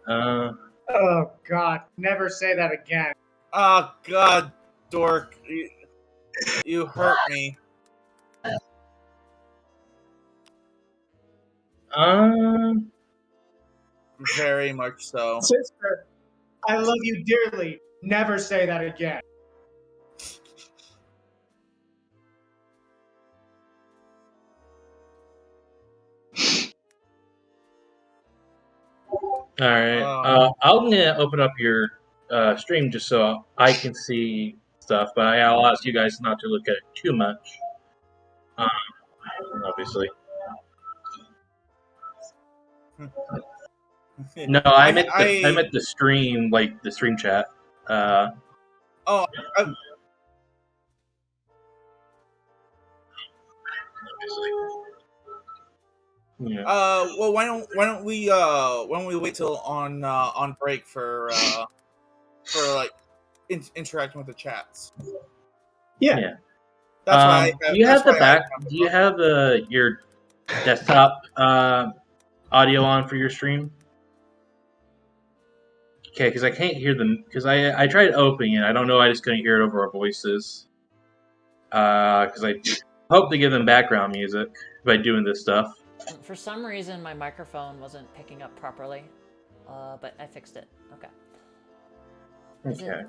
Uh, Oh God! Never say that again. Oh God, dork, you hurt me. Very much so. Sister, I love you dearly. Never say that again. all right. I'm gonna open up your stream just so I can see stuff, but I'll ask you guys not to look at it too much. Obviously. No, I meant the stream, like the stream chat. Oh. Yeah. Well, why don't we wait till on break for like interacting with the chats? Yeah. That's why. Do you have Do you have your desktop audio on for your stream? Okay, because I can't hear them. Because I tried opening it. I don't know. I just couldn't hear it over our voices. Because I hope to give them background music by doing this stuff. For some reason, my microphone wasn't picking up properly, but I fixed it. Okay. Okay.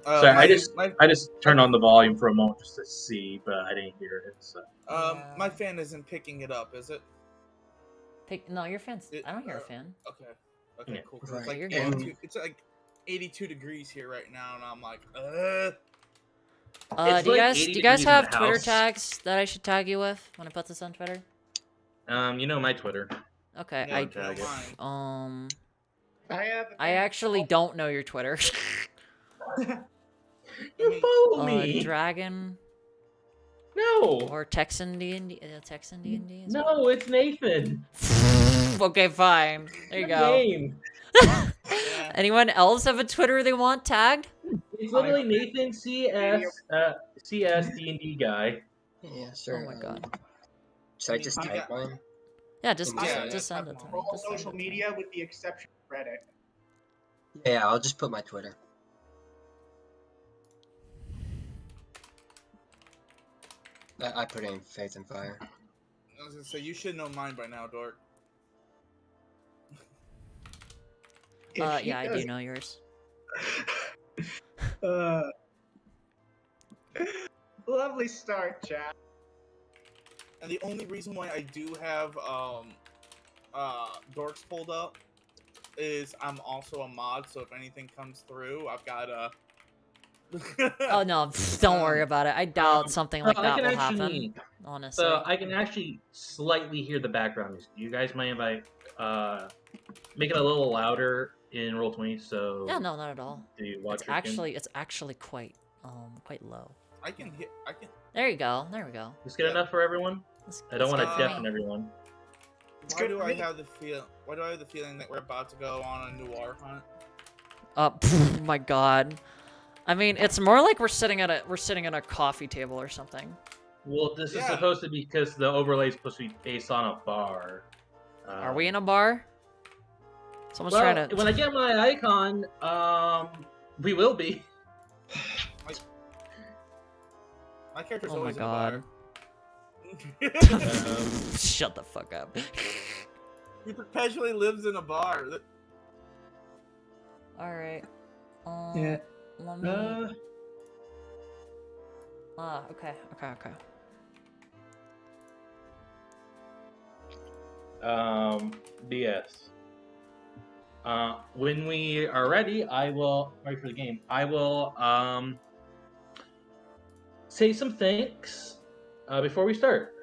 Sorry, I just turned on the volume for a moment just to see, but I didn't hear it. So. My fan isn't picking it up, is it? No, your fan's. I don't hear a fan. Okay. Okay. Yeah. Cool. Right. It's like 82 degrees here right now, and I'm like, do you guys have Twitter tags that I should tag you with when I put this on Twitter? You know my Twitter. Okay, Yeah, I tag it. I actually don't know your Twitter. You follow me. Dragon. No. Or Texan D&D. Texan D&D. No, it's Nathan. Okay, fine. There you go. Game. Anyone else have a Twitter they want tagged? It's literally Nathan CS D&D guy. Yeah, sure. Oh my God. Should I just type mine? Yeah, just send it to me. All social media with the exception of Reddit. Yeah, I'll just put my Twitter. I put in Faith and Fire. I was gonna say, you should know mine by now, dork. Yeah, I do know yours. Lovely start, chat. And the only reason why I do have dorks pulled up is I'm also a mod, so if anything comes through, I've got Oh no, don't worry about it. I doubt something like that will happen. Honestly. So I can actually slightly hear the background music. Do you guys mind if I make it a little louder in Roll20? So yeah, no, not at all. Do you watch it's actually quite low. I can. There you go. There we go. Is good enough for everyone? I don't want to deafen everyone. Why do I have the feeling that we're about to go on a noir hunt? Oh my God. I mean, it's more like we're sitting at a coffee table or something. Well, this is supposed to be because the overlay is supposed to be based on a bar. Are we in a bar? Someone's trying to. When I get my icon, we will be. My character's oh my always God. in a bar. Shut the fuck up. He perpetually lives in a bar. All right. Yeah. Let me... okay. BS. When we are ready for the game, I will say some thanks before we start.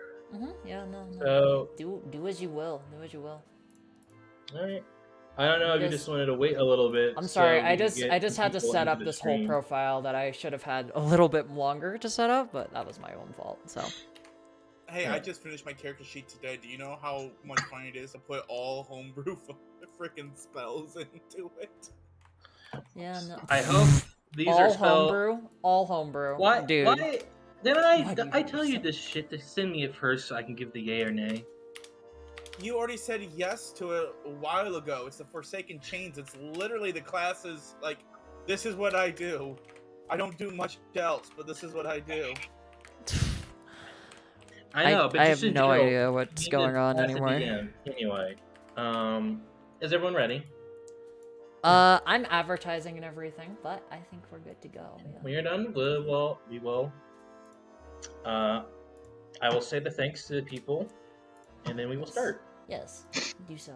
Yeah, no. So do as you will. Do as you will. All right. I don't know if you just wanted to wait a little bit. I'm sorry. I just had to set up this whole profile that I should have had a little bit longer to set up, but that was my own fault. So. Hey, I just finished my character sheet today. Do you know how much fun it is to put all homebrew freaking spells into it? Yeah, no. I hope these are spells. All homebrew. Why, dude? Why did I tell you this shit to send me at first so I can give the yay or nay? You already said yes to it a while ago. It's the Forsaken Chains. It's literally the classes, like, this is what I do. I don't do much else, but this is what I do. I know, but I just have in no general, idea what's you going need to on pass it anymore. again. Anyway, is everyone ready? I'm advertising and everything, but I think we're good to go. Yeah. When you're done, we will. I will say the thanks to the people, and then we will start. Yes, do so.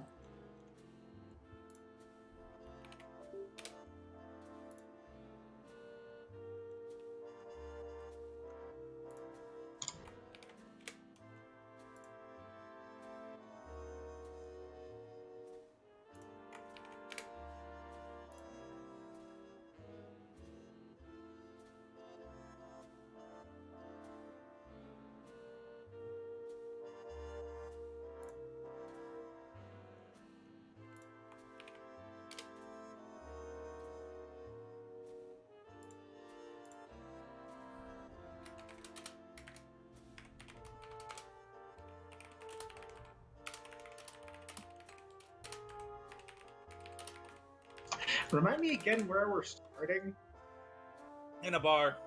Remind me again where we're starting. In a bar.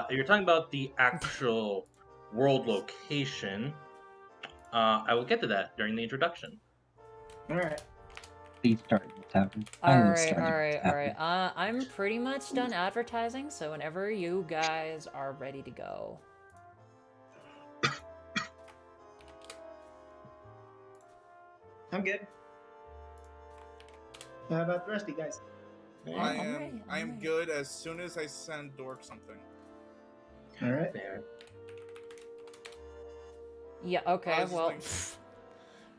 You're talking about the actual world location. I will get to that during the introduction. All right. Please start the tavern. Alright. I'm pretty much done advertising, so whenever you guys are ready to go. I'm good. How about the rest of you guys? I alright, am alright. good as soon as I send Dork something. All right. There. Yeah, okay, I was well. like-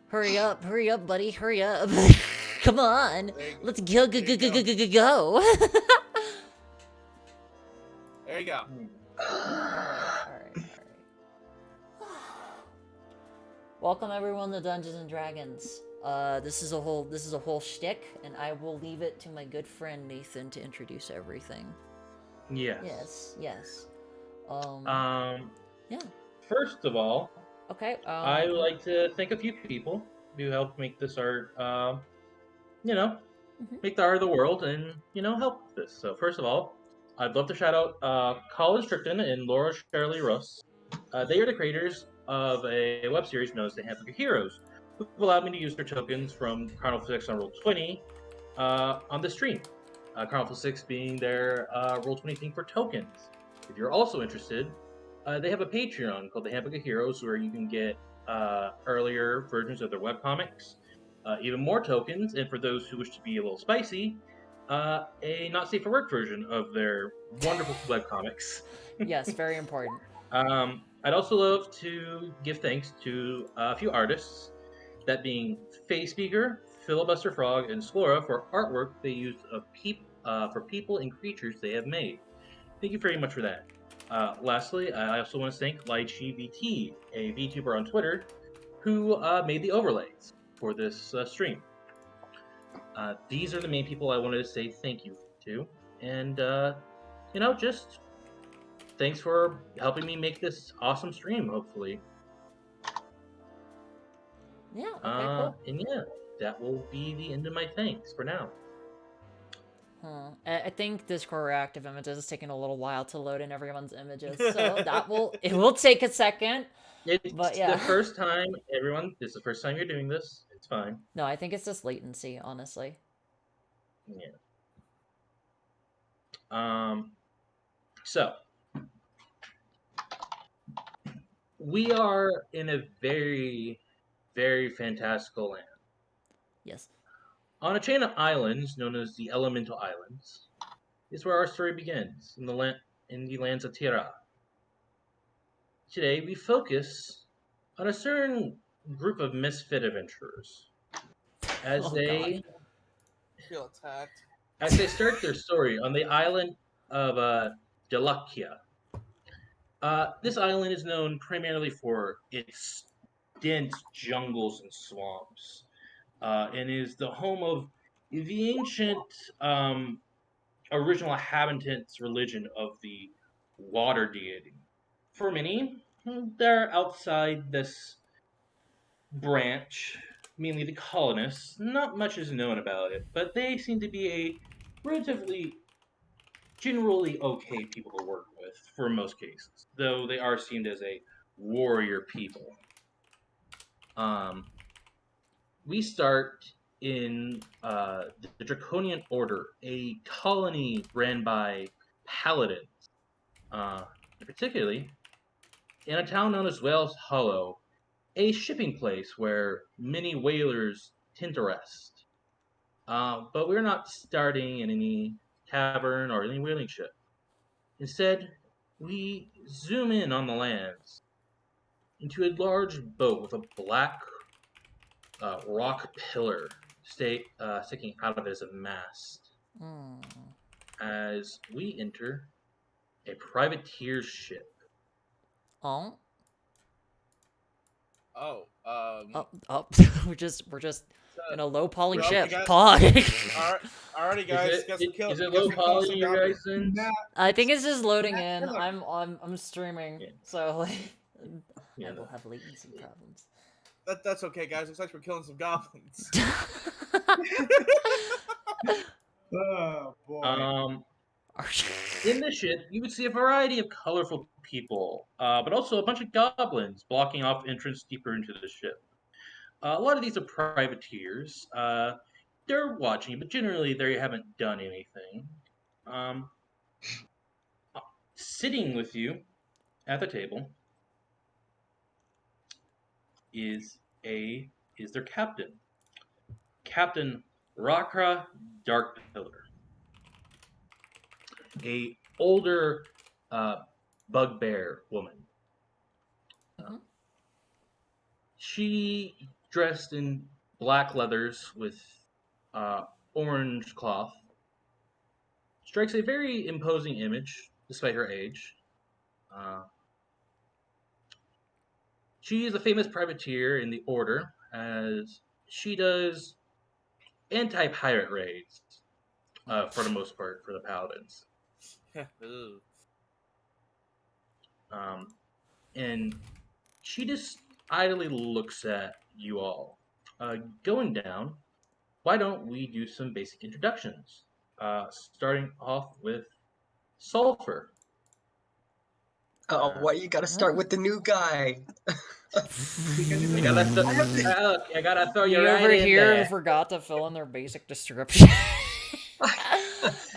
Hurry up, buddy, hurry up. Come on. There you- Let's go. There you go. There you go. Alright. Welcome everyone to Dungeons and Dragons. This is a whole shtick, and I will leave it to my good friend Nathan to introduce everything. Yes. Yes. Yeah. First of all, Okay. I would like to thank a few people who helped make this art, make the art of the world and, help with this. So, first of all, I'd love to shout out Colin Strickton and Laura Shirley Russ. They are the creators of a web series known as The Handbook of Heroes, who allowed me to use their tokens from Carnival 6 on Roll20 on the stream. Carnival 6 being their Roll20 theme for tokens. If you're also interested, they have a Patreon called The Handbook of Heroes where you can get earlier versions of their webcomics, even more tokens, and for those who wish to be a little spicy, a not safe for work version of their wonderful webcomics. Yes, very important. I'd also love to give thanks to a few artists, that being Face Speaker, Filibuster Frog, and Slora for artwork they used of for people and creatures they have made. Thank you very much for that. Lastly, I also want to thank Lychee VT, a VTuber on Twitter, who made the overlays for this stream. These are the main people I wanted to say thank you to, and just thanks for helping me make this awesome stream. Hopefully, Yeah. Okay. Cool. and yeah, that will be the end of my thanks for now. I think Discord Reactive Images is taking a little while to load in everyone's images, so it will take a second. It's But yeah. the first time, everyone. This is the first time you're doing this. It's fine. No, I think it's just latency, honestly. Yeah. So we are in a very, very fantastical land. Yes. On a chain of islands known as the Elemental Islands is where our story begins in the lands of Tira. Today we focus on a certain group of misfit adventurers as Oh, they God. I feel attacked. as they start their story on the island of Delakia. This island is known primarily for its dense jungles and swamps, and is the home of the ancient original inhabitants' religion of the water deity. For many, they're outside this branch, mainly the colonists, not much is known about it, but they seem to be a relatively generally okay people to work with for most cases, though they are seen as a warrior people. Um, we start in the Draconian Order, a colony ran by paladins, uh, particularly in a town known as Whales Hollow, a shipping place where many whalers tend to rest. But we're not starting in any tavern or any whaling ship. Instead, we zoom in on the lands into a large boat with a black rock pillar sticking out of it as a mast Hmm. as we enter a privateer's ship. Oh. Oh, Oh. we're just in a low poly Okay, ship. guys. Pod. Alrighty, guys. Is Guess it, we kill. is it guess low we kill poly, some you goblins. guys? Since? Nah, I think it's just loading Matt in. Miller. I'm streaming, Yeah. so like Yeah. I will have latency problems. That's okay, guys. Looks like we're killing some goblins. Oh boy. In the ship, you would see a variety of colorful people, but also a bunch of goblins blocking off entrance deeper into the ship. A lot of these are privateers. They're watching, but generally they haven't done anything. Um, Sitting with you at the table is their captain, Captain Rakra Darkpillar, a older bugbear woman. Mhm. She dressed in black leathers with orange cloth. Strikes a very imposing image despite her age. Uh, she is a famous privateer in the Order, as she does anti-pirate raids for the most part for the Paladins. Ooh. And she just idly looks at you all. Going down, why don't we do some basic introductions? Starting off with Sulfur. Oh, why you gotta start with the new guy? I gotta throw you You right over in here there. forgot to fill in their basic description.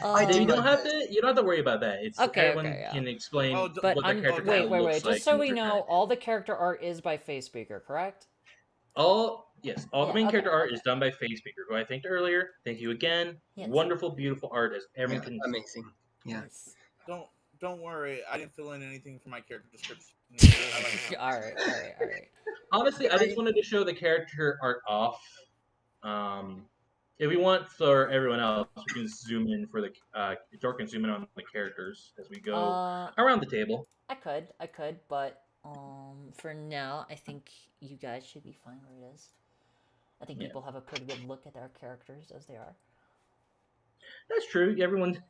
I did You my don't have best. to. You don't have to worry about that. It's Okay, everyone okay, yeah. can explain Oh, d- But what the I'm character wait, kind of looks just like so and we what their know, character all the character art is by Face Speaker, correct? all the Yeah, main okay, character art okay. is done by Face Speaker, who I thanked earlier. Thank you again. Yes. Wonderful, beautiful art as everyone Yeah, can. amazing. Yeah. Yes. Don't worry. I didn't fill in anything for my character description. all right. Honestly, I just wanted to show the character art off. If we want for everyone else, we can zoom in for the Dork can zoom in on the characters as we go around the table. I could, but for now, I think you guys should be fine where it is. I think Yeah. people have a pretty good look at their characters as they are. That's true. Everyone,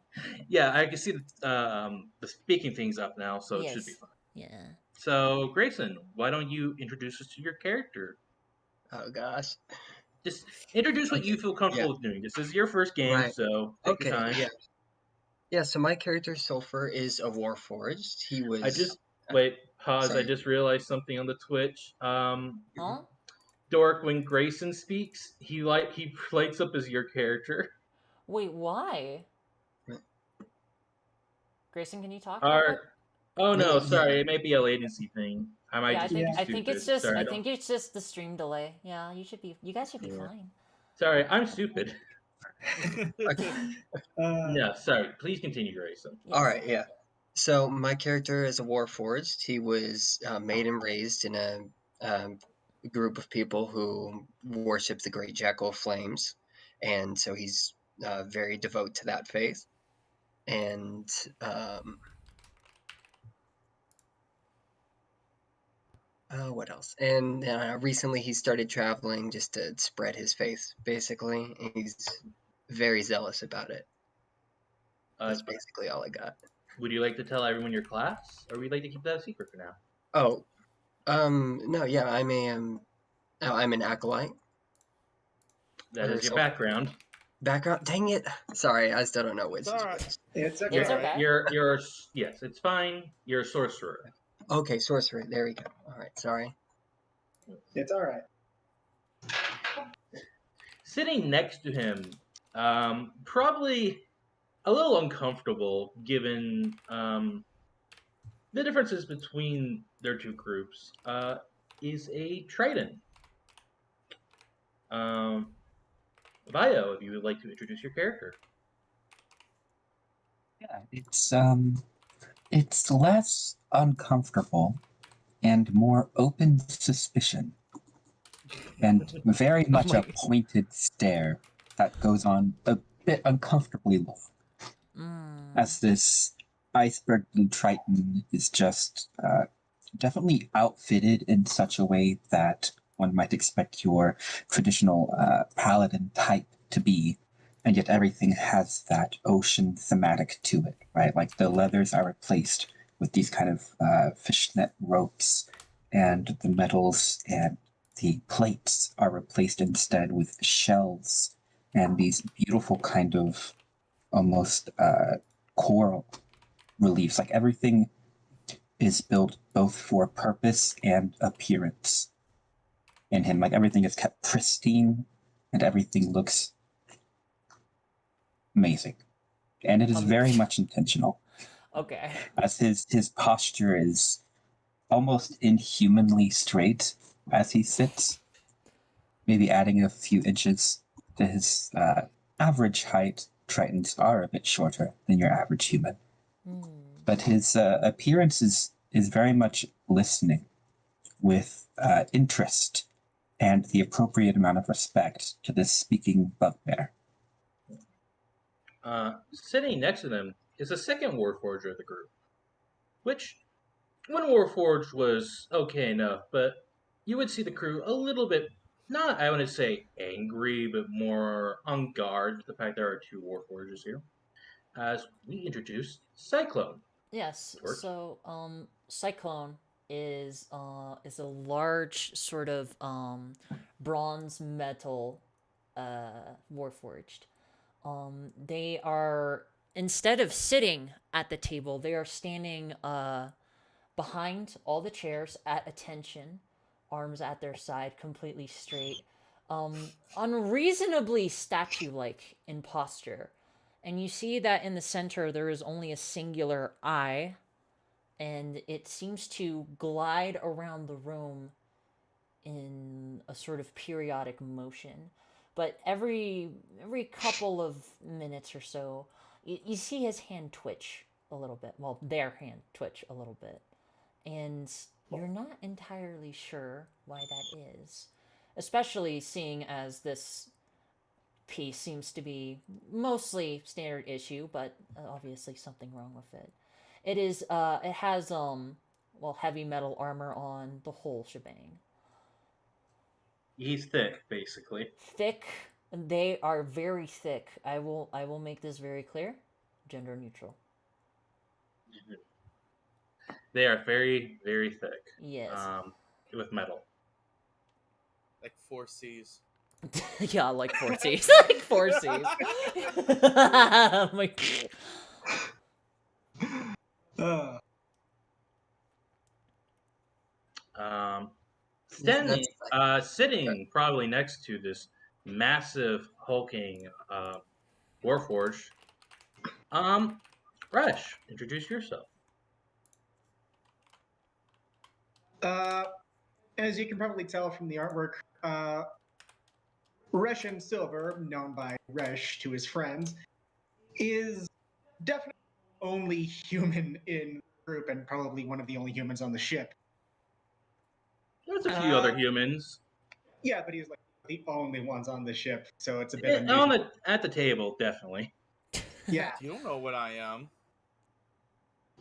yeah, I can see the speaking things up now, so it should be Yes. fine. Yeah. So, Grayson, why don't you introduce us to your character? Oh gosh. Just introduce what you feel comfortable Yeah. with doing. This is your first game, Right. so take your Okay. time. Yeah. Yeah. So my character Sulfur is a Warforged. He was. I just wait. Pause. I Sorry. just realized something on the Twitch. Huh? Dork, when Grayson speaks, he lights up as your character. Wait, why? Right. Grayson, can you talk real quick? Oh no, Yeah. sorry. It may be a latency thing. I might Yeah, just be I think stupid. it's just Sorry, I think it's just the stream delay. Yeah, you guys should be Yeah. fine. Sorry, I'm stupid. Okay. No, sorry. Please continue, Grayson. Yes. All right. Yeah. So my character is a Warforged. He was made and raised in a group of people who worship the Great Jackal of Flames, and so he's very devout to that faith. And what else? And recently he started traveling just to spread his faith, basically. And he's very zealous about it. That's basically all I got. Would you like to tell everyone your class, or would you like to keep that a secret for now? Oh, no, yeah, I'm Oh, I'm an acolyte. That is your So- background. Background? Dang it! Sorry, I still don't know wizards. alright. ways. It's okay. It's okay. You're yes, it's fine. You're a sorcerer. Okay, sorcerer. There we go. All right, sorry. It's all right. Sitting next to him, probably a little uncomfortable given the differences between their two groups, is a Triton. Bio, if you would like to introduce your character. Yeah, it's less uncomfortable and more open suspicion, and very much my- a pointed stare that goes on a bit uncomfortably long, as this iceberg blue Triton is just definitely outfitted in such a way that one might expect your traditional paladin type to be, and yet everything has that ocean thematic to it, right? Like the leathers are replaced with these kind of fishnet ropes, and the metals and the plates are replaced instead with shells and these beautiful kind of almost coral reliefs. Like everything is built both for purpose and appearance in him. Like everything is kept pristine and everything looks amazing. And it is very much intentional, Okay. as his posture is almost inhumanly straight as he sits, maybe adding a few inches to his average height. Tritons are a bit shorter than your average human, but his appearance is very much listening with interest and the appropriate amount of respect to this speaking bugbear. Sitting next to them is the second Warforger of the group, which one Warforged was okay enough, but you would see the crew a little bit, not I want to say angry, but more on guard with the fact there are two Warforgers here. As we introduce Cyclone. Yes. Torch. So, Cyclone is a large sort of bronze metal warforged. They are, instead of sitting at the table, they are standing behind all the chairs at attention, arms at their side, completely straight, unreasonably statue-like in posture. And you see that in the center there is only a singular eye, and it seems to glide around the room in a sort of periodic motion. But every couple of minutes or so, you see his hand twitch a little bit. Well, their hand twitch a little bit. And you're not entirely sure why that is. Especially seeing as this piece seems to be mostly standard issue, but obviously something wrong with it. It is it has heavy metal armor on the whole shebang. He's thick, basically. Thick, they are very thick. I will make this very clear. Gender neutral. They are very, very thick. Yes. With metal. Like 4 C's. Yeah, like 4 C's. Like 4 C's. Like, standing, sitting probably next to this massive hulking Warforged. Resh, introduce yourself. As you can probably tell from the artwork, Reshan Silver, known by Resh to his friends, is definitely only human in the group and probably one of the only humans on the ship. There's a few other humans. Yeah, but he's like the only ones on the ship, so it's a bit At unusual. the table, definitely. Yeah, You don't know what I am.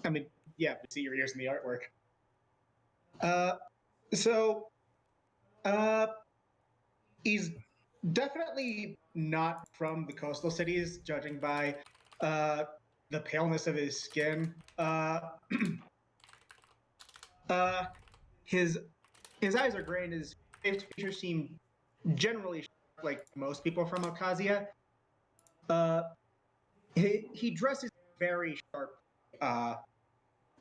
I mean, yeah, but see your ears in the artwork. He's definitely not from the coastal cities, judging by the paleness of his skin. His eyes are gray, and his his features seem generally like most people from Abkhazia. He dresses very sharp. A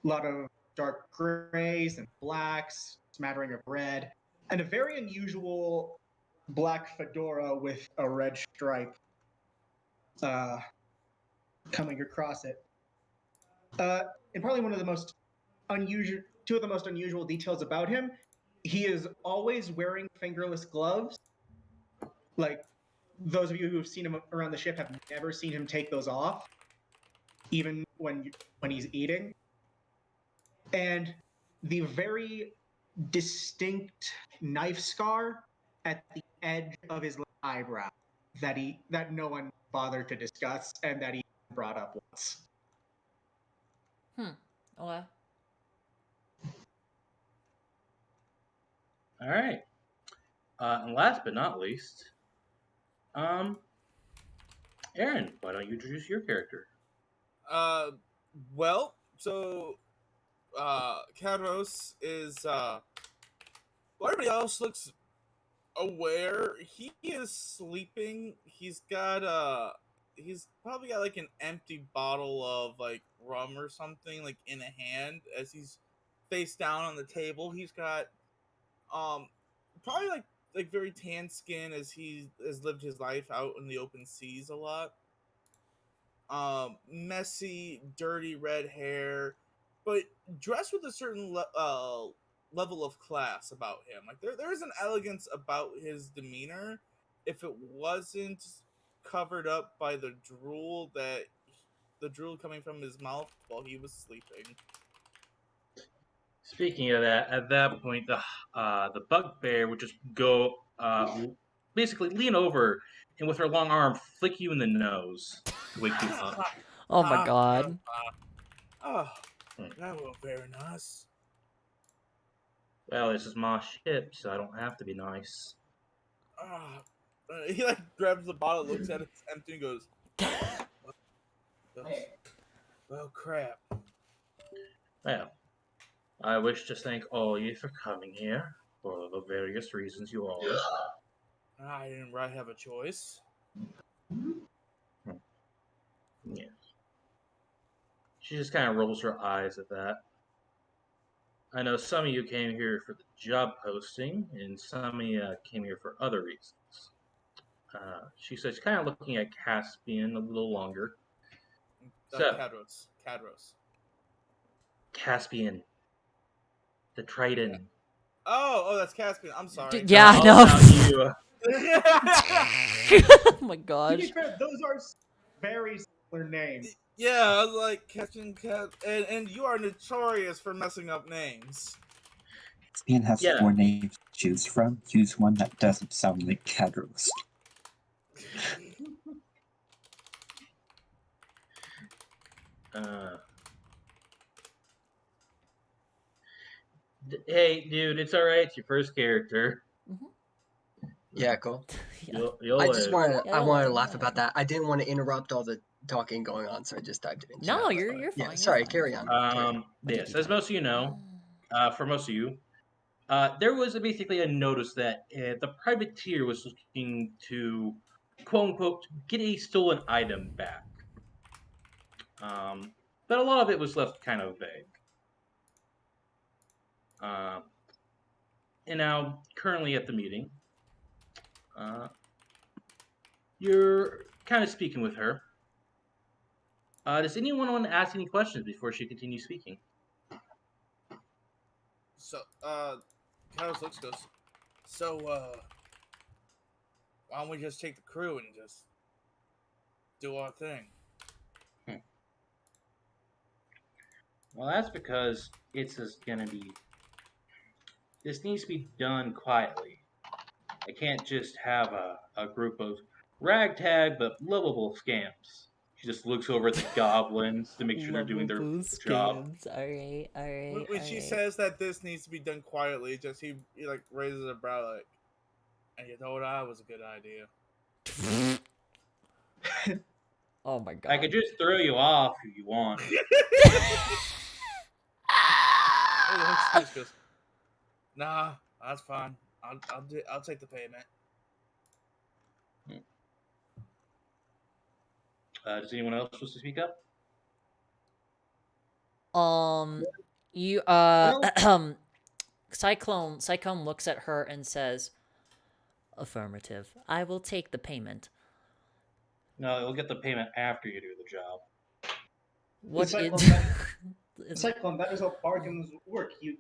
lot of dark grays and blacks, smattering of red, and a very unusual black fedora with a red stripe coming across it. And probably one of the most unusual, two of the most unusual details about him, he is always wearing fingerless gloves. Like, those of you who've seen him around the ship have never seen him take those off, even when he's eating. And the very distinct knife scar at the edge of his eyebrow that no one bothered to discuss and that he brought up once. Okay. All right. And last but not least, Aaron, why don't you introduce your character? Well, so Kadros is well, everybody else looks aware. He is sleeping. He's probably got like an empty bottle of like rum or something like in a hand as he's face down on the table. He's got probably like very tan skin as he has lived his life out in the open seas a lot. Messy, dirty red hair, but dressed with a certain level of class about him. Like there's an elegance about his demeanor if it wasn't covered up by the drool coming from his mouth while he was sleeping. Speaking of that, at that point, the bugbear would just go, basically lean over and with her long arm flick you in the nose to wake you up. Oh my god. That was very nice. Well, this is my ship, so I don't have to be nice. He like grabs the bottle, looks at it, it's empty, and goes, well, crap. Well, I wish to thank all you for coming here for the various reasons you all. I didn't really have a choice. Yes. She just kind of rolls her eyes at that. I know some of you came here for the job posting, and some of you came here for other reasons. She says, kind of looking at Caspian a little longer. Kadros. Caspian. The Triton. Yeah. Oh, that's Caspian. I'm sorry. Yeah, I know. Oh my gosh. To be fair, those are very similar names. Yeah, I was like Captain Cat, and you are notorious for messing up names. Caspian has 4 names to choose from. Choose one that doesn't sound like Kadros. Hey, dude, it's alright. It's your first character. Yeah, cool. Yeah. I just wanted Yeah, I wanted to yeah. laugh about that. I didn't want to interrupt all the talking going on, so I just dived into No, that. you're fine. Yeah, you're sorry, fine. carry on. Yes, as most of you know, for most of you, there was basically a notice that the privateer was looking to, quote unquote, get a stolen item back. But a lot of it was left kind of vague. And now, currently at the meeting, you're kind of speaking with her. Does anyone want to ask any questions before she continues speaking? So, Kadros looks goes, so, why don't we just take the crew and just do our thing? Well, that's because it's just gonna be. This needs to be done quietly. I can't just have a group of ragtag but lovable scamps. She just looks over at the goblins to make sure they're doing their job. Alright. When she says that this needs to be done quietly, just he like raises a brow like, and you thought that was a good idea. Oh my god. I could just throw you off if you want. Goes, nah, that's fine. I'll take the payment. Does anyone else wish to speak up? You Well- Cyclone looks at her and says, "Affirmative. I will take the payment." No, you'll get the payment after you do the job. What Cyclone, is Cyclone, that is how bargains work. You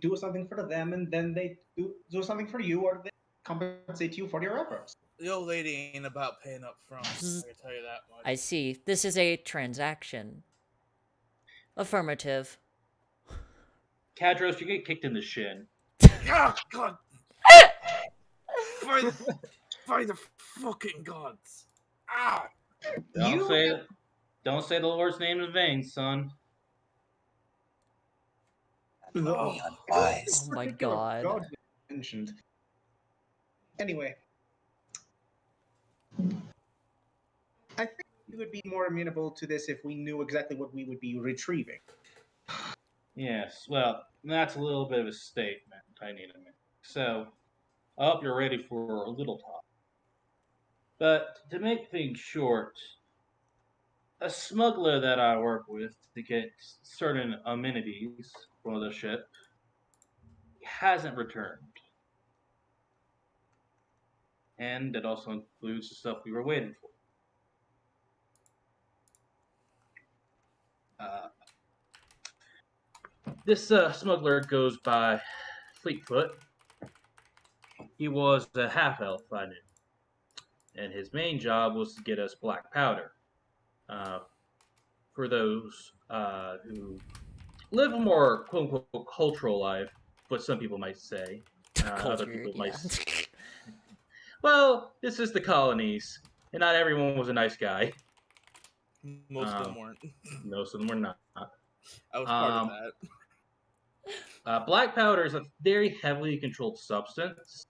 do something for them, and then they do something for you, or they compensate you for your efforts. The old lady ain't about paying up front. I can tell you that much. I see. This is a transaction. Affirmative. Kadros, you get kicked in the shin. Oh, God! By the fucking gods! Ah! Don't say the Lord's name in vain, son. Very Oh, unwise. Oh my particular God. God mentioned. Anyway, I think we would be more amenable to this if we knew exactly what we would be retrieving. Yes, well, that's a little bit of a statement I need to make. So, I hope you're ready for a little talk. But to make things short, a smuggler that I work with to get certain amenities for the ship hasn't returned. And it also includes the stuff we were waiting for. This smuggler goes by Fleetfoot. He was a half elf, I knew. And his main job was to get us black powder. For those who live a more quote unquote cultural life, what some people might say. Other people might say. Well, this is the colonies, and not everyone was a nice guy. Most of them weren't. Most of them were not. I was part of that. Black powder is a very heavily controlled substance.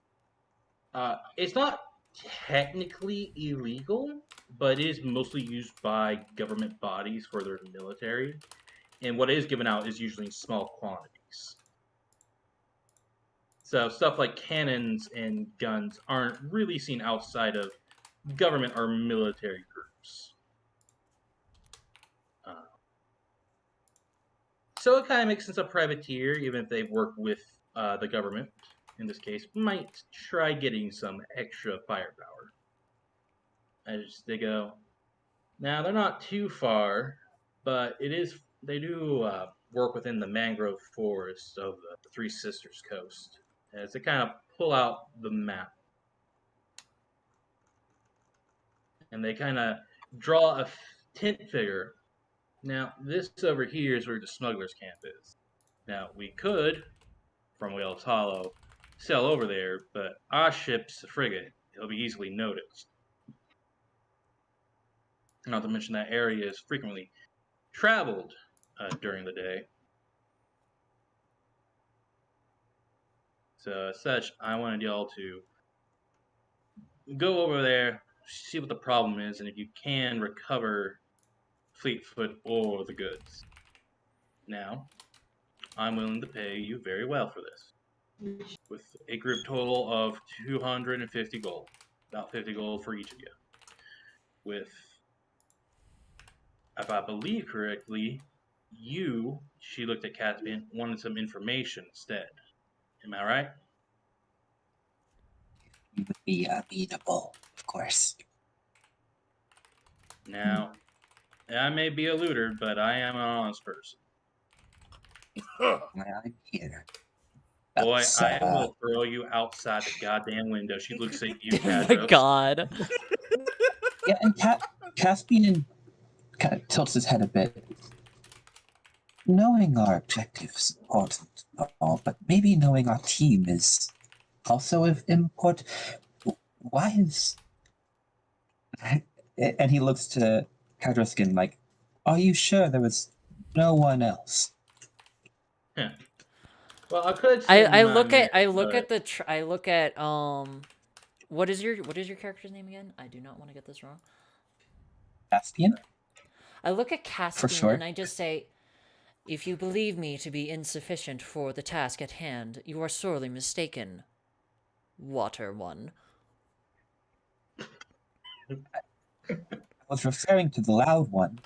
It's not technically illegal, but it is mostly used by government bodies for their military. And what is given out is usually in small quantities. So stuff like cannons and guns aren't really seen outside of government or military groups. So it kind of makes sense a privateer, even if they work with the government, in this case, might try getting some extra firepower. As they go. Now, they're not too far, but they do work within the mangrove forest of the Three Sisters coast. As they kind of pull out the map. And they kind of draw a tent figure. Now, this over here is where the smuggler's camp is. Now, we could, from Whale's Hollow, sail over there, but our ship's a frigate. It'll be easily noticed. Not to mention that area is frequently traveled during the day. So, as such, I wanted y'all to go over there, see what the problem is, and if you can, recover Fleetfoot or the goods. Now, I'm willing to pay you very well for this, with a group total of 250 gold, about 50 gold for each of you. With, if I believe correctly, she looked at Caspian, wanted some information instead. Am I right? You would be amenable, of course. Now, I may be a looter, but I am an honest person. I'm here. Boy, That's, I will throw you outside the goddamn window. She looks at you, Oh my Kadros. God. Yeah, and Caspian kind of tilts his head a bit. Knowing our objectives is important and all, but maybe knowing our team is also of import. Why is... And he looks to Kadroskin like, are you sure there was no one else? Yeah. Well, I could. I look at what is your character's name again? I do not want to get this wrong. Caspian? I look at Caspian sure. and I just say, "If you believe me to be insufficient for the task at hand, you are sorely mistaken." water one. I was referring to the loud one,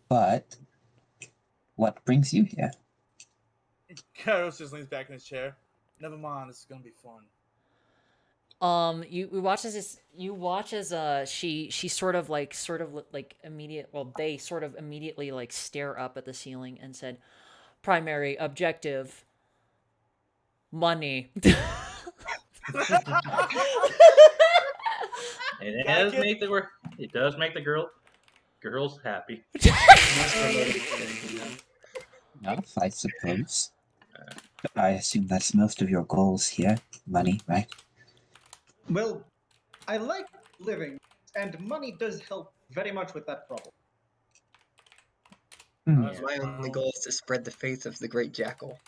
but what brings you here? Kairos just leans back in his chair. Never mind, this is gonna be fun. You watch as she sort of like they sort of immediately like stare up at the ceiling and said, primary objective, money. And it Got does it. make the girls happy. Enough, I suppose. I assume that's most of your goals here. Money, right? Well, I like living, and money does help very much with that problem. Hmm. That's My only goal is to spread the faith of the great jackal.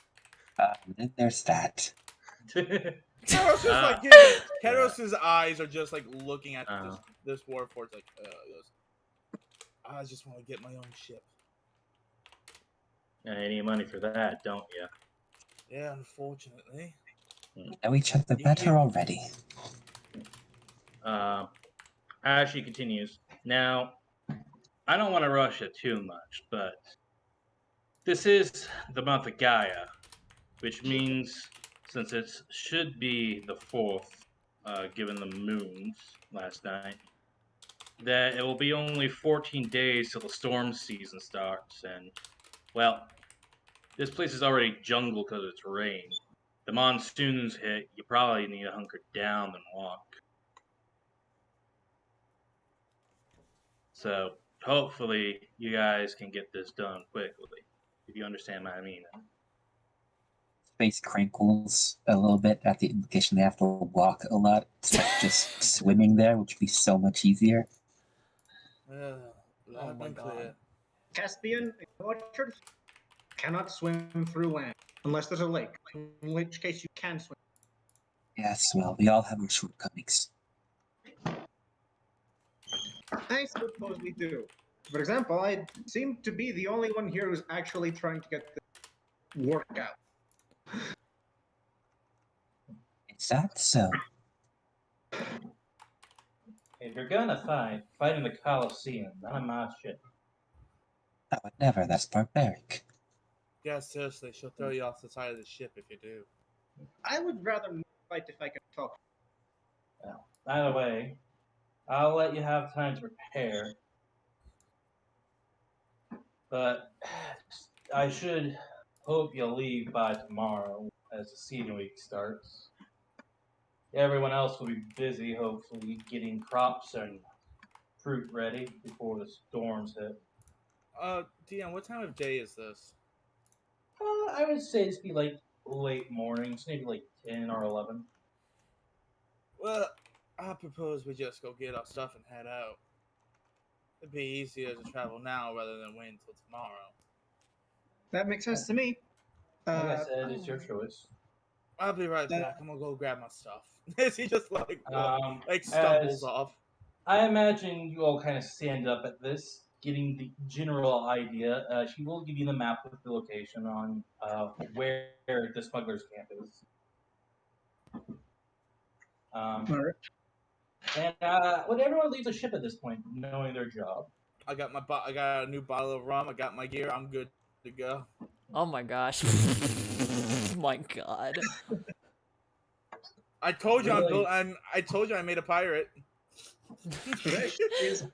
Then there's that. Kairos is like Kairos's eyes are just like looking at this warforged like goes, I just want to get my own ship. And any money for that, don't you? Yeah, unfortunately. We know each other better already. As she continues, now, I don't want to rush it too much, but this is the month of Gaia, which means since it should be the 4th, given the moons last night, that it will be only 14 days till the storm season starts, and, well, this place is already jungle because it's rain. The monsoons hit, you probably need to hunker down and walk. So, hopefully, you guys can get this done quickly, if you understand what I mean. Face crinkles a little bit at the implication they have to walk a lot. It's like just swimming there, which would be so much easier. Oh my god. Caspian orchard cannot swim through land unless there's a lake, in which case you can swim. Yes, well, we all have our shortcomings. I suppose we do. For example, I seem to be the only one here who's actually trying to get the workout. Is that so? If you're gonna fight in the Colosseum, none of my shit. I would never, that's barbaric. Yeah, seriously, she'll throw you off the side of the ship if you do. I would rather fight if I could talk. Well, by the way, I'll let you have time to prepare. But I should hope you'll leave by tomorrow as the season week starts. Everyone else will be busy, hopefully, getting crops and fruit ready before the storms hit. Dion, what time of day is this? I would say this be like late mornings, maybe like 10 or 11. Well, I propose we just go get our stuff and head out. It'd be easier to travel now rather than wait until tomorrow. That makes sense to me. Like I said, it's your choice. I'll be right back. I'm gonna go grab my stuff. He just like stumbles as off. I imagine you all kind of stand up at this, getting the general idea. She will give you the map with the location on where the smuggler's camp is. Alright. And when everyone leaves the ship at this point, knowing their job. I got I got a new bottle of rum. I got my gear. I'm good to go. Oh my gosh. My god. I told you Really? I told you I made a pirate. Resh is.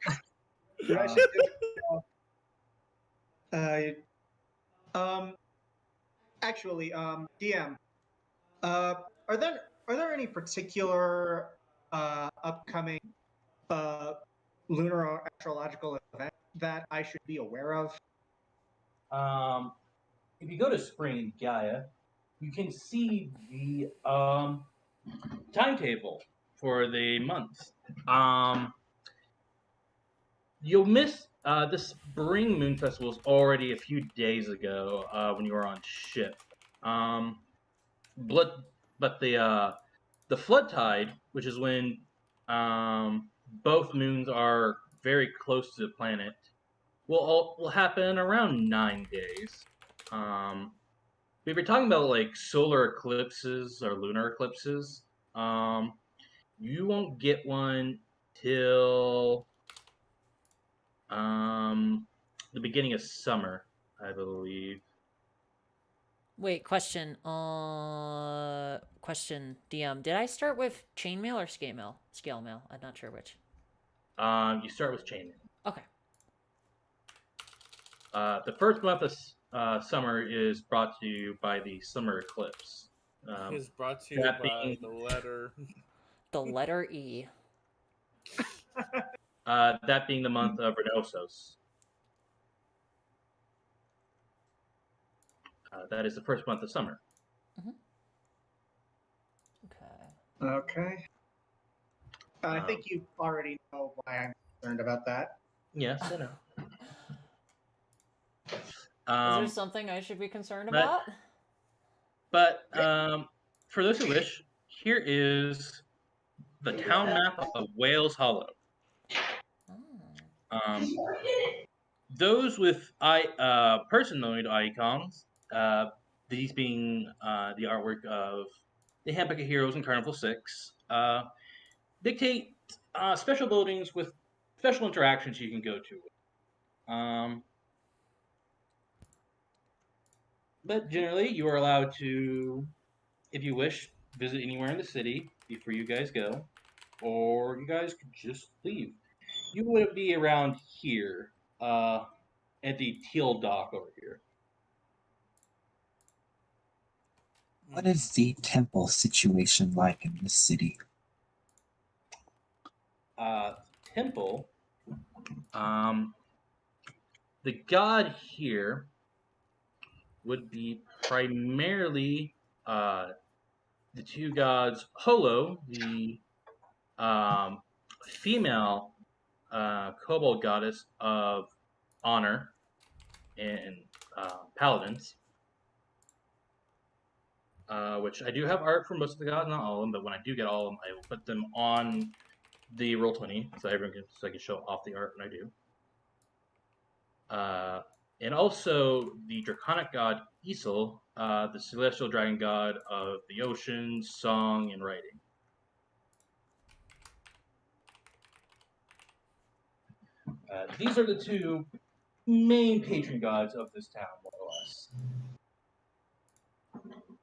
Actually, DM, are there any particular upcoming lunar or astrological event that I should be aware of? If you go to Spring Gaia, you can see the timetable for the month. You'll miss the Spring Moon Festival was already a few days ago when you were on ship. But the flood tide, which is when both moons are very close to the planet, will happen around 9 days. If you're talking about like solar eclipses or lunar eclipses, You won't get one till the beginning of summer, I believe. Wait, question. Question. DM. Did I start with chainmail or scale mail? Scale mail. I'm not sure which. You start with chainmail. Okay. The first month of summer is brought to you by the summer eclipse. Is brought to you that by being- the letter. The letter E. That being the month of Renosos. That is the first month of summer. Okay. Okay. I think you already know why I'm concerned about that. Yes, I know. Is there something I should be concerned but- about? But for those who wish, here is the town map of Wales Hollow. Oh. Those with personoid icons, these being the artwork of the Hamburger Heroes in Carnival 6, dictate special buildings with special interactions you can go to. But generally, you are allowed to, if you wish, visit anywhere in the city before you guys go, or you guys could just leave. You would be around here, at the Teal Dock over here. What is the temple situation like in this city? Temple. The god here would be primarily the two gods Holo, the female kobold goddess of honor and paladins, which I do have art for most of the gods, not all of them, but when I do get all of them, I will put them on the Roll20 so everyone can, so I can show off the art when I do. And also the draconic god Isel, the celestial dragon god of the ocean, song, and writing. These are the two main patron gods of this town, more or less.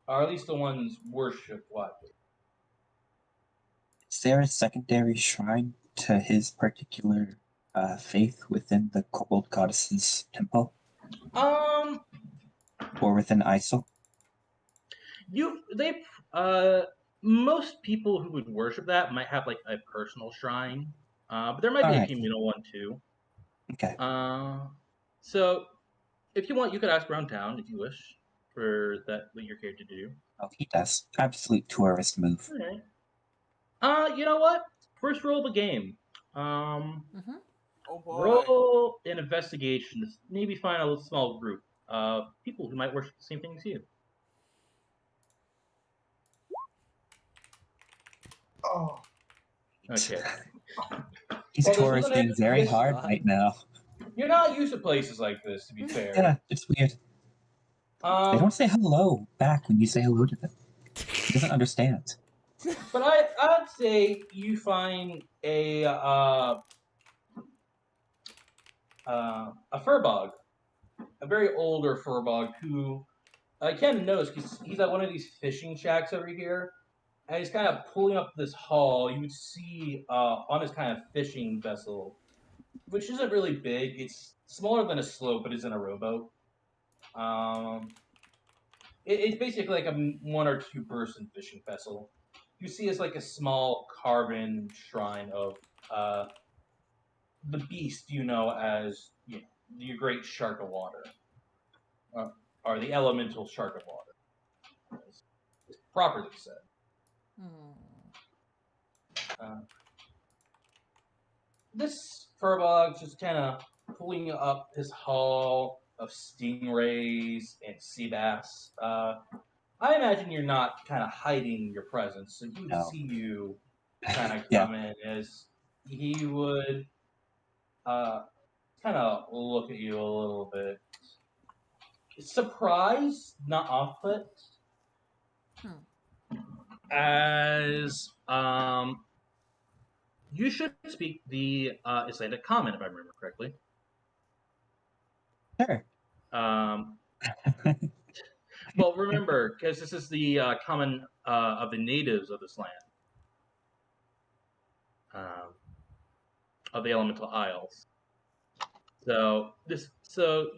Or at least the ones worshipped widely. Is there a secondary shrine to his particular faith within the Kobold Goddess's temple? Or within Isel? Most people who would worship that might have like a personal shrine, but there might be a Alright. communal one too. Okay. So if you want, you could ask around town if you wish for that what your character to do. Oh, he does. Absolute tourist move. Okay. You know what? First roll of the game. Mm-hmm. Oh boy. Roll an investigation to maybe find a small group of people who might worship the same thing as you. Oh, Okay. He's Well, this touristing wasn't very this- hard right now. You're not used to places like this, to be fair. Yeah, it's weird. They don't say hello back when you say hello to them. He doesn't understand. But I'd say you find a furbog, a very older furbog who I kind of knows because he's at one of these fishing shacks over here, and he's kind of pulling up this haul. You would see on his kind of fishing vessel, which isn't really big. It's smaller than a slope, but isn't a rowboat. It's basically like a 1 or 2 person fishing vessel. You see it's like a small carven shrine of the beast you know as your great shark of water, or the elemental shark of water, as it's properly said. This furbog's just kind of pulling up his haul of stingrays and sea bass. I imagine you're not kind of hiding your presence, so he would No. see you kind of Yeah. come in as he would kind of look at you a little bit. Surprised, not off put. as you should speak the Icelandic common, if I remember correctly. Sure. Well, remember, because this is the common of the natives of this land, of the Elemental Isles. So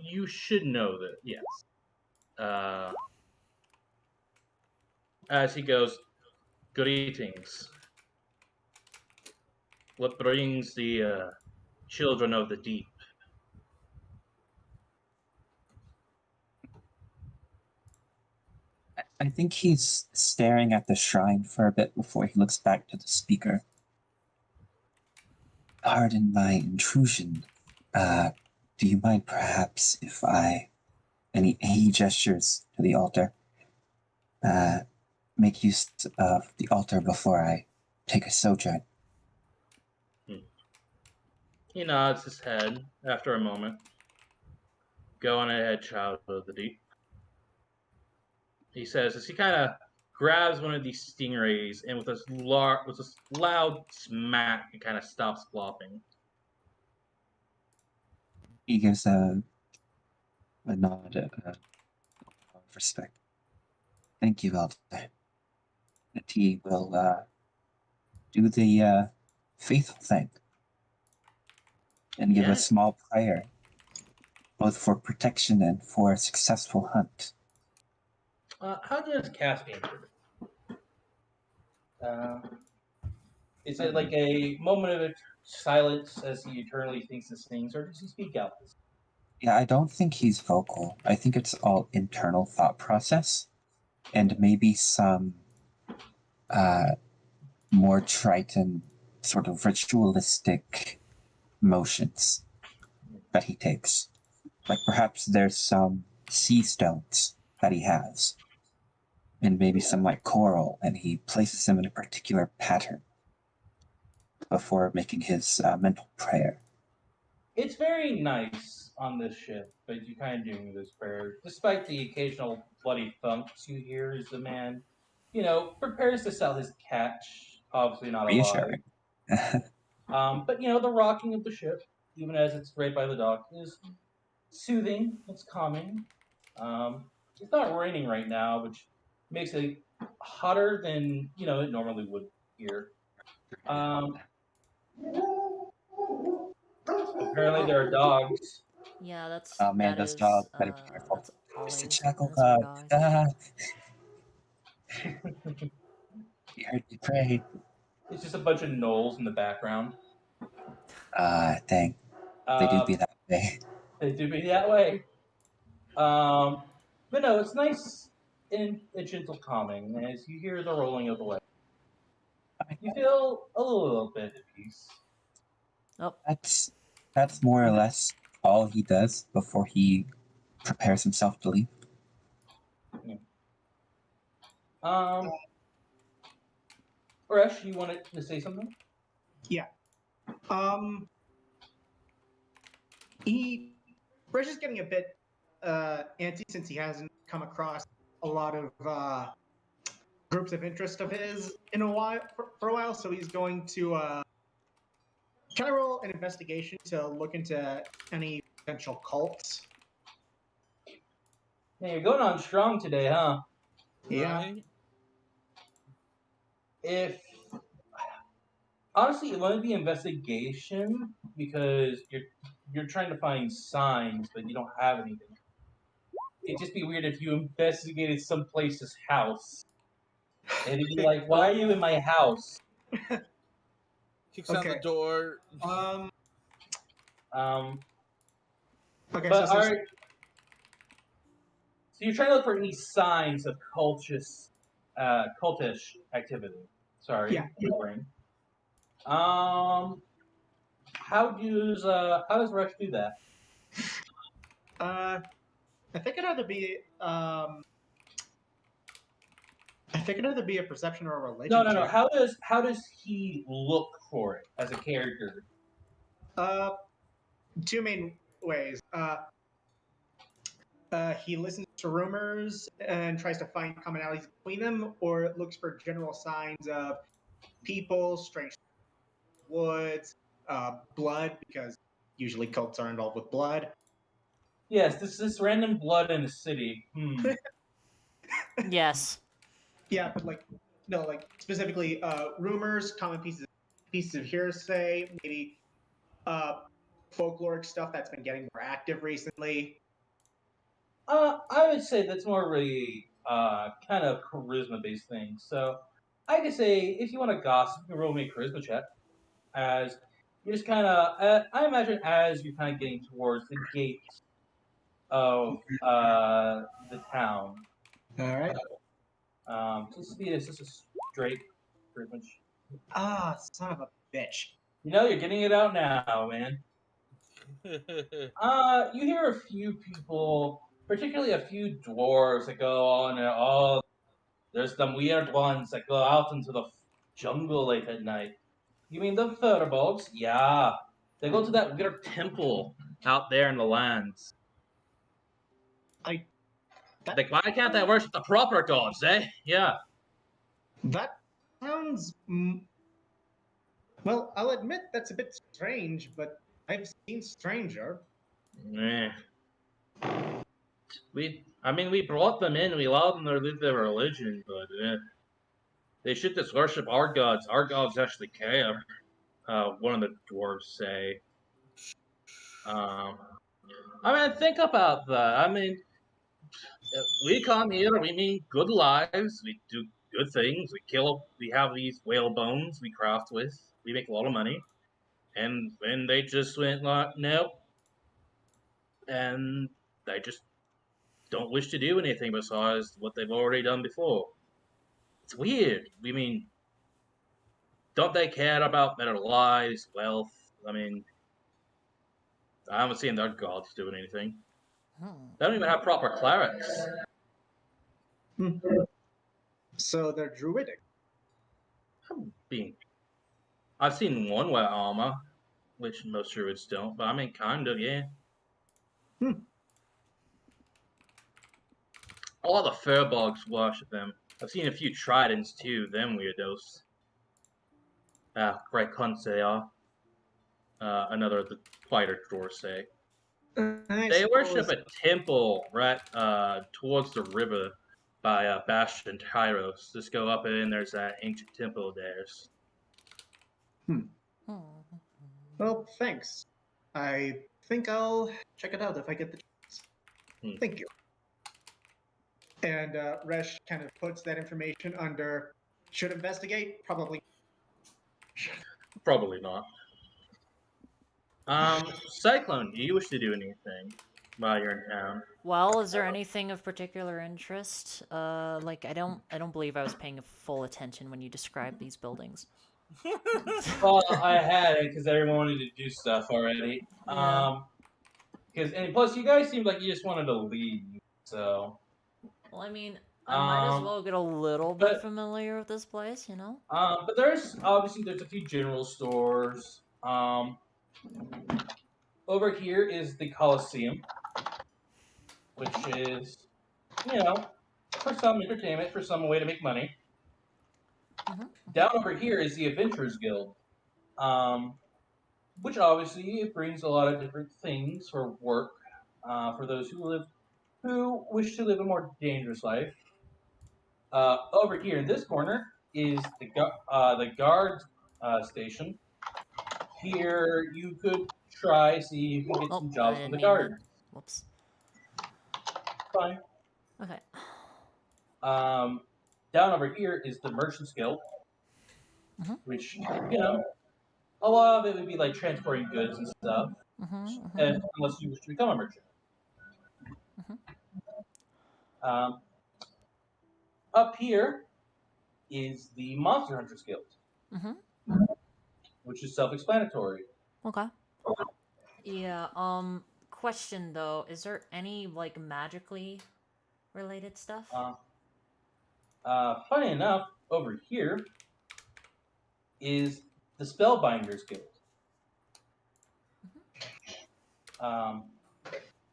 you should know that, yes. As he goes, greetings. What brings the children of the deep? I think he's staring at the shrine for a bit before he looks back to the speaker. Pardon my intrusion. Do you mind perhaps if and he gestures to the altar, make use of the altar before I take a sojourn? He nods his head after a moment. Go on ahead, child of the deep. He says as he kind of grabs one of these stingrays and with this loud smack, it kind of stops flopping. He gives a nod of respect. Thank you, Elder. And he will do the faithful thing and give a small prayer, both for protection and for a successful hunt. How does Caspian do it? Is it like a moment of silence as he eternally thinks of things, or does he speak out? Yeah, I don't think he's vocal. I think it's all internal thought process and maybe some more Triton sort of ritualistic motions that he takes. Like perhaps there's some sea stones that he has and maybe some like coral, and he places them in a particular pattern before making his mental prayer. It's very nice on this ship, but you kind of doing this prayer, despite the occasional bloody thumps you hear as the man, prepares to sell his catch. Obviously not Reassuring. alive. But the rocking of the ship, even as it's right by the dock, is soothing. It's calming. It's not raining right now, which makes it hotter than it normally would here. Apparently, there are dogs. Yeah, that's Oh man, that those is dogs better be careful. that's It's the Ollie jackal and his other god. dog. He heard me pray. It's just a bunch of gnolls in the background. Dang. They do be that way. They do be that way. But no, it's nice and a gentle calming as you hear the rolling of the wave. You feel a little bit at peace. Oh, That's more or less all he does before he prepares himself to leave. Oresh, you wanted to say something? Yeah. Resh is getting a bit antsy since he hasn't come across a lot of groups of interest of his in a while for a while. So he's going to try to roll an investigation to look into any potential cults. Man, you're going on strong today, huh? Yeah. Right? If honestly, it wouldn't be investigation because you're trying to find signs, but you don't have anything. It'd just be weird if you investigated someplace's house. And it'd be like, why are you in my house? Kicks down the Okay. door. Okay. But So so you're trying to look for any signs of cultish activity. Sorry, Yeah. my brain. How does Rex do that? I think it'd either be a perception or a religion. No. check. How does he look for it as a character? Two main ways. He listens to rumors and tries to find commonalities between them, or it looks for general signs of people, strange woods, blood, because usually cults are involved with blood. Yes, this random blood in the city. Yes. Yeah, but like no, like specifically rumors, common pieces of hearsay, maybe folkloric stuff that's been getting more active recently. I would say that's more really kind of charisma based thing. So I could say if you want to gossip, you can roll me a charisma check. As you just kind of, I imagine as you're kind of getting towards the gate of the town. All right. This is a straight charisma. Ah, son of a bitch. You know, you're getting it out now, man. You hear a few people, particularly a few dwarves that go on and oh, there's some weird ones that go out into the jungle late at night. You mean the Furbolgs? Yeah. They go to that weird temple out there in the lands. Like, why can't they worship the proper gods, eh? Yeah. That sounds. Well, I'll admit that's a bit strange, but I've seen stranger. Eh. We brought them in, we allowed them to live their religion, but they should just worship our gods. Our gods actually care. One of the dwarves say. Think about that. We come here, we mean good lives, we do good things, we have these whale bones we craft with, we make a lot of money. And then they just went like, nope. And they just don't wish to do anything besides what they've already done before. It's weird. Don't they care about better lives, wealth? I haven't seen their gods doing anything. They don't even have proper clerics. So they're druidic. I've seen one wear armor, which most druids don't, but kind of, yeah. All the Furbolgs worship them. I've seen a few tridents too, them weirdos. Great cunts they are. Another of the quieter dwarves say. They worship a temple right towards the river by Bastion Tyros. Just go up and there's that ancient temple of theirs. Well, thanks. I think I'll check it out if I get the chance. Thank you. And Resh kind of puts that information under should investigate? Probably. Probably not. Cyclone, do you wish to do anything while you're in town? Well, is there anything of particular interest? I don't believe I was paying full attention when you described these buildings. Well, I had it because everyone wanted to do stuff already. Yeah. And plus, you guys seemed like you just wanted to leave, so. Well, I might as well get a little bit familiar with this place, you know? But there's a few general stores. Over here is the Colosseum, which is, for some entertainment, for some way to make money. Down over here is the Adventurers Guild, which obviously it brings a lot of different things for work for those who wish to live a more dangerous life. Over here in this corner is the guard station. Here you could see if you can get some jobs with the guard. Whoops. Fine. Okay. Down over here is the Merchants Guild, which, a lot of it would be like transporting goods and stuff, unless you wish to become a merchant. Up here is the Monster Hunters Guild, which is self-explanatory. Okay. Yeah, question though, is there any, magically related stuff? Funny enough, over here is the Spellbinders Guild.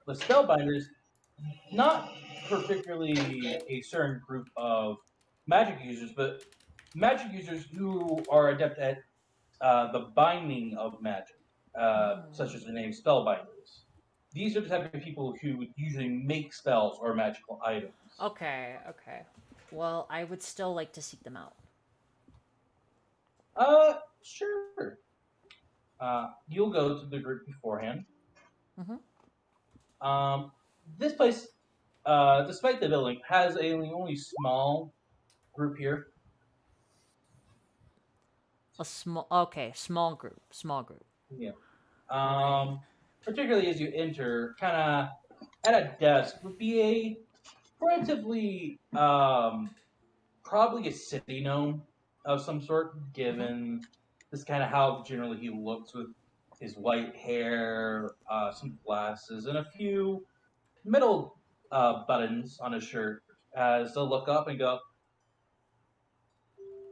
The Spellbinders not particularly a certain group of magic users, but magic users who are adept at the binding of magic, such as the name spellbinders. These are the type of people who would usually make spells or magical items. Okay, okay. Well, I would still like to seek them out. Sure. You'll go to the group beforehand. Mm-hmm. This place, despite the building, has a only small group here. Small group, small group. Yeah. Right. Particularly as you enter, kind of at a desk would be a relatively probably a city gnome of some sort, given this kind of how generally he looks with his white hair, some glasses, and a few metal buttons on his shirt. As they'll look up and go,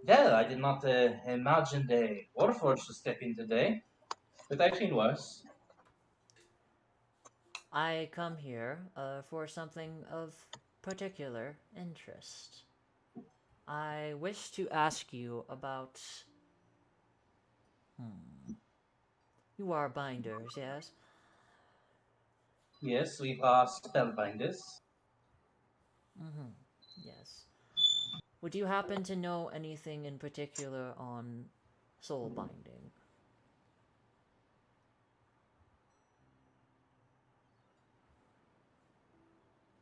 "Well, I did not imagine the Warforged to step in today, but I've seen worse." I come here for something of particular interest. I wish to ask you about. You are binders, yes? Yes, we are spellbinders. Mm-hmm. Yes. Would you happen to know anything in particular on soul binding?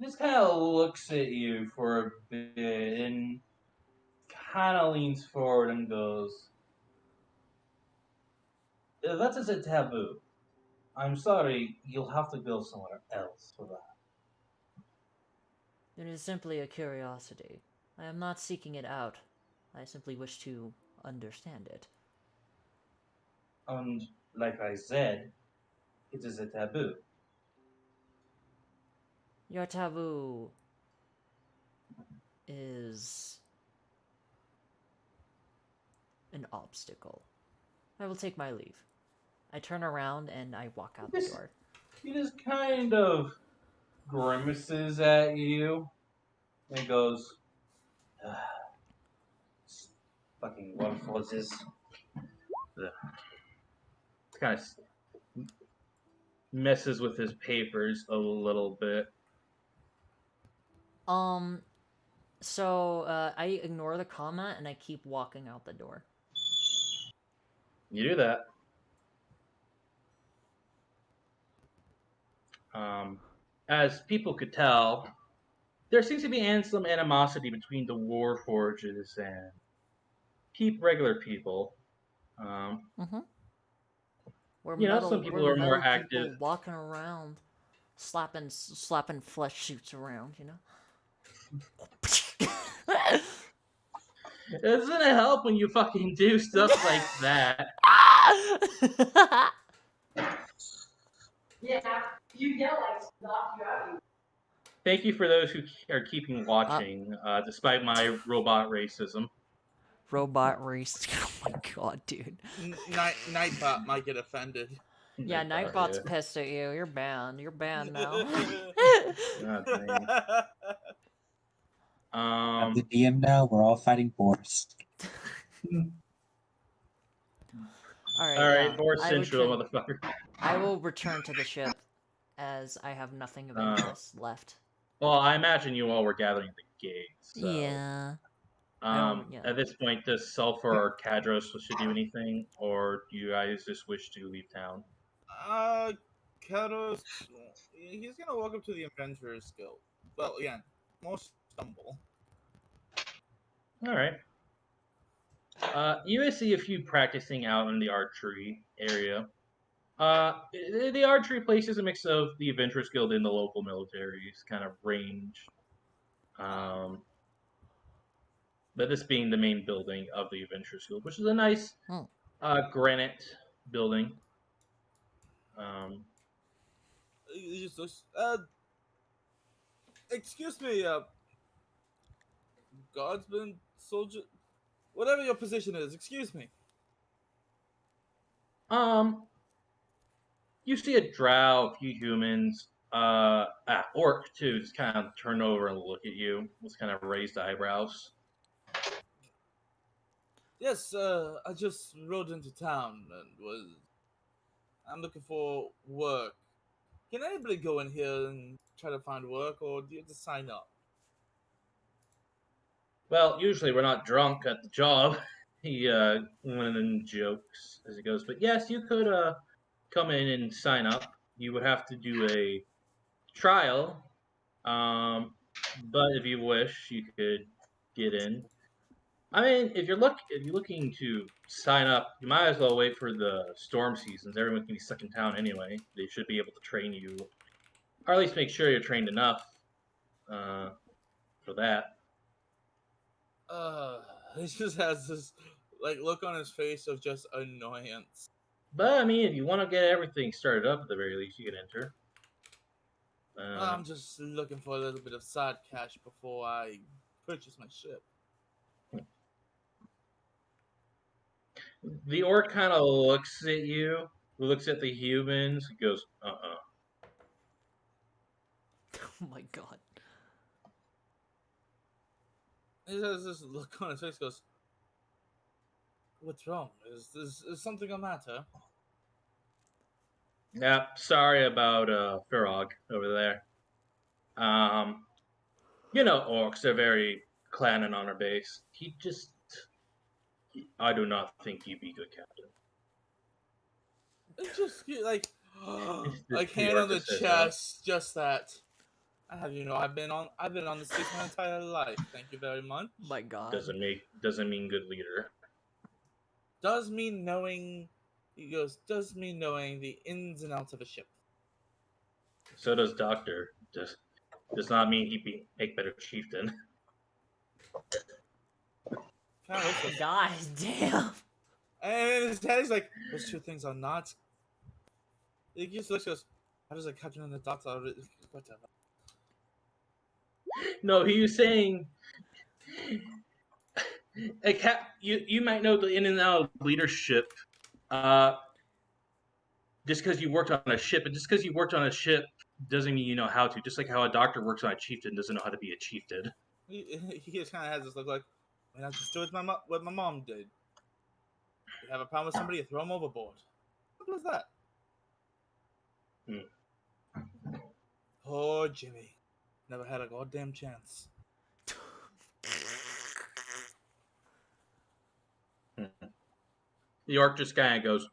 Just kind of looks at you for a bit and kind of leans forward and goes, "That is a taboo. I'm sorry, you'll have to go somewhere else for that." It is simply a curiosity. I am not seeking it out. I simply wish to understand it. And like I said, it is a taboo. Your taboo is an obstacle. I will take my leave. I turn around and I walk out the door. He just kind of grimaces at you and goes, "Fucking waterfalls." Kind of messes with his papers a little bit. So I ignore the comment and I keep walking out the door. You do that. As people could tell, there seems to be some animosity between the Warforges and regular people. Mm-hmm. Some people We're are more metal active. people walking around, slapping flesh suits around, you know. Doesn't it help when you fucking do stuff like that? Yeah, you yell like knock you out. Thank you for those who are keeping watching, despite my robot racism. Robot race. Oh my god, dude. Nightbot might get offended. Yeah, Nightbot's pissed at you. You're banned. You're banned now. God dang. I'm the DM now. We're all fighting Boris. Alright, Boris Central, motherfucker. I will return to the ship as I have nothing of interest left. Well, I imagine you all were gathering at the gate. So. Yeah. At this point, does Sulfur or Kadros wish to do anything, or do you guys just wish to leave town? Kados, he's gonna walk up to the Adventurers Guild. Well, again, most stumble. All right. You guys see a few practicing out in the archery area. The archery place is a mix of the Adventurers Guild and the local military's kind of range. But this being the main building of the Adventurers Guild, which is a nice granite building. Excuse me, Guardsman, soldier, whatever your position is. Excuse me. You see a drow, a few humans, Orc too, just kind of turned over and look at you with kind of raised eyebrows. Yes, I just rode into town and I'm looking for work. Can anybody go in here and try to find work, or do you have to sign up? Well, usually we're not drunk at the job. He went and jokes as he goes, but yes, you could come in and sign up. You would have to do a trial, but if you wish, you could get in. I mean, if you're looking to sign up, you might as well wait for the storm seasons. Everyone can be stuck in town anyway. They should be able to train you, or at least make sure you're trained enough uh, for that. He just has this like look on his face of just annoyance. But I mean, if you want to get everything started up at the very least, you can enter. I'm just looking for a little bit of side cash before I purchase my ship. The orc kind of looks at you, looks at the humans, and goes, Oh my god. He has this look on his face. Goes, "What's wrong? Is something the matter?" Yeah, sorry about Firog over there. You know orcs, they're very clan and honor based. I do not think he'd be good captain. It's just like, like The hand orc on the just says, chest, just that. I have I've been on the streets my entire life. Thank you very much. My god. doesn't mean good leader. Does mean knowing. He goes, does mean knowing the ins and outs of a ship. So does Doctor. Does not mean he'd make better chieftain. Kind of looks like, God damn. and his head is like, those two things are not. He just looks, goes, how does a captain and the doctor? Whatever. No, he was saying you might know the in and out of leadership just because you worked on a ship, and just because you worked on a ship doesn't mean you know how to. Just like how a doctor works on a chieftain doesn't know how to be a chieftain. He just kind of has this look like, I mean, I just do what my mom did. You have a problem with somebody, you throw them overboard. What was that? Poor Jimmy. Never had a goddamn chance. The orc just kind of goes,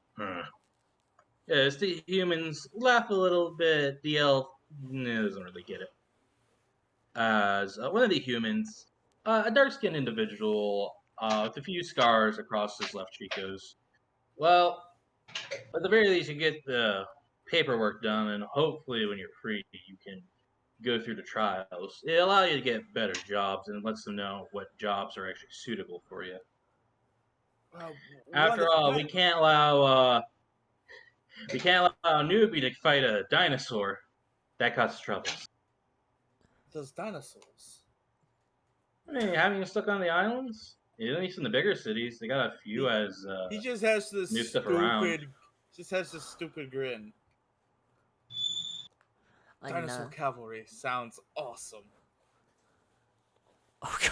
Yes, the humans laugh a little bit. The elf doesn't really get it. As one of the humans, a dark-skinned individual with a few scars across his left cheek, goes, well, at the very least, you get the paperwork done, and hopefully, when you're free, you can go through the trials. It allows you to get better jobs, and lets them know what jobs are actually suitable for you. After all, we can't allow a newbie to fight a dinosaur. That causes troubles. Those dinosaurs. I mean, having you stuck on the islands, at least in the bigger cities, they got a few He just has this new stuff around. stupid grin. I Dinosaur know. cavalry sounds awesome. Oh god.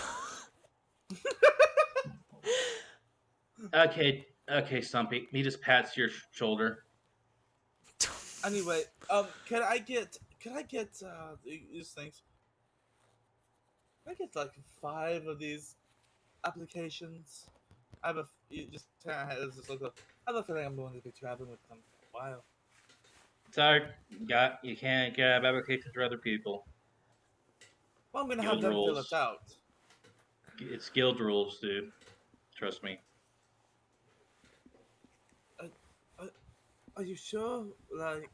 Okay, Stumpy. He just pats your shoulder. Anyway, can I get these things? Can I get like 5 of these applications? You just kind of has this look. I have a feeling I'm going to be traveling with them for a while. Sorry, you can't get applications for other people. Well, I'm gonna Guild have them fill rules. it out. It's guild rules, dude. Trust me. Are you sure? Like,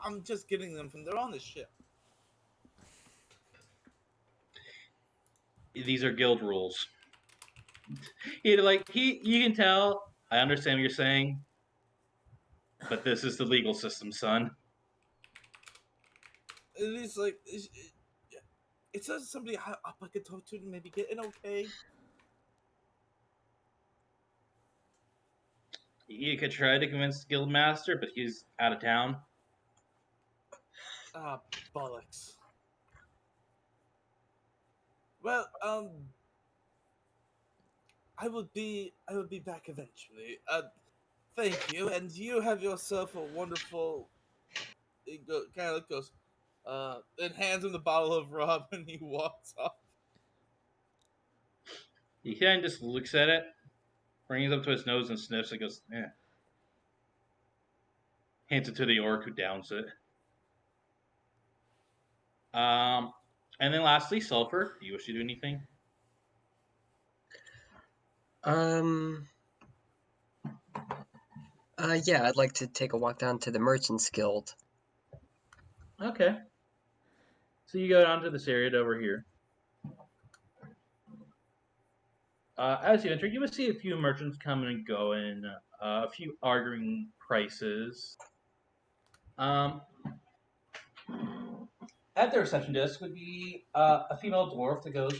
I'm just getting them from. They're on the ship. These are guild rules. You can tell. I understand what you're saying, but this is the legal system, son. At least, like, it says somebody up I could talk to to maybe get an okay. You could try to convince the guild master, but he's out of town. Ah, bollocks. Well, I will be back eventually. Thank you, and you have yourself a wonderful. It kind of goes, then hands him the bottle of rum, and he walks off. He kind of just looks at it, brings it up to his nose and sniffs and goes, "Eh." Hands it to the orc who downs it. And then lastly, Sulfur. Do you wish to do anything? Yeah, I'd like to take a walk down to the Merchants Guild. Okay. So you go down to this area over here. As you enter, you will see a few merchants coming and going, a few arguing prices. At the reception desk would be a female dwarf that goes,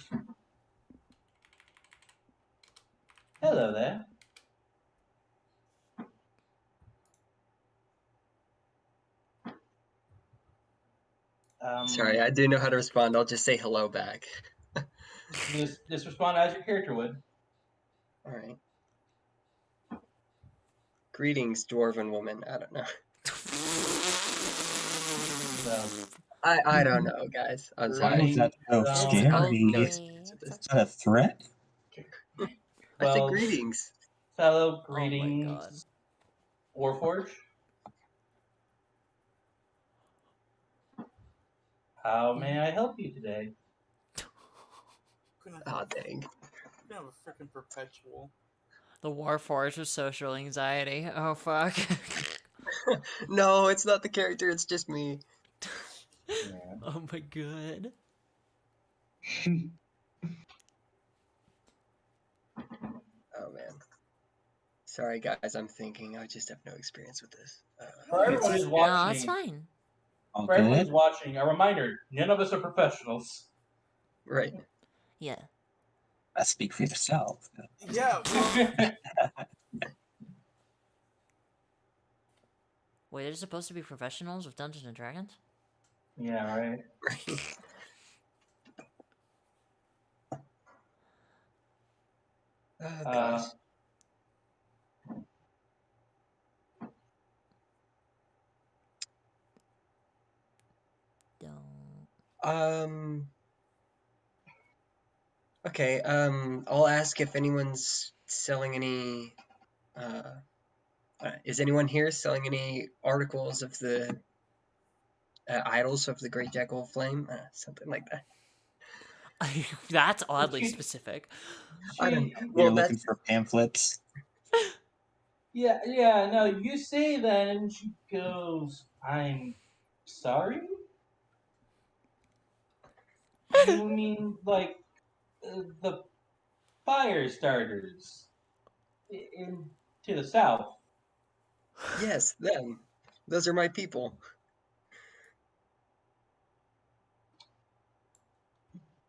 "Hello there. Sorry, I do know how to respond. I'll just say hello back. Just respond as your character would." All right. Greetings, dwarven woman. I don't know. So, I don't know, guys. I'm Why sorry. is that so It's scary? No okay. experience with Is this. that a threat? I said well, greetings. fellow, Oh my greetings, Warforge. How may I help you today? Couldn't Aw, have, dang. couldn't have a freaking perpetual. The Warforged with social anxiety. Oh fuck. No, it's not the character. It's just me. Yeah. Oh my god. Oh man. Sorry, guys. I'm thinking. I just have no experience with this. For everyone who's No, that's watching, fine. All for everyone who's good? watching, a reminder: none of us are professionals. Right. Yeah. Speak for yourself. Yeah, well, Wait, there's supposed to be professionals with Dungeons and Dragons? Yeah, right. Oh gosh. Don't. Okay. I'll ask if anyone's selling any. Is anyone here selling any articles of the idols of the Great Jackal Flame? Something like that. That's oddly specific. I don't know. She- Well, You're that's looking for pamphlets? yeah, no, you say that, and she goes, "I'm sorry? You mean, like, the fire starters to the south?" yes, them. Those are my people.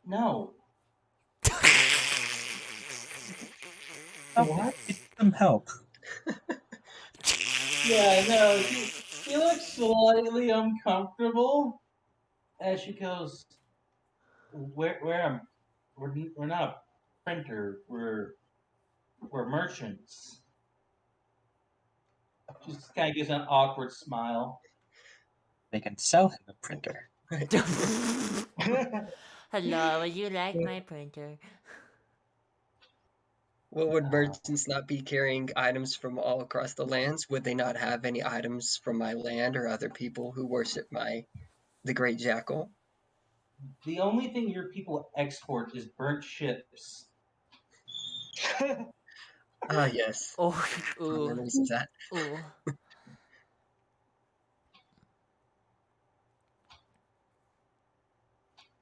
No. What? Get some help. Yeah, no, he looks slightly uncomfortable as she goes, we're not a printer, we're merchants." She just kind of gives an awkward smile. They can sell him a printer. Hello, would you like my printer? Well, would merchants not be carrying items from all across the lands? Would they not have any items from my land or other people who worship the Great Jackal? The only thing your people export is burnt ships. Ah, yes. Oh, Fond ooh, memories of that. ooh.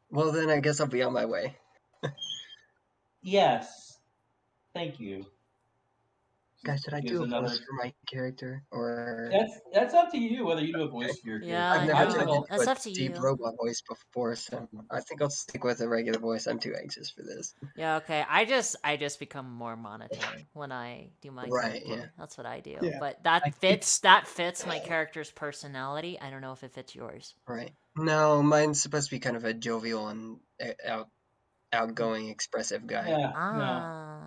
Well, then I guess I'll be on my way. Yes. Thank you. Guys, should I Gives do a another- voice for my character, or That's up to you whether you do a voice for your Yeah, I've character. never no, tried to do that's a up to deep you. robot voice before, so I think I'll stick with a regular voice. I'm too anxious for this. Yeah, okay. I just become more monotone when I do my Right, character. yeah. That's what I do. Yeah. But I that fits my character's personality. I don't know if it fits yours. Right. No, mine's supposed to be kind of a jovial and outgoing, expressive guy. Yeah, no. Ah.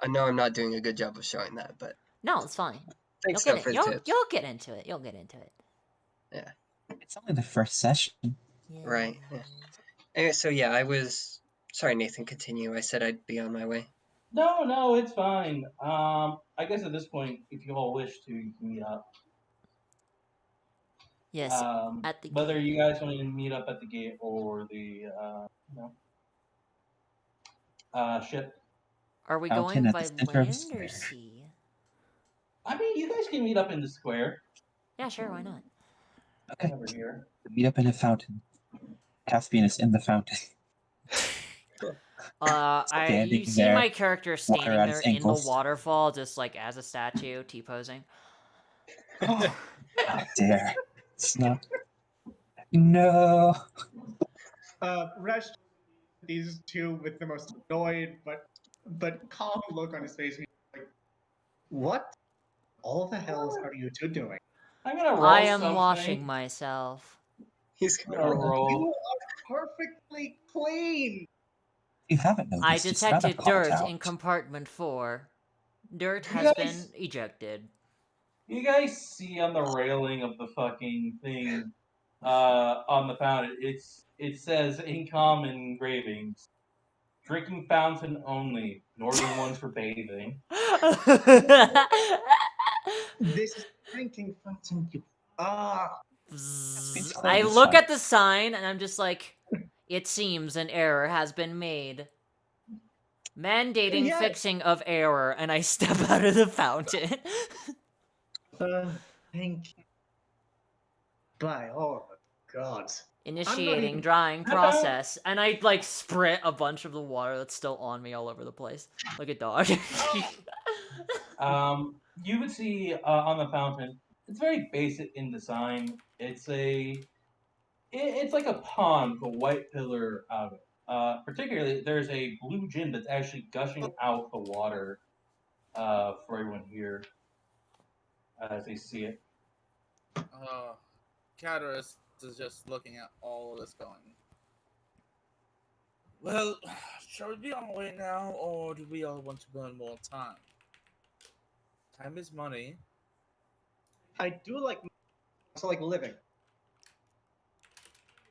I know I'm not doing a good job of showing that, but No, it's fine. thanks You'll though get for it. the tips. You'll get into it. You'll get into it. Yeah, It's only the first session. right. Yeah. Yay. Anyway, so yeah, I was sorry, Nathan. Continue. I said I'd be on my way. No, it's fine. I guess at this point, if you all wish to, you can meet up. Yes, at the Whether gate. you guys want to meet up at the gate or the ship. Are we Fountain going at by the center of the land or square. sea? I mean, you guys can meet up in the square Yeah, sure. Why not? Okay, over here. meet up in a fountain. Caspian is in the fountain. You Standing see there, my character water standing at there his in the ankles. waterfall, just like as a statue, T-posing. How dare. It's not. No. Resh, these two with the most annoyed but calm look on his face. And he's like, "What all the hell are you two doing?" I'm gonna roll I am something. washing myself. He's I'm gonna gonna roll. You roll. are perfectly clean. You haven't noticed. I It's not a detected dirt call-out. in compartment 4. Dirt You has guys- been ejected. You guys see on the railing of the fucking thing, on the fountain, it says in common engravings, drinking fountain only, northern ones for bathing. This is drinking fountain. I look at the sign and I'm just like, it seems an error has been made. Mandating Yeah. fixing of error, and I step out of the fountain. Thank you. By all the gods. Initiating even- drying How about- process, and I like sprit a bunch of the water that's still on me all over the place. Look at dog. You would see on the fountain. It's very basic in design. It's like a pond with a white pillar out of it. Particularly, there's a blue gin that's actually gushing out the water for everyone here as they see it. Cataris is just looking at all of this going. Well, shall we be on our way now, or do we all want to burn more time? Time is money. I do like also like living.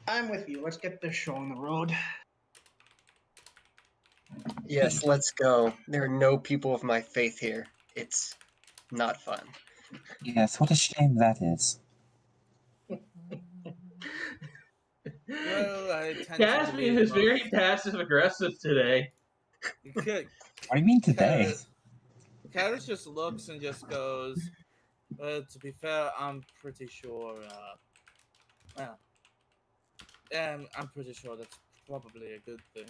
I'm with you. Let's get this show on the road. Yes, let's go. There are no people of my faith here. It's not fun. Yes, what a shame that is. Well, I tend to Caspian believe is very passive aggressive today. What do you mean today? Cataris just looks and just goes, well, to be fair, I'm pretty sure, I'm pretty sure that's probably a good thing.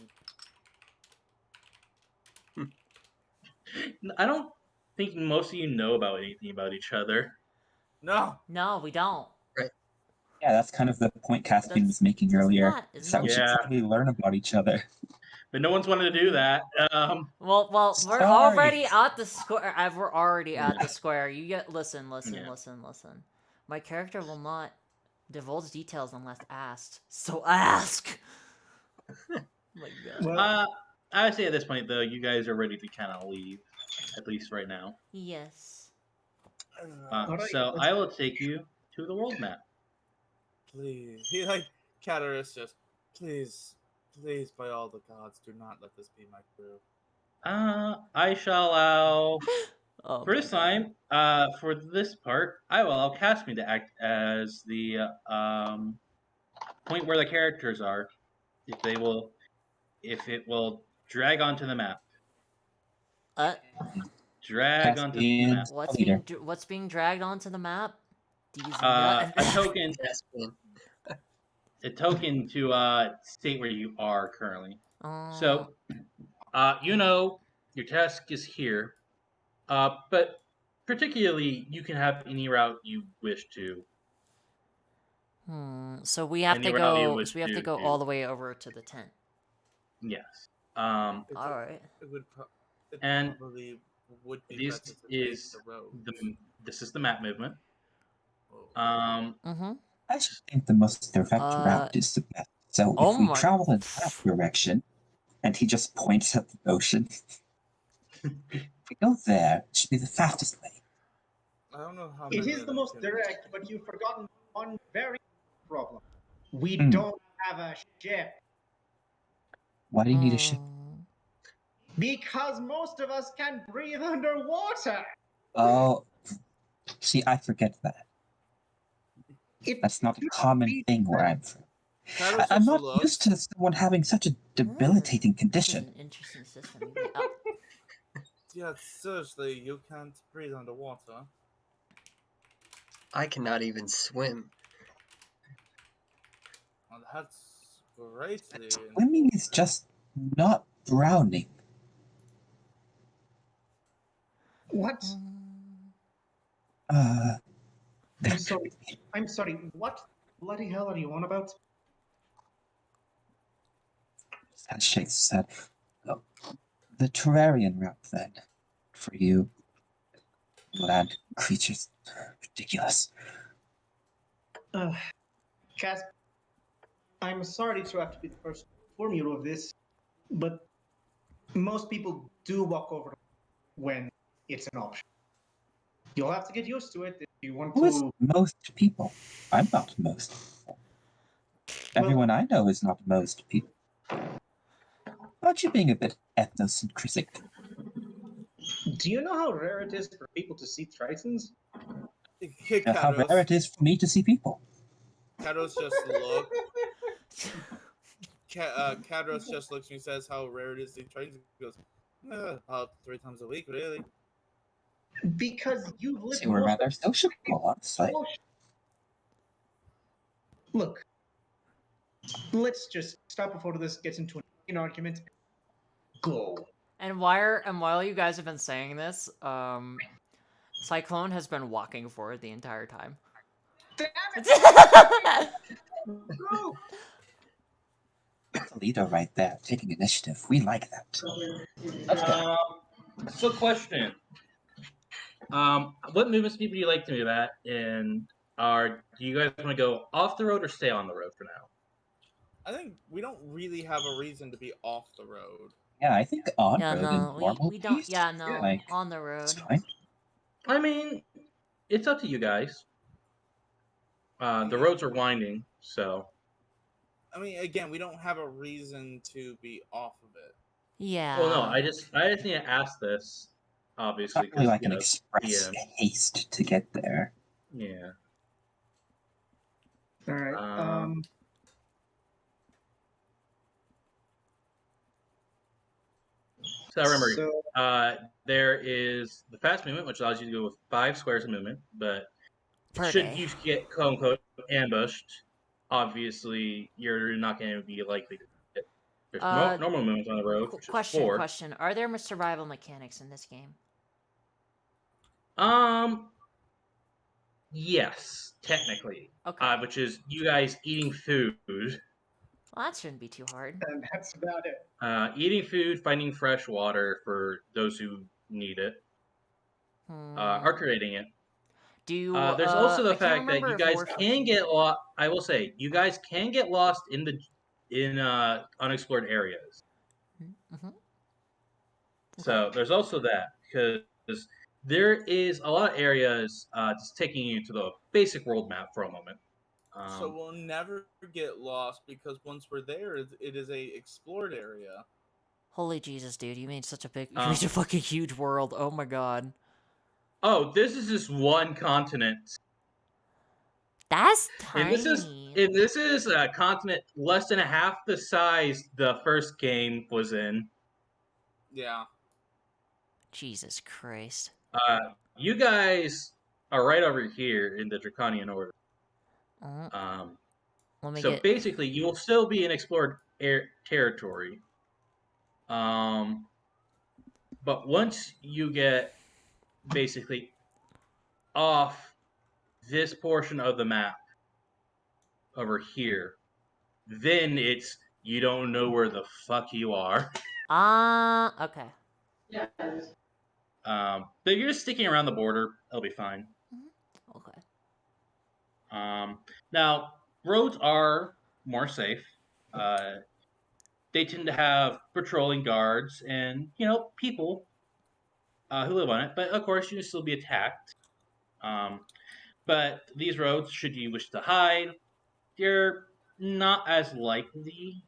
I don't think most of you know about anything about each other. No! No, we don't. Yeah, that's kind of the point Caspian That's- was making earlier. not- Is that we should Yeah. probably learn about each other. But no one's wanted to do that. Well, we're Sorry. already at the square. We're already at the square. You get listen. Yeah. My character will not divulge details unless asked. So ask. My God. Well, I would say at this point, though, you guys are ready to kind of leave, at least right now. Yes. Alright, So let's- I will take you to the world map. Please. He, like, Cataris just, please, by all the gods, do not let this be my crew. I shall allow Oh, for this time. For this part, I will allow Caspian to act as the point where the characters are, if it will drag onto the map. Drag onto the Caspian. map. Leader. What's being dragged onto the map? These A token. Caspian. A token to state where you are currently. Oh. So, your task is here, but particularly you can have any route you wish to. So we have to Any route you go. wish So we have to to go do. all the way over to the tent. Yes. All right. It And probably would be this better to take is the road. This is the map movement. Oh. Mm-hmm. I actually think the most direct route is the best. So oh if we my- travel in that direction, and he just points at the ocean, if we go there, it should be the fastest way. I don't know how It many is of the them most can- direct, but you've forgotten one very problem. We Hmm. don't have a ship. Why do you need a ship? Because most of us can breathe underwater. Oh, see, I forget that. It That's not a should common be thing where I'm from. Kados I'm just not looks. used to someone having such a debilitating This is condition. an interesting system. You may- oh, Yeah, seriously, you can't breathe underwater. I cannot even swim. Well, that's greatly. Swimming is just not drowning. What? Uh, I'm sorry. I'm sorry. What bloody hell are you on about? that shakes his head. Oh, the Terrarian route, then, for you. Land creatures. Ridiculous. Casp, I'm sorry to have to be the first to inform you of this, but most people do walk over when it's an option. You'll have to get used to it if you want Who is to. most people? I'm not most people. Everyone I know is not most people. Aren't you being a bit ethnocentric? Do you know how rare it is for people to see Tritons? How rare it is for me to see people. Kados just look. Kadros just looks and says how rare it is to train. He goes, about 3 times a week, really. Because you've lived See, we're most rather sociable, honestly. Look, let's just stop before this gets into an argument. Go. and while you guys have been saying this, Cyclone has been walking forward the entire time. Damn it! Go! That's a leader right there, taking initiative. We like that. Let's go. So, question: what movement speed would you like to move at? And do you guys want to go off the road or stay on the road for now? I think we don't really have a reason to be off the road. Yeah, I think on Yeah, road no, and normal we don't. pace, Yeah, no, like, on the road. it's fine. I mean, it's up to you guys. The roads are winding, so. I mean, again, we don't have a reason to be off of it. Yeah. Well, no, I just need to ask this, obviously, Not really because like an express haste to get there. yeah. All right. So remember, So, there is the fast movement, which allows you to go with 5 squares of movement, but Per should day. you get quote unquote ambushed, obviously you're not going to be likely to hit. There's normal movements on the road, which is 4. Question: are there survival mechanics in this game? Yes, technically. Okay. Which is you guys eating food. Well, that shouldn't be too hard. and that's about it. Eating food, finding fresh water for those who need it, or creating it. Do you? There's also the I can't fact that remember you if guys Warforged- can get lost. I will say, you guys can get lost in unexplored areas. Mhm. So there's also that, because there is a lot of areas just taking you to the basic world map for a moment. So we'll never get lost because once we're there, it is a explored area. Holy Jesus, dude! You made such a big, you made a fucking huge world. Oh my god. Oh, this is just one continent. That's tiny. And this is a continent less than half the size the first game was in. Yeah. Jesus Christ. You guys are right over here in the Draconian Order. So basically, you will still be in explored territory. But once you get basically off this portion of the map over here, then it's you don't know where the fuck you are. Okay. Yeah. But you're just sticking around the border. It'll be fine. Okay. Now, roads are more safe. Uh, they tend to have patrolling guards and people who live on it. But of course, you can still be attacked. Um, but these roads, should you wish to hide, they're not as likely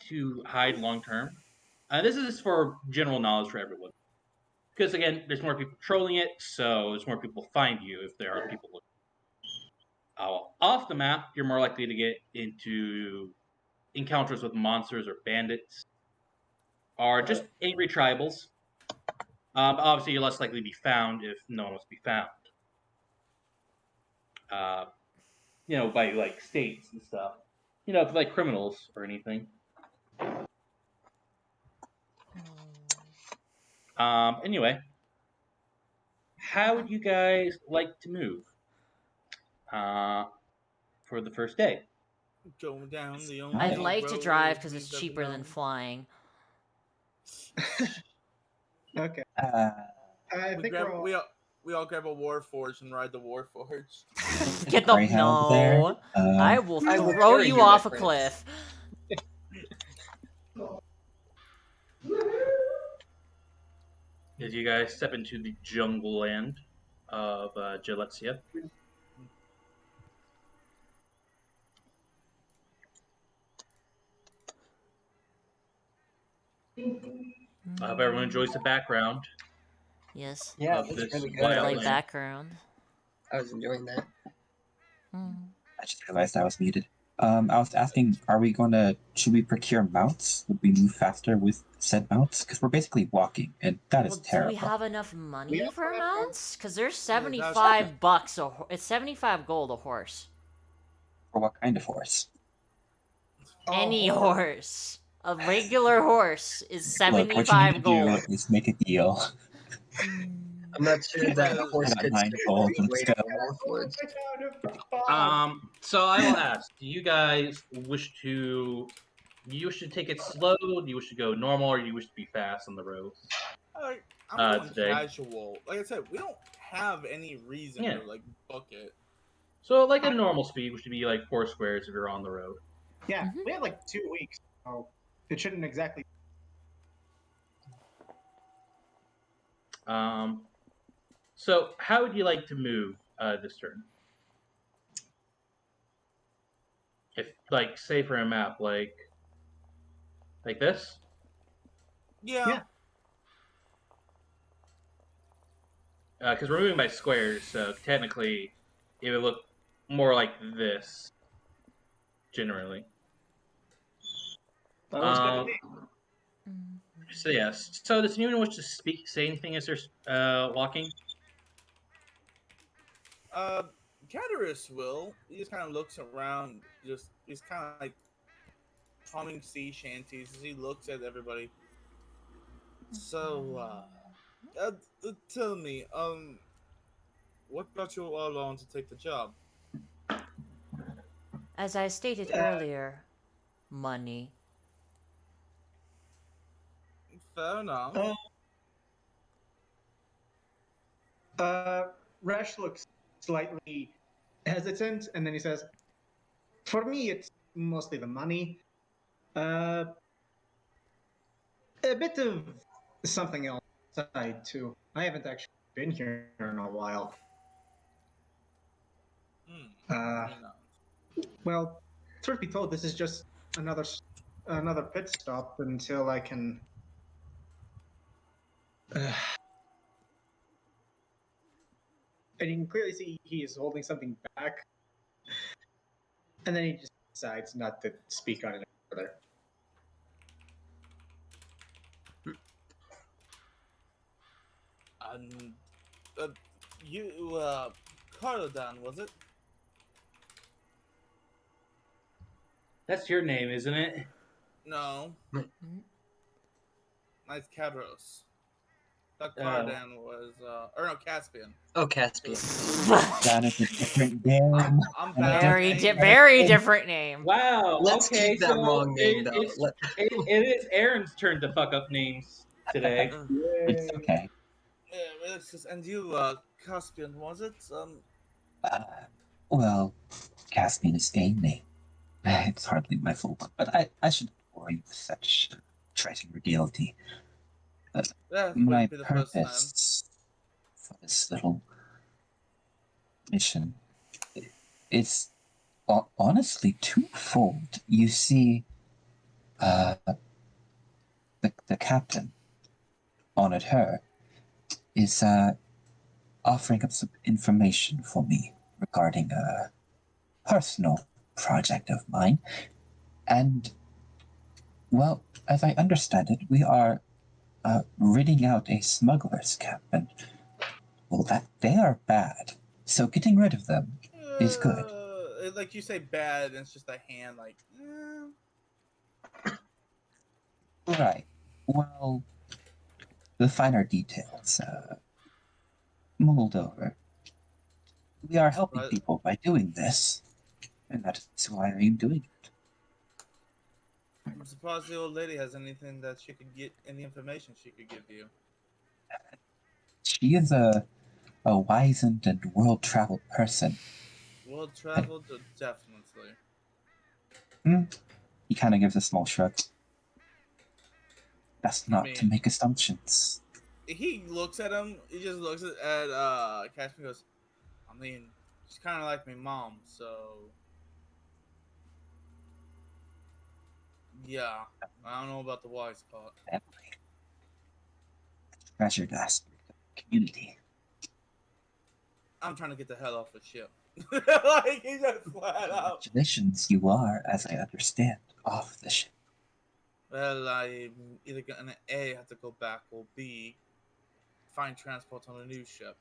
to hide long term. This is for general knowledge for everyone. Because again, there's more people patrolling it, so there's more people find you if there are people looking. Off the map, you're more likely to get into encounters with monsters or bandits, or just angry tribals. Obviously, you're less likely to be found if no one wants to be found. Uh, by like states and stuff. If like criminals or anything. Anyway, how would you guys like to move for the first day? Going down the only I'd like to road drive because we've it's ever cheaper than known. flying. Okay. Uh, I think we're all. We all grab a Warforged and ride the Warforged. Get the Greyhound there. no. I will I will throw carry you you, off my a friends. cliff. As you guys step into the jungle land of Gillexia. I hope everyone enjoys the background Yes. Yeah, of that's this really good. wild Like land. background. I was enjoying that. I just realized I was muted. I was asking, should we procure mounts? Would we move faster with said mounts? Because we're basically walking, and that is Well, do we terrible. have enough money also for have mounts? Because there's Yeah, that's- 75 bucks it's 75 gold a horse. For what kind of horse? Any Oh, horse. A regular horse is Look, what you 75 need to gold. do is make a deal. I'm not sure that Yeah, horse I got could 9 stand gold, the let's weight go. of a Warforged. So I will ask: do you guys wish to take it slow? Do you wish to go normal, or do you wish to be fast on the roads? I'm going Today. casual. Like I said, we don't have any reason Yeah. to like book it. So like a normal speed, which would be like 4 squares if you're on the road. yeah. We have like 2 weeks, so it shouldn't exactly. So how would you like to move this turn? If like say for a map like this? Yeah. Because we're moving by squares, so technically it would look more like this generally. That looks good to me. So yes. So does anyone wish to say anything as they're walking? Caterus will. He just kind of looks around. He's kind of like humming sea shanties as he looks at everybody. So, tell me, what brought you all on to take the job? As I stated earlier, money. Fair enough. Resh looks slightly hesitant, and then he says, "For me, it's mostly the money. A bit of something else side too. I haven't actually been here in a while. Well, truth be told, this is just another pit stop until I can." And you can clearly see he is holding something back. And then he just decides not to speak on it further. Carlodan, was it? That's your name, isn't it? No. Nice Cadros. That Carlodan was, or no, Caspian. Oh, Caspian. That is a different game. I'm And bad. Very different name. Wow. Let's okay, keep that so wrong name, though. it is Aaron's turn to fuck up names today. It's okay. Yeah, it's just, and you, Caspian, was it? Well, Caspian is a name. It's hardly my full one, but I shouldn't bore you with such trite regality. That My wouldn't be the first time. purpose for this little mission is honestly twofold. You see, the captain, Honored Her, is offering up some information for me regarding a personal project of mine. And, well, as I understand it, we are ridding out a smuggler's camp, and, well, that they are bad. So getting rid of them is good. Like you say, bad, and it's just a hand. Like, Right. Well, the finer details mulled over. We are helping Right. people by doing this, and that is why I am doing it. I'm surprised the old lady has anything that she could get, any information she could give you. She is a wizened and world-traveled person. Well traveled, definitely. He kind of gives a small shrug. Best not to mean- make assumptions. He looks at him. He just looks at Caspian and goes, I mean, she's kind of like my mom, so yeah. I don't know about the wise part. Family. Treasured aspect of the community. I'm trying to get the hell off the ship. Like, he just flat out. Congratulations, you are, as I understand, off the ship. Well, I'm either gonna A, have to go back, or B, find transport on a new ship.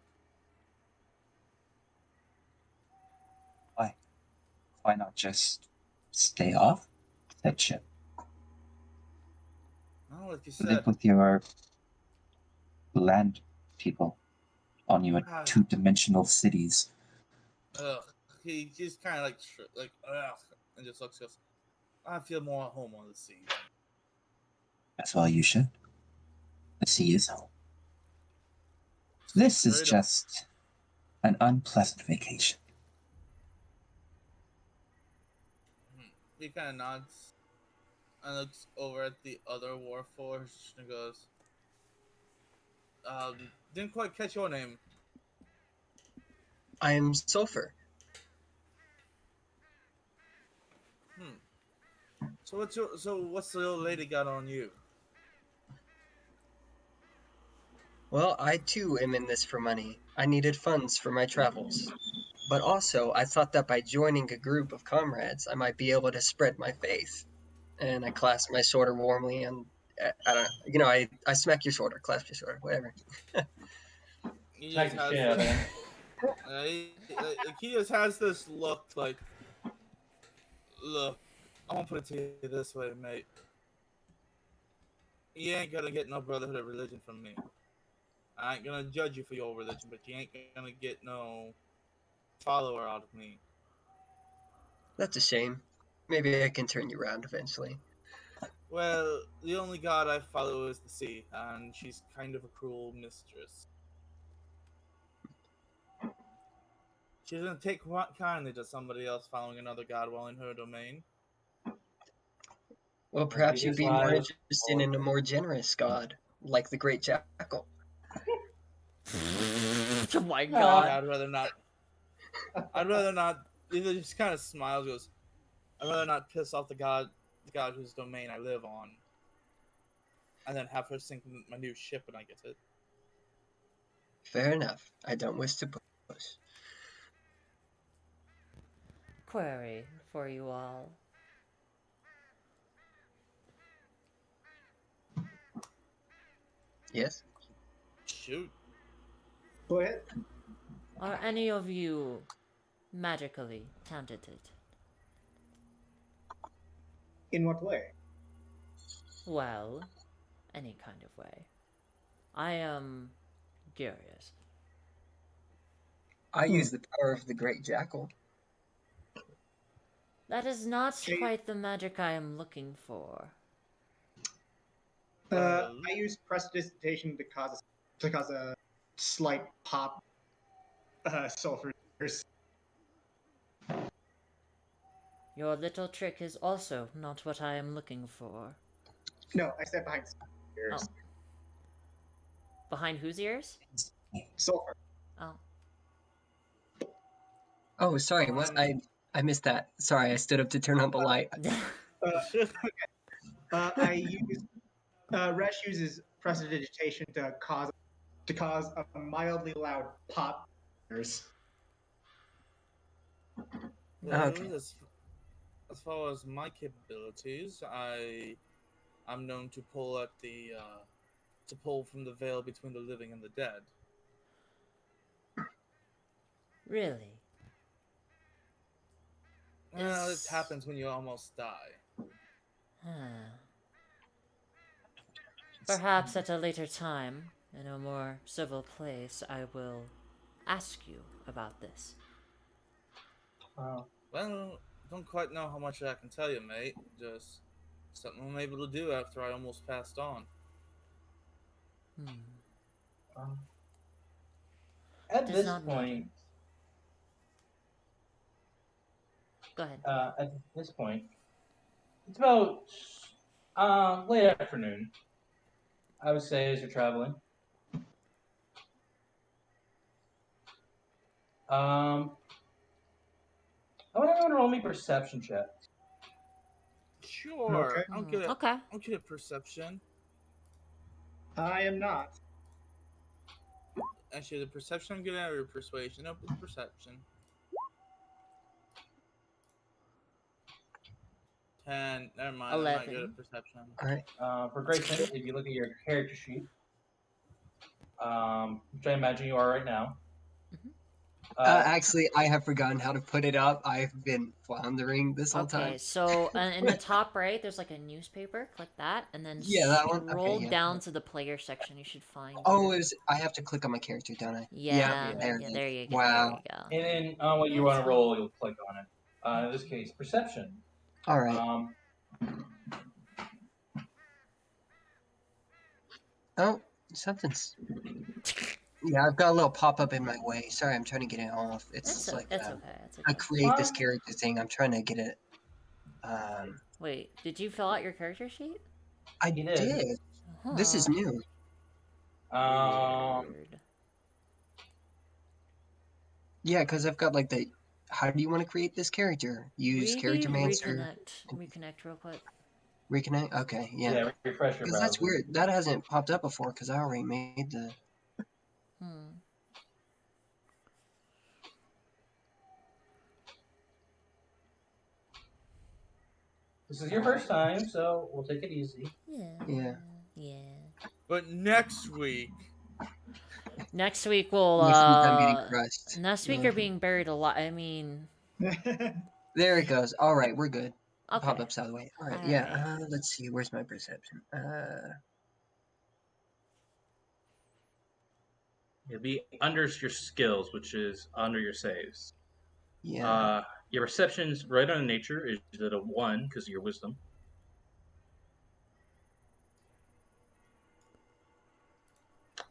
Why? Why not just stay off that ship? Oh, like you said, Live with your land people on your two-dimensional cities. ugh. He just kind of like, ugh, and just looks, goes, I feel more at home on the sea. As well you should. The sea is home. This is Straight up. just an unpleasant vacation. He kind of nods and looks over at the other warforged and goes, didn't quite catch your name. I am Sulfur. So what's the old lady got on you? Well, I too am in this for money. I needed funds for my travels. But also, I thought that by joining a group of comrades, I might be able to spread my faith. And I clasp my sword warmly, and I don't know, I smack your sword or clasp your sword, whatever. He Smack just the has shit out of this, him. he just has this look like, look, I'm gonna put it to you this way, mate. You ain't gonna get no brotherhood of religion from me. I ain't gonna judge you for your religion, but you ain't gonna get no follower out of me. That's a shame. Maybe I can turn you around eventually. Well, the only god I follow is the sea, and she's kind of a cruel mistress. She doesn't take kindly to somebody else following another god while in her domain. Well, perhaps he you'd just be more lies. interested in a more generous god, like the Great Jackal. Oh my God, god. I'd rather not. I'd rather not. He just kind of smiles, goes, I'd rather not piss off the god whose domain I live on, and then have her sink my new ship when I get it. Fair enough. I don't wish to push. Query for you all. Yes? Shoot. Go ahead. Are any of you magically talented? In what way? Well, any kind of way. I am curious. I use the power of the Great Jackal. That is not Okay. quite the magic I am looking for. I use prestidigitation to cause a slight pop. Sulfur. Your little trick is also not what I am looking for. No, I step behind ears. Oh. Behind whose ears? Sulfur. Oh. Oh, sorry. What? I missed that. Sorry, I stood up to turn on the light. I use Resh uses prestidigitation to cause a mildly loud pop. Well, Okay. as far as my capabilities, I'm known to pull at the to pull from the veil between the living and the dead. Really? Well, it Is- happens when you almost die. Perhaps at a later time, in a more civil place, I will ask you about this. Well, don't quite know how much I can tell you, mate. Just something I'm able to do after I almost passed on. At Does this not matter. point, Go ahead. at this point, it's about late afternoon. I would say as you're traveling. I want everyone to roll me perception check. Sure, Okay. I'm good. Okay. I'm good at perception. I am not. Actually, the perception I'm good at, or persuasion. Nope, it's perception. 10. Never mind. I'm not good 11. at perception. All right. For Grayson, if you look at your character sheet, which I imagine you are right now. Actually, I have forgotten how to put it up. I've been floundering this whole Okay, time. so in the top right, there's like a newspaper. Click that, and then Yeah, that one? Okay, scroll yeah. down to the player section. You should find. Oh, your- I have to click on my character, don't I? Yeah, there it yeah, is. there you go. Wow. There you go. And then on what you That's want to roll, you'll click on it. In this case, perception. All right. Oh, something's. Yeah, I've got a little pop up in my way. Sorry, I'm trying to get it off. It's like It's okay. It's I okay. create this character thing. I'm trying to get it. Wait, did you fill out your character sheet? I You did. did. This is Huh. new. Weird. Yeah, because I've got like the. How do you want to create this character? Use character mancer. Reconnect real quick. Reconnect. Okay, yeah. Yeah, refresh your Because that's browser. weird. That hasn't popped up before. Because I already made the. This is your first time, so we'll take it easy. Yeah. Yeah. But next week, Next week we'll Next week I'm getting crushed. next week Yeah. you're being buried alive. I mean, There it goes. All right, we're good. okay. Pop-ups out of the way. All right, All yeah. Let's see. Where's my perception? It'll be under your skills, which is under your saves. Yeah. Your perception's right on nature is at a 1 because of your wisdom.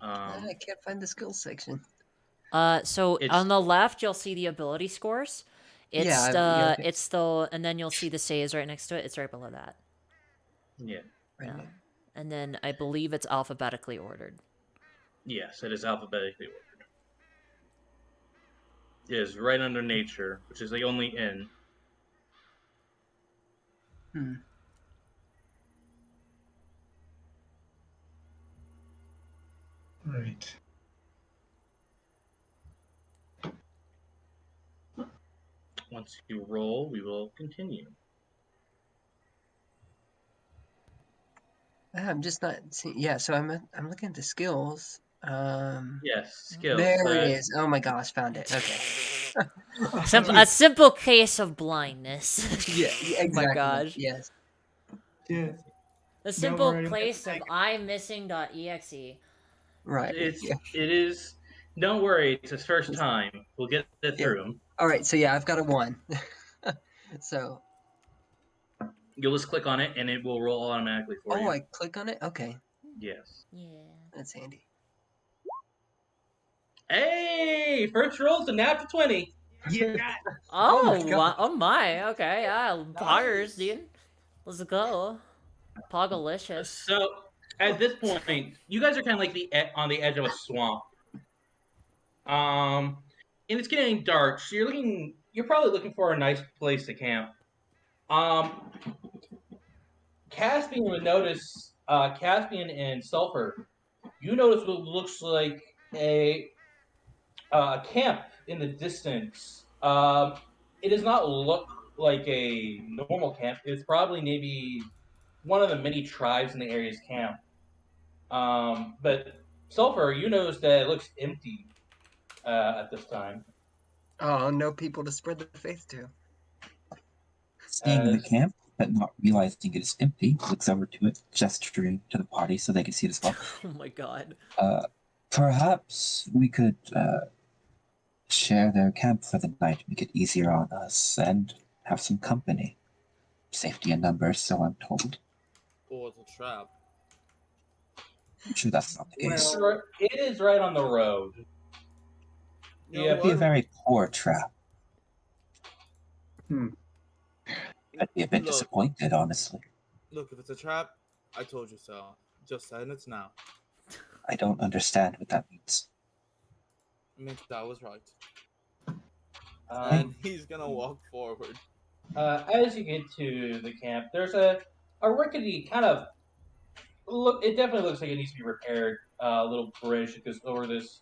I can't find the skills section. So on the left you'll see the ability scores. It's Yeah, it's the and then you'll see the saves right next to it. It's right below that. Yeah. Right Yeah. there. And then I believe it's alphabetically ordered. Yes, it is alphabetically ordered. It is right under nature, which is the only N. Right. Once you roll, we will continue. I'm just not seeing. Yeah, so I'm looking at the skills. Yes, skills. There it is. Oh my gosh, found it. Okay. A simple case of blindness. Yeah, exactly. Oh my gosh. Yes. Yeah. The simple worry, case of imissing.exe. Right. It is. Don't worry, it's his first time. We'll get it through. All right. So yeah, I've got a 1. So. You'll just click on it, and it will roll automatically for you. Oh, I click on it. Okay. Yes. Yeah. That's handy. Hey! First roll's a nat 20. Yeah. Oh, my God. oh my. Okay, yeah. Poggers, dude. Let's go. Pogalicious. So at this point, you guys are kind of like on the edge of a swamp. And it's getting dark, so you're probably looking for a nice place to camp. Caspian would notice, Caspian and Sulfur, you notice what looks like a camp in the distance. It does not look like a normal camp. It's probably maybe one of the many tribes in the area's camp. But Sulfur, you notice that it looks empty at this time. Oh, no people to spread the faith to. Staying in the As camp, but not realizing it is empty, looks over to it, gesturing to the party so they can see it as well. Oh my god. Perhaps we could share their camp for the night, make it easier on us, and have some company. Safety in numbers, so I'm told. Or it's a trap. I'm sure that's not the case. it is right on the road. You know Yeah, It'd be a what? very poor trap. I'd be a bit Look. disappointed, honestly. Look, if it's a trap, I told you so. Just saying it's now. I don't understand what that means. I mean, that was right. Um, And he's gonna walk forward. as you get to the camp, there's a rickety kind of look. It definitely looks like it needs to be repaired. Little bridge that goes over this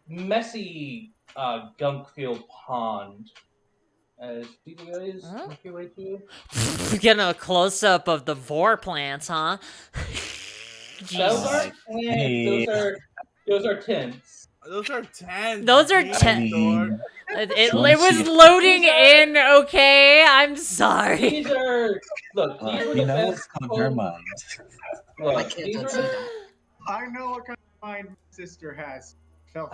messy gunk-filled pond. As you guys Huh? make your way to. Getting a close up of the vor plants, huh? Those Jesus. aren't plants. Hey. Those are tents. Those are 10. Those are Jesus, 10. I Lord. mean, It wanna was see it. loading These are- in, okay? I'm sorry. These are look. These were you the know best. what's on her mind. I Look, can't these were unsee the that. I know what kind of mind my sister has. Felt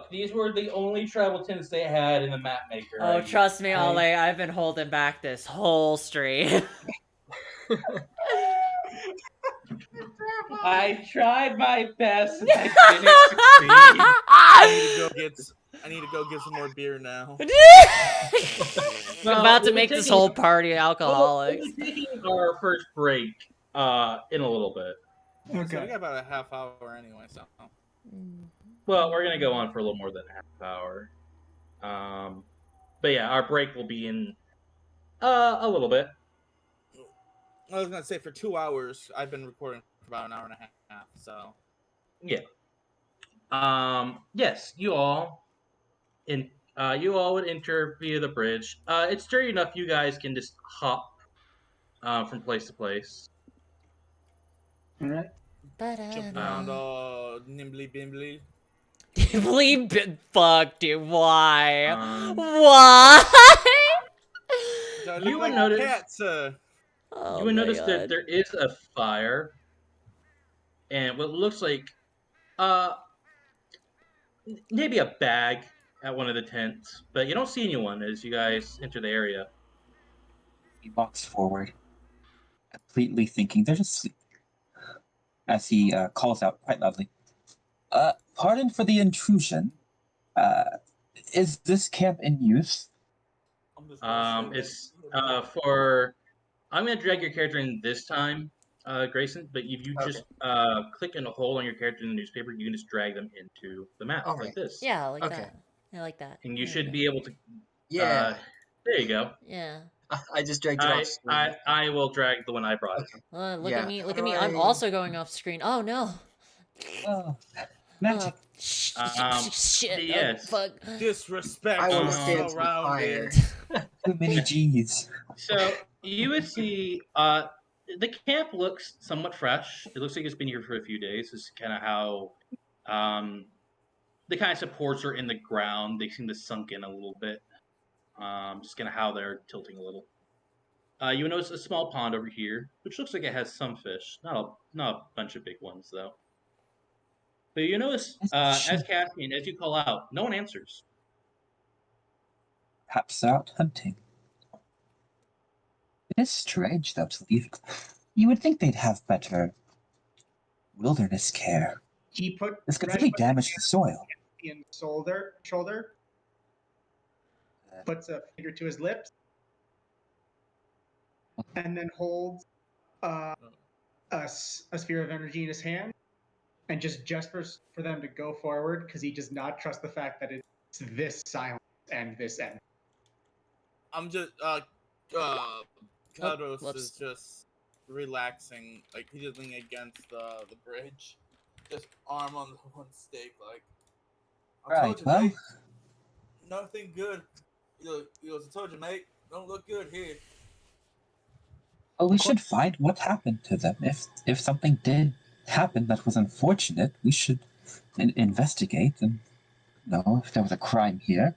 These were the only travel tents they had in the map maker. Oh, trust me, Ole, I've been holding back this whole stream. I tried my best and I didn't I need to go get some more beer now. I'm Well, about to we'll be make this taking- whole party alcoholic. We'll be taking our first break in a little bit. So we Okay. got about a half hour anyway, so. Well, we're gonna go on for a little more than a half hour. But yeah, our break will be in a little bit. I was gonna say for 2 hours, I've been recording for about an hour and a half, so. Yeah. Yes, you all would enter via the bridge. It's sturdy enough you guys can just hop from place to place. All right. Jump around all nimbly bimbly. Fuck, dude, why? Um, Why? Do I You look would like notice- cats, Oh you would my notice that God. there is a fire, and what looks like maybe a bag at one of the tents, but you don't see anyone as you guys enter the area. He walks forward, completely thinking they're just sleeping, as he calls out quite loudly, pardon for the intrusion. Is this camp in use? It's for. I'm gonna drag your character in this time, Grayson. But if you just click in a hole on your character in the newspaper, you can just drag them into the map All like right. this. Yeah, like Okay. that. I like that. And you There should go. be able to. Yeah. There you go. Yeah. I just dragged it off screen. I will drag the one I brought. Okay. Look Yeah, at me. Look how at me. do I'm I- also going off screen. Oh no. Oh, magic. Shit. yes. Oh, fuck. Disrespect I will was stand to be surrounded. Too many G's. So you would see the camp looks somewhat fresh. It looks like it's been here for a few days. This is kind of how the kind of supports are in the ground. They seem to sunk in a little bit. Just kind of how they're tilting a little. You notice a small pond over here, which looks like it has some fish. Not a bunch of big ones though. But you notice as Caspian, as you call out, no one answers. Perhaps they're out hunting. It is strange, though, to leave. You would think they'd have better wilderness care. He put This could fresh really put damage the soil. in shoulder. puts a finger to his lips, and then holds a sphere of energy in his hand, and just for them to go forward because he does not trust the fact that it's this silence and this end. I'm just Kados whoops. is just relaxing, like he's just leaning against the bridge, just arm on the one stake, like I Right, told you, well. mate, nothing good. He goes, I told you, mate, don't look good here. Well, we should find what happened to them. If something did happen that was unfortunate, we should investigate and know if there was a crime here.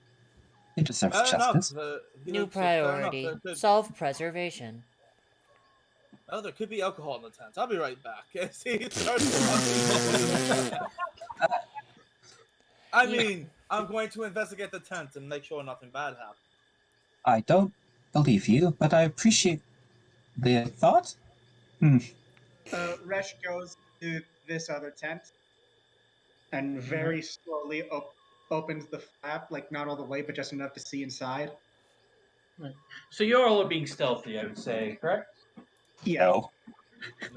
It deserves Fair enough. justice. New Fair enough. priority: self-preservation. Oh, there could be alcohol in the tent. I'll be right back. See, it starts I mean, I'm going to investigate the tent and make sure nothing bad happens. I don't believe you, but I appreciate the thought. Resh goes to this other tent and very slowly opens the flap, like not all the way, but just enough to see inside. So you all are being stealthy, I would say, correct? Yeah. No,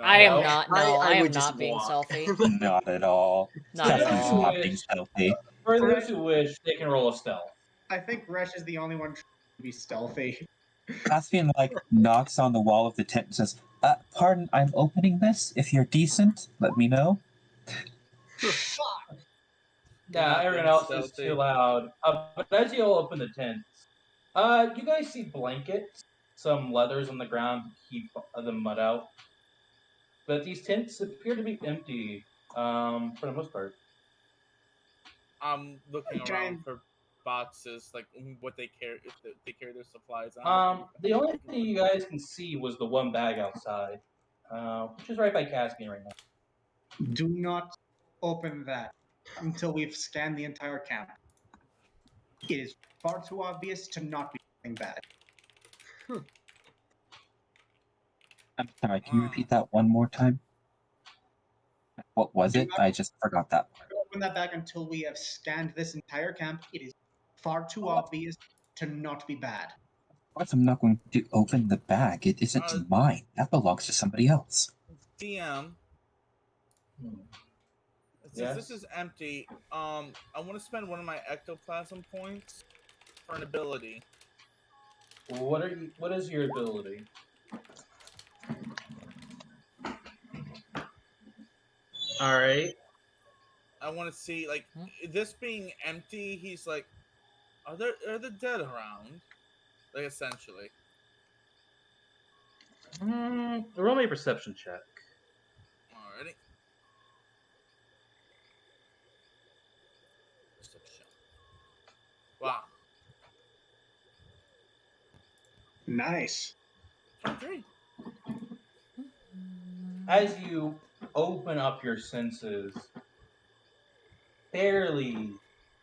I am No. not. No, I I am would just not being walk. selfie. not at all. Not at Definitely all. not being stealthy. For those who wish, they can roll a stealth. I think Resh is the only one trying to be stealthy. Caspian knocks on the wall of the tent and says, "Pardon, I'm opening this. If you're decent, let me know." Yeah, Not everyone being else is stealthy. too loud. But as you all open the tents, you guys see blankets, some leathers on the ground to keep the mud out. But these tents appear to be empty, for the most part. I'm looking Can I- around for boxes, like what they carry, if they carry their supplies. I'm The only thing you guys can see was the one bag outside, which is right by Caspian right now. Do not open that until we've scanned the entire camp. It is far too obvious to not be something bad. I'm sorry, can you repeat that one more time? What was it? I just forgot that part. Don't open that bag until we have scanned this entire camp. It is far too obvious to not be bad. Of course, I'm not going to open the bag. It isn't mine. That belongs to somebody else. DM. Since Yes? this is empty, I want to spend one of my ectoplasm points for an ability. What is your ability? All right. I want to see, like, this being empty. He's like, are the dead around? Like, essentially. Roll me a perception check. Alrighty. Perception. Wow. Nice. 23. As you open up your senses, barely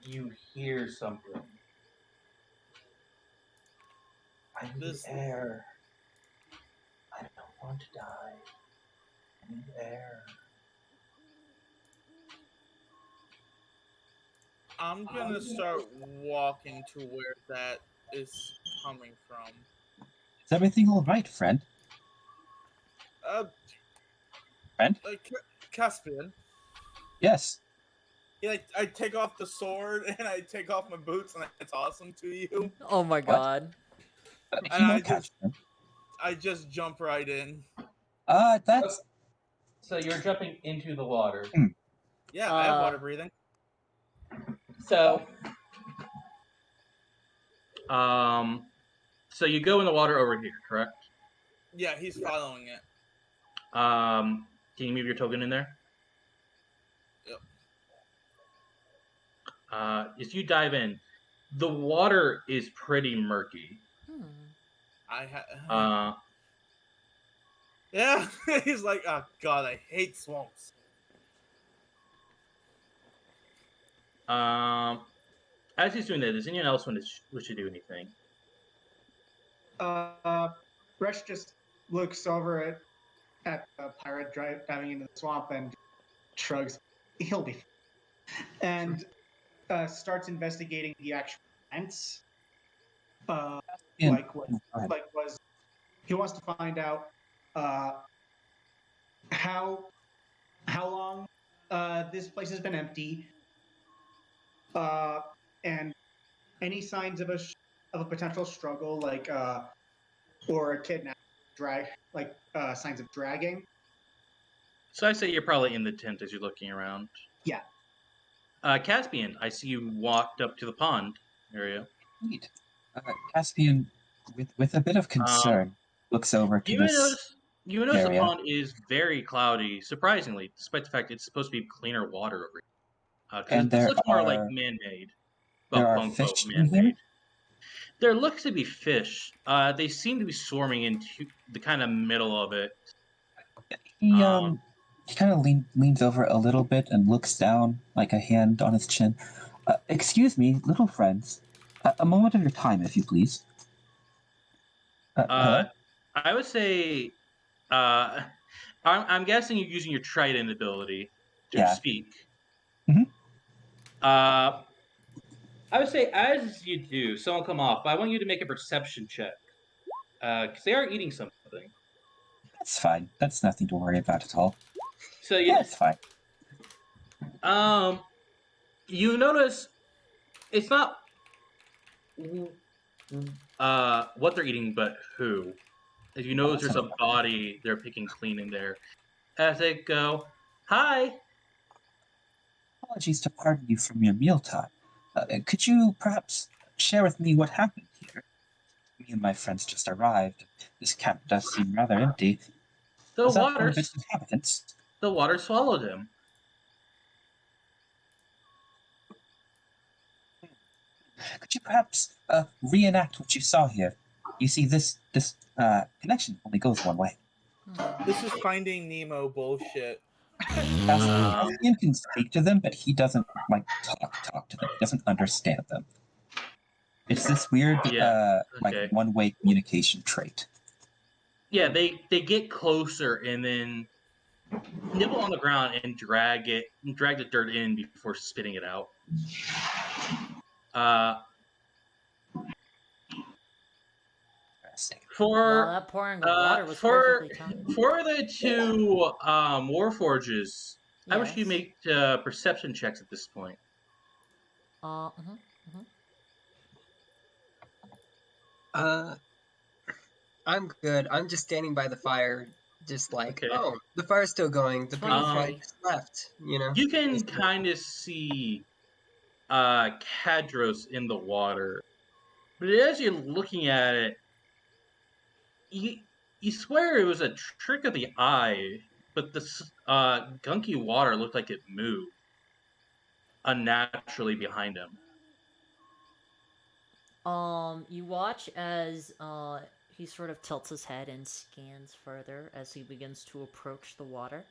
you hear something. I need air. I don't want to die. I need air. I'm gonna start walking to where that is coming from. Is everything all right, friend? Friend? Caspian. Yes. Yeah, I take off the sword and I take off my boots and I toss them to you. Oh my god. And I just jump right in. That's. So you're jumping into the water. Yeah, I have water breathing. So, so you go in the water over here, correct? Yeah, he's following it. Can you move your token in there? Yep. As you dive in, the water is pretty murky. Yeah, he's like, oh god, I hate swamps. As he's doing that, does anyone else wish to do anything? Resh just looks over at the pirate diving into the swamp and shrugs. He'll be fine. And starts investigating the actual vents. And- like what, Go ahead. like was he wants to find out how long this place has been empty, and any signs of a potential struggle, like or a kidnap, signs of dragging. So I say you're probably in the tent as you're looking around. Yeah. Caspian, I see you walked up to the pond area. Neat. Caspian, with a bit of concern, looks over to You this. notice the area. pond is very cloudy, surprisingly, despite the fact it's supposed to be cleaner water over here. And This there looks more like are- man-made. there are quote, fish in man-made. here? There looks to be fish. They seem to be swarming into the kind of middle of it. He kind of leans over a little bit and looks down, like a hand on his chin. Excuse me, little friends. A moment of your time, if you please. Hello? I would say, I'm guessing you're using your trident ability to Yeah. speak. Mhm. I would say, as you do, someone come off, but I want you to make a perception check. Because they are eating something. That's fine. That's nothing to worry about at all. So Yeah, it's fine. you notice it's not what they're eating, but who. As you notice, there's a body they're picking clean in there. As they go, hi. Apologies to pardon you from your mealtime. Could you perhaps share with me what happened here? Me and my friends just arrived. This camp does seem rather empty. The Was that one water, of its inhabitants? the water swallowed him. Could you perhaps reenact what you saw here? You see, this connection only goes one way. This is Finding Nemo bullshit. Caspian can speak to them, but he doesn't talk to them. He doesn't understand them. It's this weird okay. one-way communication trait. Yeah, they get closer and then nibble on the ground and drag the dirt in before spitting it out. Well, that pouring of water was perfectly timed. For the two Warforges, I wish you Yes. make perception checks at this point. I'm good. I'm just standing by the fire, just like, Okay. oh, the fire's still going. The butterfly 23. just left. You know. You can kind of see Kadros in the water, but as you're looking at it, you swear it was a trick of the eye, but the gunky water looked like it moved unnaturally behind him. You watch as he sort of tilts his head and scans further as he begins to approach the water.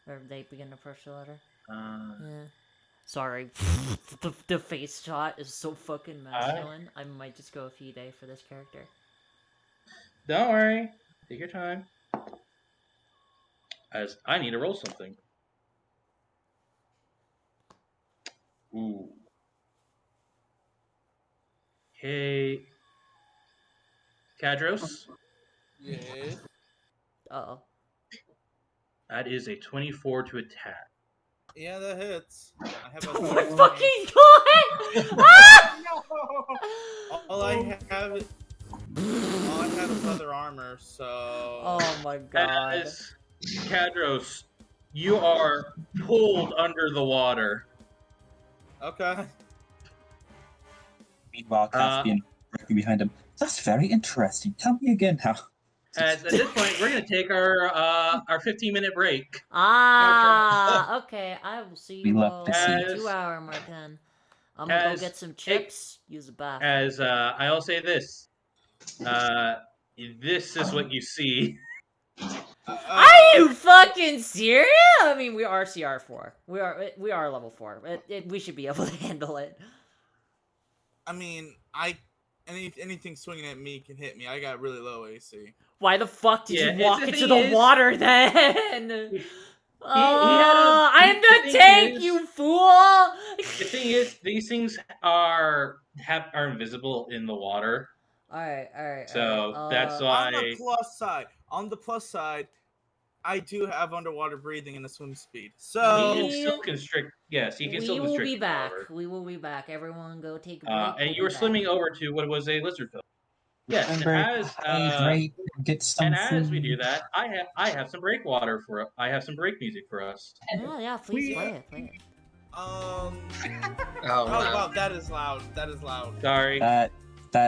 Or they begin to approach the water. Yeah. Sorry. the face shot is so fucking masculine. I might just go a Fide for this character. Don't worry. Take your time. As I need to roll something. Ooh. Hey. Kadros, Yes. Uh-oh. that is a 24 to attack. Yeah, that hits. I have Oh a my fucking god! all I have is leather armor, so. Oh my god. As Kadros, you are pulled under the water. Okay. Meanwhile, Caspian directly behind him. That's very interesting. Tell me again how. As at this point, we're gonna take our 15-minute break. Okay. I will see We you love all to see in it. the 2-hour mark then. I'm gonna go As get some a- chips, use the bathroom. As I'll say this. This is what you see. Are you fucking serious? I mean, we are CR4. We are level 4. We should be able to handle it. I mean, anything swinging at me can hit me. I got really low AC. Why the fuck did Yeah, you walk the into thing the is- water then? I'm the the thing tank, is- you fool! The thing is, these things are invisible in the water, Alright. so that's On the why. plus side, I do have underwater breathing and a swim speed. He So can still constrict. Yes, he can still We will constrict be the back. water. We will be back. Everyone go take a break. And We'll you were be back. swimming over to what was a lizardfish. Yes, and Remember, as hydrate and get some and as we food. do that, I have some breakwater for I have some break music for us. Yeah, please We- play it. Oh, oh wow. wow, that is loud. Sorry. That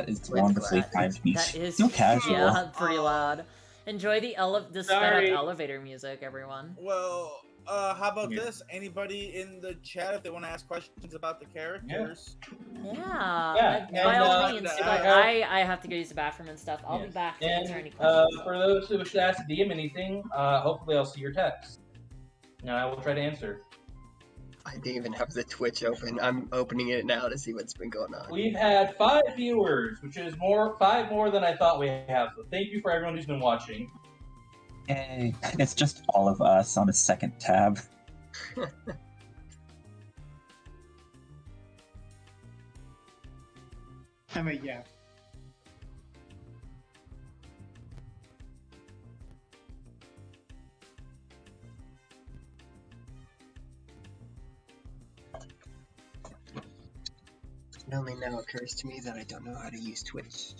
is wonderfully glad. timed me. That is So casual. yeah, pretty loud. Enjoy the sped up Sorry. elevator music, everyone. Well, how about Yeah. this? Anybody in the chat, if they want to ask questions about the characters? Yeah, Yeah, by all and, means. uh, But I have to go use the bathroom and stuff. I'll be Yes. back to And answer any questions. for those who wish to ask DM anything, hopefully I'll see your text, and I will try to answer. I didn't even have the Twitch open. I'm opening it now to see what's been going on. We've had 5 viewers, which is 5 more than I thought we have. So thank you for everyone who's been watching. Yay. It's just all of us on a second tab. I mean, yeah. It only now occurs to me that I don't know how to use Twitch.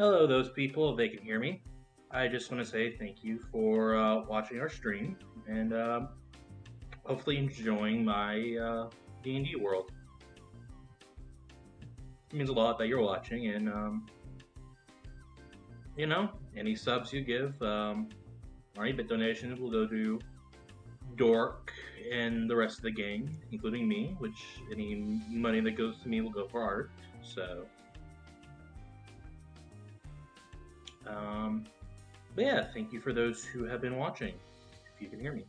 hello, those people, if they can hear me. I just want to say thank you for watching our stream and hopefully enjoying my D&D world. It means a lot that you're watching, and you know, any subs you give, or any bit donations will go to Dork and the rest of the gang, including me, which any money that goes to me will go for art. So, but yeah, thank you for those who have been watching, if you can hear me.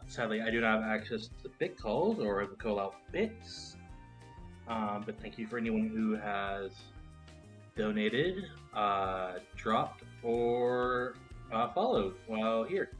Sadly, I do not have access to bit calls or the call out bits. But thank you for anyone who has donated, dropped, or followed while here.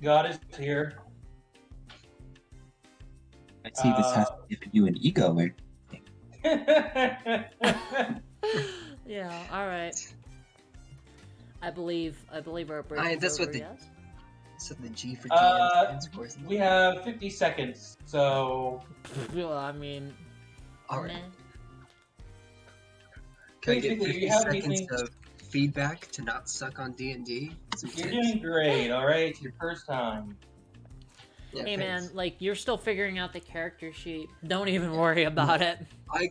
God is here. I see this has given you an ego. Yeah, alright. I believe our break is that's what over, the- yes? So the G for GM stands for. Isn't We it? have 50 seconds, so Well, I mean, All right. meh. Can I get Basically, 50 you have seconds anything- of feedback to not suck on D&D? Some you're tips? doing great. All right, it's your first time. Yeah, Hey thanks. man, like, you're still figuring out the character sheet. Don't even worry about it. I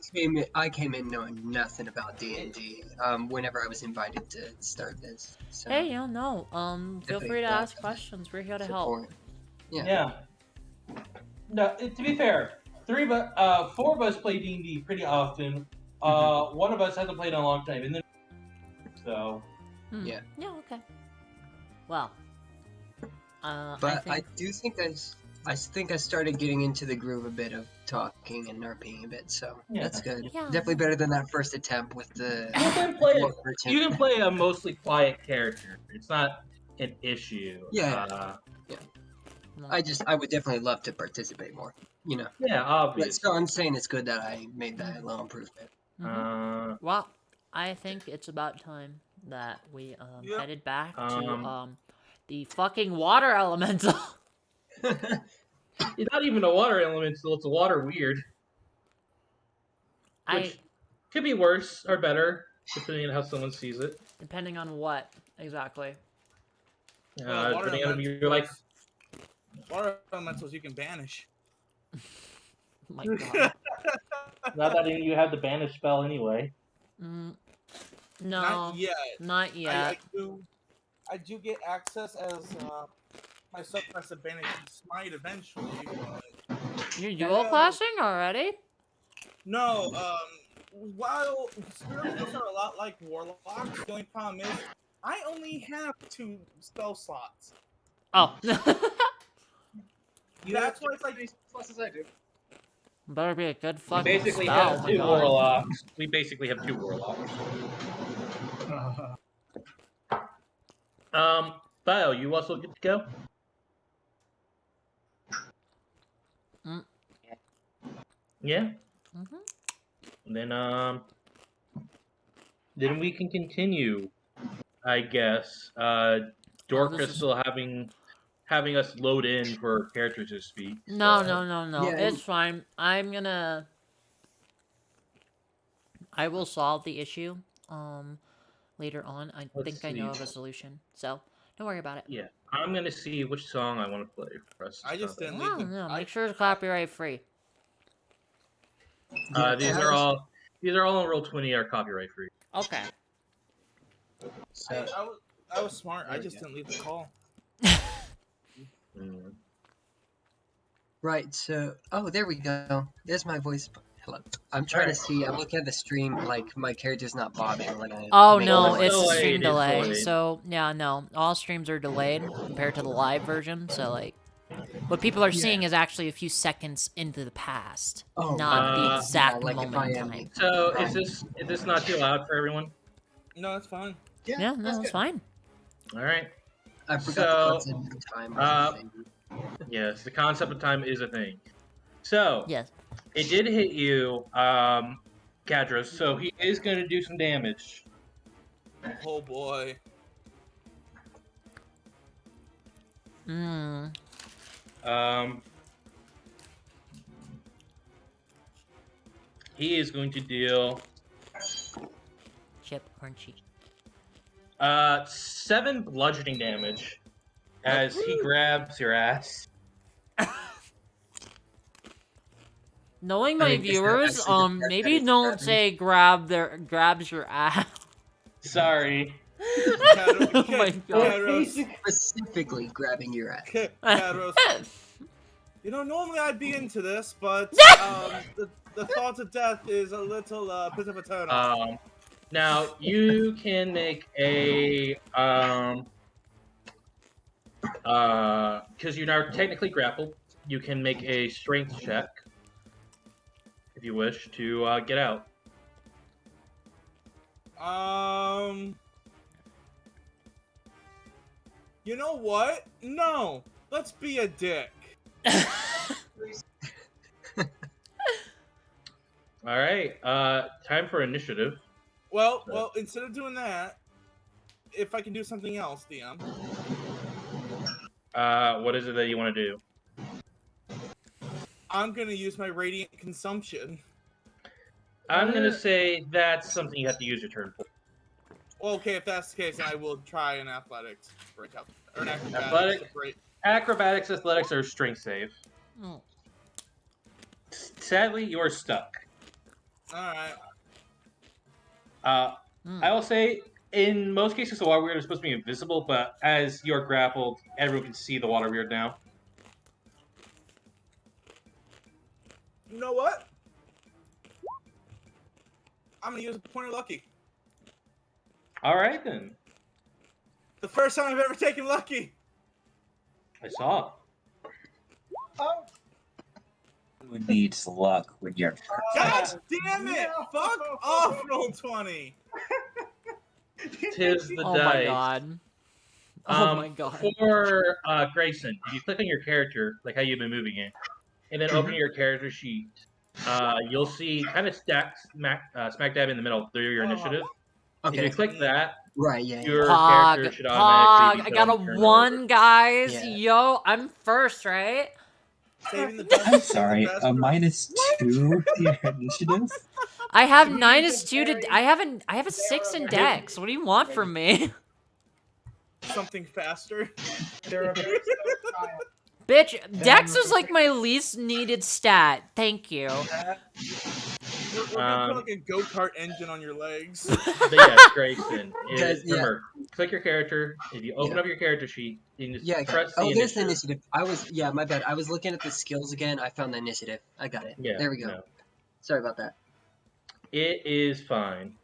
came in knowing nothing about D&D. Whenever I was invited to start this. So Hey, no, feel Definitely free to glad ask to questions. We're here to help. support. Yeah. Yeah. No, to be fair, 4 of us play D&D pretty often. One of us hasn't played in a long time, and then so Yeah. Yeah, okay. Well, But I think... do think I think I started getting into the groove a bit of talking and nerping a bit, so Yeah. that's good. Yeah. Definitely better than that first attempt with the you can play dwarf merchant. you can play a mostly quiet character. It's not an issue. Yeah. No. I would definitely love to participate more. You know. Yeah, But obvious. so I'm saying it's good that I made that little improvement. Mhm. Well, I think it's about time that we Yep. headed back to Um, the fucking water elemental. It's not even a water element, so it's a water weird, which could be worse or better depending on how someone sees it. Depending on what exactly. Water Depending on you're like, water elementals you can banish. Oh my god. not that you have the banish spell anyway. No, Not yet. not yet. I do get access as my subclass banish smite eventually. But You're dual classing already? no, while spirit skills are a lot like warlocks, the only problem is I only have 2 spell slots. Oh. That's why it's like Plus as I do. Better be a good We fucking basically spell. have my 2 God. warlocks. We basically have 2 warlocks. Bio, you also good to go? Yeah. Mhm. Then we can continue, I guess. Dork this is is- still having us load in for characters to speak. No, so- no. Yeah, It's fine. I will solve the issue later on. I Let's think I know see. of a solution. So, don't worry about it. Yeah, I'm gonna see which song I want to play for us. I just didn't No, leave the. no, make sure it's copyright free. Yeah, These are all on Roll20 are copyright free. Okay. So, I was smart. I There we just go. didn't leave the call. Mm. right, so there we go. There's my voice. Hello. I'm trying to see. I'm looking at the stream. Like my character's not bobbing when I. Oh make no, the it's a voice. delayed, stream it's delay. delayed. So yeah, no, all streams are delayed compared to the live version. So like, what people are seeing is actually a few seconds into the past, Oh, not the yeah, exact like if moment I in am- time. So is this not too loud for everyone? No, that's fine. Yeah, no, that's it's good. fine. All right. I forgot So, the concept of time. was a thing. Yes, the concept of time is a thing. So Yes. it did hit you, Kadros. So he is going to do some damage. Oh boy. Mm. He is going to deal Chip, aren't you? 7 bludgeoning damage as he grabs your ass. Knowing I my mean, is that viewers, actually the part that maybe he's don't grabbing? say grabs your ass. Sorry. Oh my god. Kadros, Specifically grabbing your ass. Kadros. You know, normally I'd be into this, but the thought of death is a little bit of a turn off. Now you can make a because you're now technically grappled. You can make a strength check if you wish to get out. You know what? No. Let's be a dick. All right. Time for initiative. Well, instead of doing that, if I can do something else, DM. What is it that you want to do? I'm gonna use my radiant consumption. I'm gonna say that's something you have to use your turn for. Well, okay, if that's the case, then I will try an athletics break up or an acrobatics Athletic? to break. Acrobatics, athletics, or strength save. Oh. Sadly, you're stuck. All right. I will say, in most cases, the water weird is supposed to be invisible, but as you're grappled, everyone can see the water weird now. You know what? I'm gonna use a point of lucky. All right then. The first time I've ever taken lucky. I saw. Oh, Who needs luck when you're God damn it! No. Fuck off, roll 20. Tis the Oh dice. my god. Oh my god. For Grayson, if you click on your character, like how you've been moving it, and then open your character sheet, you'll see kind of smack dab in the middle through your initiative. If Okay. you click that, Right. Yeah. your Pog, character should Pog, automatically I be got a put on the turn 1, order. guys. Yeah. Yo, I'm first, right? Saving the I'm best. sorry, saving the a best for- -2 to your initiative? I have He's -2 very- to. I have a 6 in Dex. What do you want from me? something faster. they're a very slow child. Bitch, Dex is like my least needed stat. Thank you. We're gonna put like a go-kart engine on your legs. But yes, Grayson. Guys, yeah. Remember, click your character. If you open Yeah. up your character sheet, you can just Yeah. press the Oh, there's the initiative. initiative. My bad. I was looking at the skills again. I found the initiative. I got it. Yeah, There we go. no. Sorry about that. It is fine.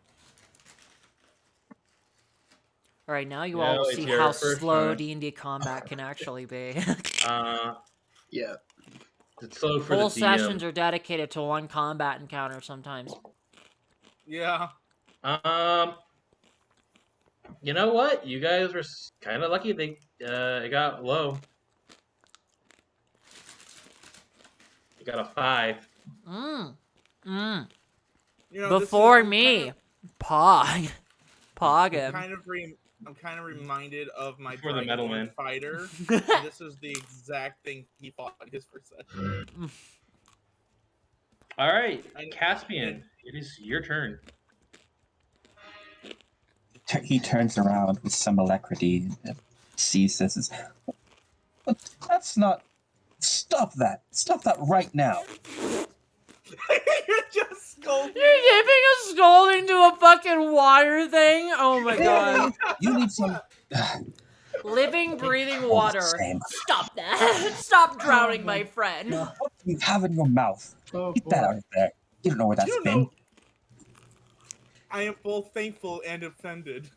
All right, now you No, all will it's see your how first slow time. D&D combat can actually be. Yeah. It's slow for Whole the DM. sessions are dedicated to one combat encounter sometimes. Yeah. You know what? You guys were kind of lucky. It got low. You got a 5. Mm. You know, this is- Before I'm me. Pog. Pog I'm him. kind of reminded of my For the Metal Dragonborn Man. fighter. And this is the exact thing he fought in his first session. All right, I- Caspian, it is your turn. He turns around with some alacrity and sees this as. But that's not. Stop that! Stop that right now! You're just scolding. You're giving a scolding to a fucking water thing? Oh my god. You need some. Living, breathing All the water. same. Stop that. Stop drowning my friend. What do you have in your mouth? Oh, Get that boy. out of there. You don't know where that's You been. know, I am both thankful and offended.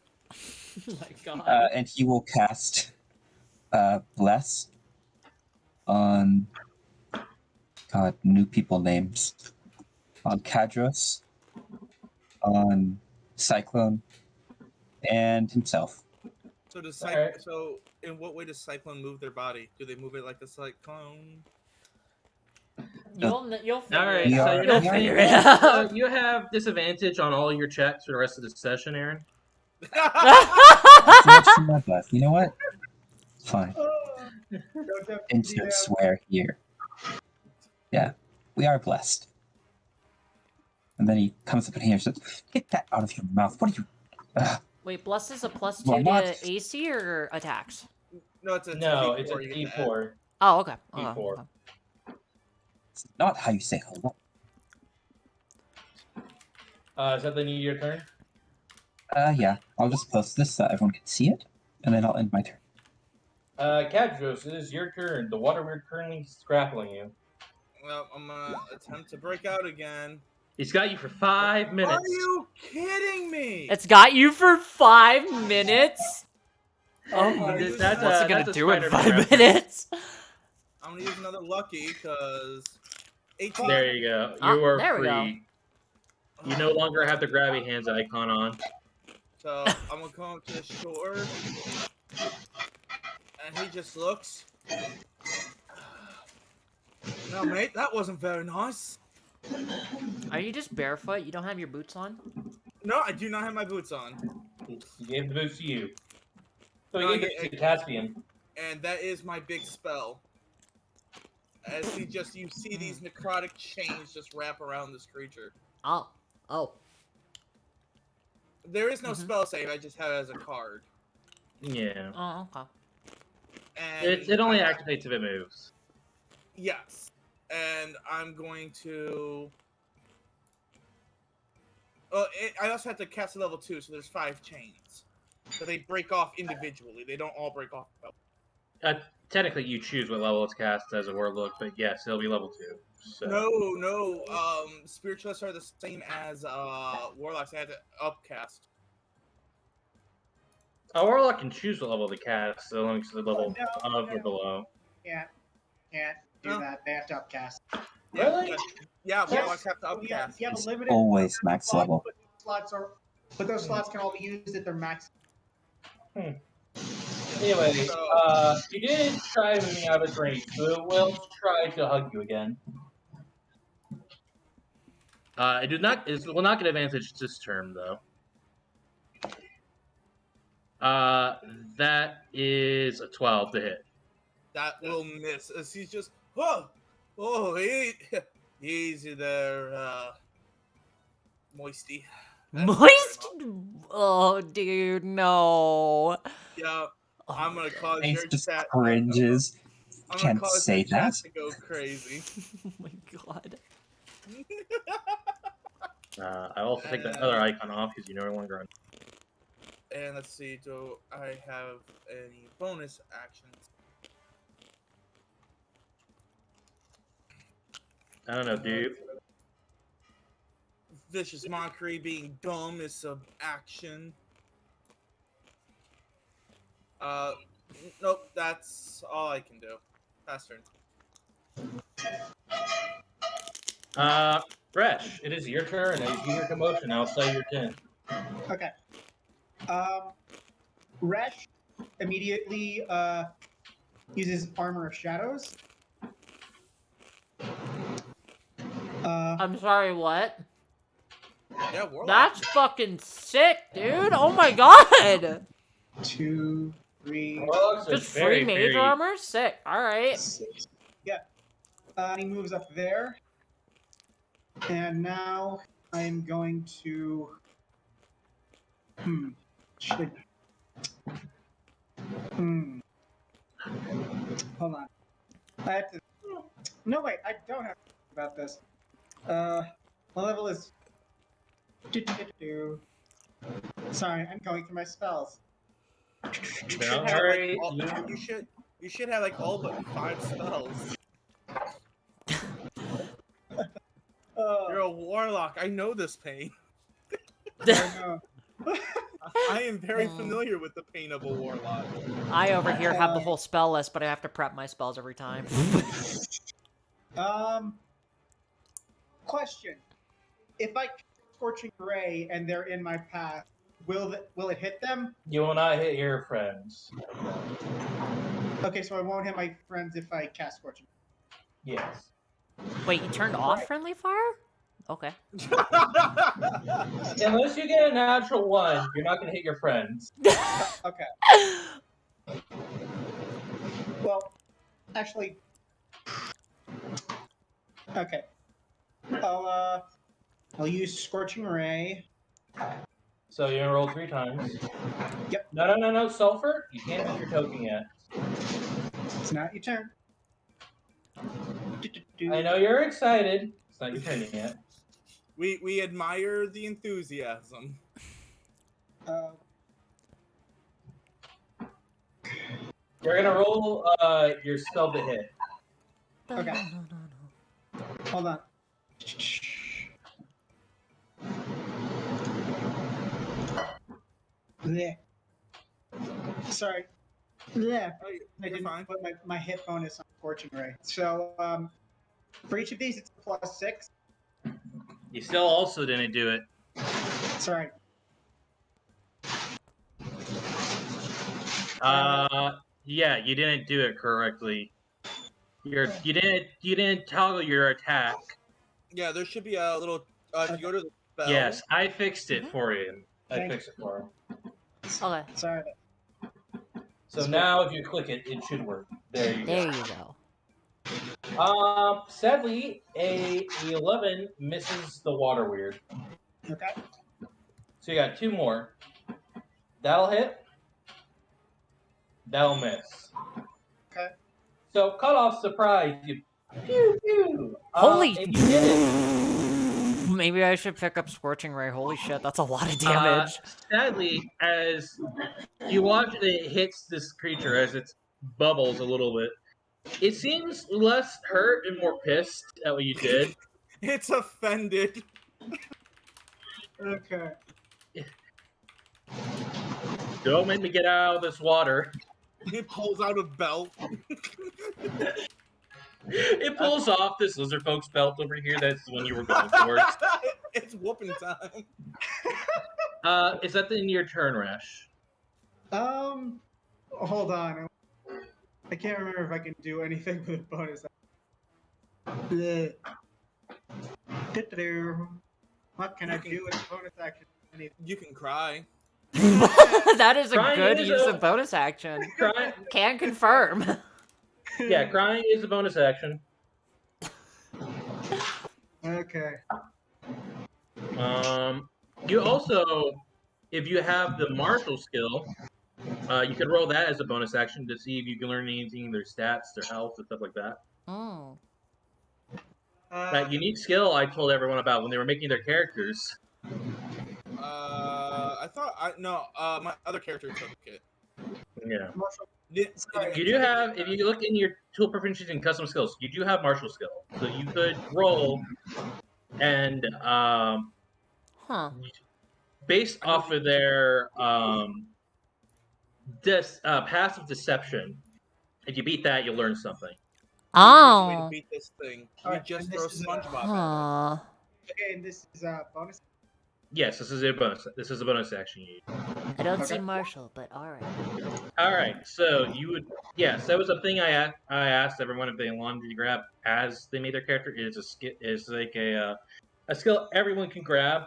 Oh my god. And he will cast Bless on God, new people names. On Kadros, on Cyclone, and himself. So does Alright. So in what way does Cyclone move their body? Do they move it like the Cyclone? You'll figure All right, it We out. are- You'll we are- figure it out. You have disadvantage on all your checks for the rest of the session, Aaron. That's my bless. You know what? Fine. Don't have Insert DM. swear here. Yeah, we are blessed. And then he comes up in here and says, "Get that out of your mouth! What are you?" Wait, Bless is a +2 Well, not- to AC or attacks? No, it's a No, D4 it's a you get to add. D4. Oh, okay. D4. Okay. It's not how you say hello. Is that the new your turn? Yeah. I'll just post this so everyone can see it, and then I'll end my turn. Kadros, it is your turn. The water weird currently grappling you. Well, I'm gonna attempt to break out again. He's got you for 5 minutes. Are you kidding me? It's got you for 5 minutes? Oh my Hey, god. that's What's a- it gonna that's a do in Spider-Man 5 minutes? I'm gonna use another lucky because 18. There you go. Ah, You are there we go. free. You no longer have the grabby hands icon on. So I'm gonna come up to the shore, and he just looks. No, mate, that wasn't very nice. Are you just barefoot? You don't have your boots on? No, I do not have my boots on. He gave the boots to you. So No, he gave it to Caspian. And that is my big spell. As you see these necrotic chains just wrap around this creature. Oh. Oh. There is no spell save, I just have it as a card. Yeah. Oh, okay. And It only activates if it moves. yes. And I'm going to... I also have to cast a level 2, so there's 5 chains. But they break off individually. They don't all break off. Technically, you choose what level it's cast as a warlock, but yes, it'll be level 2. So. No. Spiritualists are the same as warlocks. I had to upcast. A warlock can choose what level to cast, so long as it's the level No, above no. or below. Can't do No. that. They have to upcast. Really? Yeah, Yes. warlocks have to upcast. You have a It's limited always number of max slots, level. but those slots can all be used at their max. Anyway, So- you did try moving out of its range, so it will try to hug you again. It will not get advantage this turn, though. That is a 12 to hit. That will miss. As he's just, easy there, Moisty. That's Moist? very much. Oh, dude, no. Yeah, Oh I'm my gonna God. cause Ace your just chat. cringes. I'm Can't gonna cause say your chat that. to go crazy. Oh my God. I also take that other icon off because you no longer on. And let's see, do I have any bonus actions? I don't know, dude. Vicious Mockery being dumb is sub action. Nope, that's all I can do. Pass turn. Resh, it is your turn. As you hear commotion outside your tent. Okay. Resh immediately uses Armor of Shadows. I'm sorry, what? Yeah, Warlock. That's fucking sick, dude. Oh my God. 2, 3, Warlocks are Just very, free mage very... armor? Sick. Alright. 6. Yeah. He moves up there. And now I'm going to. Should. Hold on. I have to. No, wait. I don't have to think about this. My level is. Sorry, I'm going through my spells. You Don't should have, worry, like, you should have like all but 5 spells. You're a warlock. I know this pain. I know. I am very familiar with the pain of a warlock. I over here have the whole spell list, but I have to prep my spells every time. Question: if I Scorching Ray and they're in my path, will it hit them? You will not hit your friends. Okay, so I won't hit my friends if I cast Scorching. Yes. Wait, you turned off friendly fire? Okay. Unless you get a natural 1, you're not going to hit your friends. Okay. Well, actually, okay. I'll use Scorching Ray. So you're going to roll 3 times. Yep. No, Sulfur. You can't use your token yet. It's not your turn. I know you're excited. It's not your turn yet. We admire the enthusiasm. You're going to roll your spell to hit. Okay. Hold on. Blech. Sorry. Yeah. Oh, I you're didn't fine. put my hit bonus on Scorching Ray. So, for each of these, it's a +6. You still also didn't do it. Sorry. Yeah, you didn't do it correctly. You didn't toggle your attack. Yeah, there should be a little. If you go to the spell. Yes, I fixed it Mhm. for you. I Thank fixed it for him. Okay, Sorry. So now, if you click it, it should work. There you there you go. go. Sadly, a 11 misses the water weird. Okay. So you got 2 more. That'll hit. That'll miss. Okay. So cut off surprise. You pew pew. Holy! And you did it. Maybe I should pick up Scorching Ray. Holy shit, that's a lot of damage. Sadly, as you watch it hits this creature as it bubbles a little bit, it seems less hurt and more pissed at what you did. It's offended. Okay. Don't make me get out of this water. It pulls out a belt. It pulls off this lizard folk's belt over here. That's the one you were going for. It's whooping time. Is that in your turn, Rash? Hold on. I can't remember if I can do anything with a bonus. Bleh. What can I do with a bonus action? Anything. You can cry. That is a Crying good is use a- of bonus action. Crying, Can confirm. yeah, crying is a bonus action. Okay. You also, if you have the martial skill, you can roll that as a bonus action to see if you can learn anything, their stats, their health, and stuff like that. Oh. That unique skill I told everyone about when they were making their characters. I thought my other character took it. Yeah. Sorry. You do have, if you look in your tool proficiencies and custom skills, you do have martial skill. So you could roll and, Huh. based off of their passive deception, if you beat that, you'll learn something. Way to Oh. beat this thing. Alright, We just and throw this is a- SpongeBob at Huh. Okay, and this is bonus. Yes, this is a bonus. This is a bonus action you use. I don't Okay. see Marshall, but alright. All right, so you would, yes, that was a thing I asked everyone if they wanted to grab as they made their character. It's like a skill everyone can grab,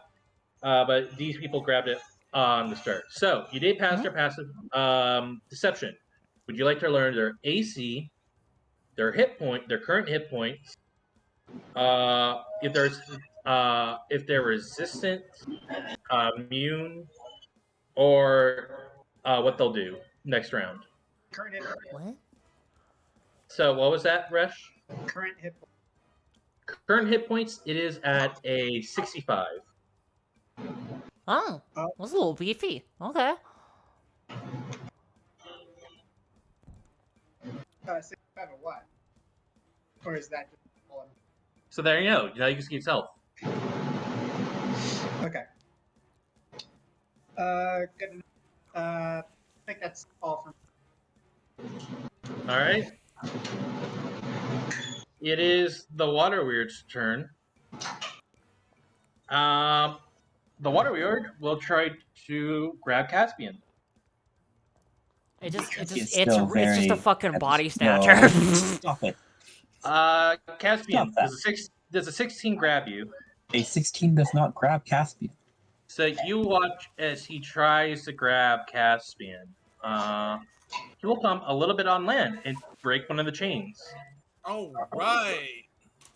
but these people grabbed it on the start. So you did pass their passive deception. Would you like to learn their AC, their current hit points, if they're resistant, immune, or what they'll do next round? Current hit. What? So what was that, Resh? Current hit. Current hit points, it is at a 65. Oh. Oh. That's a little beefy. Okay. 65 of what? Or is that just one? So there you go. Now you can see itself. Okay. Good. I think that's all from. All right. It is the Water Weird's turn. The Water Weird will try to grab Caspian. It's It's just still a very- fucking body No, snatcher. Stop it. Caspian, Stop that. does a 16 grab you? A 16 does not grab Caspian. So you watch as he tries to grab Caspian. He will come a little bit on land and break one of the chains. All right.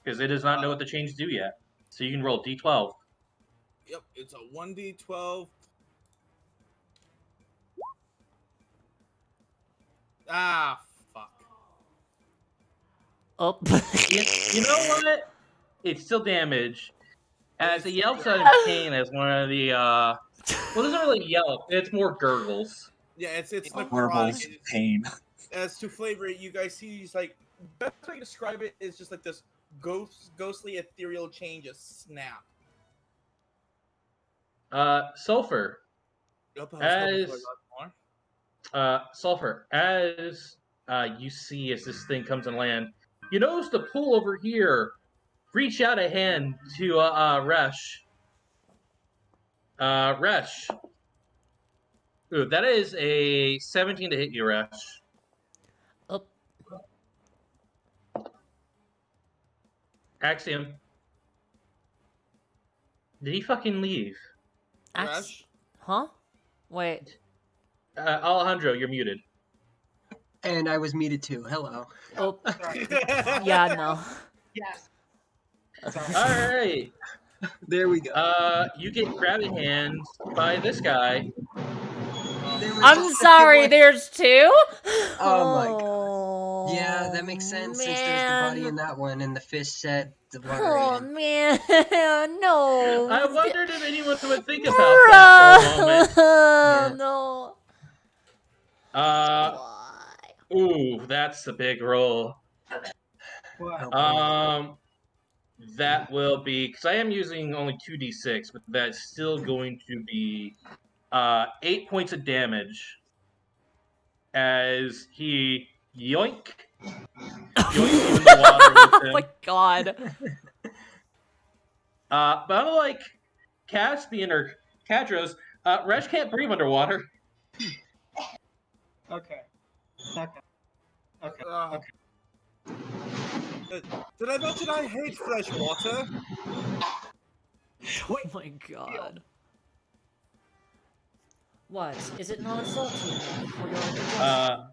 Because it does not know what the chains do yet. So you can roll D12. Yep, it's a 1d12. Ah, fuck. Oh. You know what? It's still damage. As it yelps out in pain as one of the, well, it doesn't really yelp. It's more gurgles. Yeah, it's the Horrible cry. It's- pain. As to flavor it, you guys see these like best way to describe it is just like this ghostly ethereal change, a snap. Sulfur. Yep, I was hoping As- for a lot more. Sulfur, as you see as this thing comes on land, you notice the pool over here. Reach out a hand to Resh. Resh. Ooh, that is a 17 to hit you, Resh. Axiom. Did he fucking leave? Rash? Huh? Wait. Alejandro, you're muted. And I was muted too. Hello. Oh, Sorry. yeah, no. Yes. Sorry. All right. There we go. You get grabby hands by this guy. There was I'm a second sorry, one. there's two? Oh my god. Oh, Yeah, that makes sense since there's the body in man. that one and the fish said the word. Oh, and- man. No. I wondered if anyone would think about that for a moment. Bruh. No. Why? Ooh, that's a big roll. What? Oh, boy. That will be because I am using only 2d6, but that's still going to be 8 points of damage as he yoink yoinks you in the water with Oh him. my god. But unlike Caspian or Kadros, Resh can't breathe underwater. Okay. Okay. Okay. Uh, did I mention I hate fresh water? Oh my god. What? Is it not salty enough for your digestion?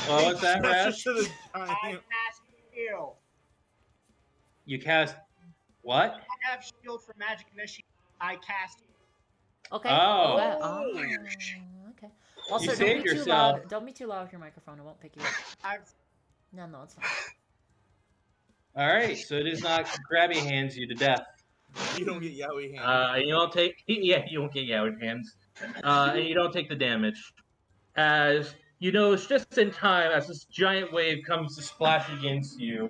Well, what's that, Rash? To the I giant. cast shield. You cast what? I have shield for magic initiative. I cast. Okay. Oh. Okay. Oh. Okay. Also, You don't saved be too yourself. loud. Don't be too loud with your microphone. It won't pick you up. I've. No, it's fine. All right, so it is not grabby hands you to death. You don't get yaoi hands. And you don't take you won't get yaoi hands. And you don't take the damage. As you know, it's just in time as this giant wave comes to splash against you.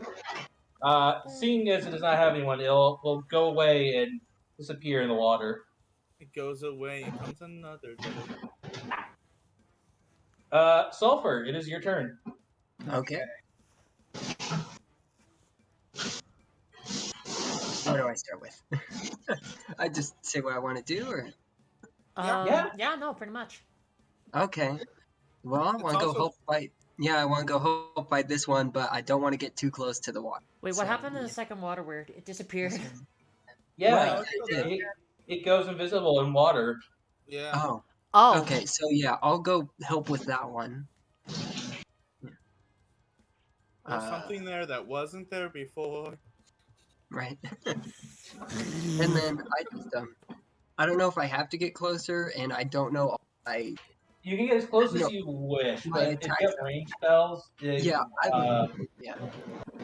Seeing as it does not have anyone, it will go away and disappear in the water. It goes away and comes another day. Sulfur, it is your turn. Okay. What do I start with? I just say what I want to do, or Yeah, no, pretty much. okay. Well, I It's want to go also- hope fight. Yeah, I want to go hope fight this one, but I don't want to get too close to the water. Wait, So, what happened in the yeah. second water where it disappeared? Yeah, Right, it goes invisible in water. Yeah. Oh, Oh. okay. So yeah, I'll go help with that one. There's something there that wasn't there before. Right. And then I don't know if I have to get closer, and I don't know. You can get as close No. as you wish, My but if you attack- have range spells, Yeah,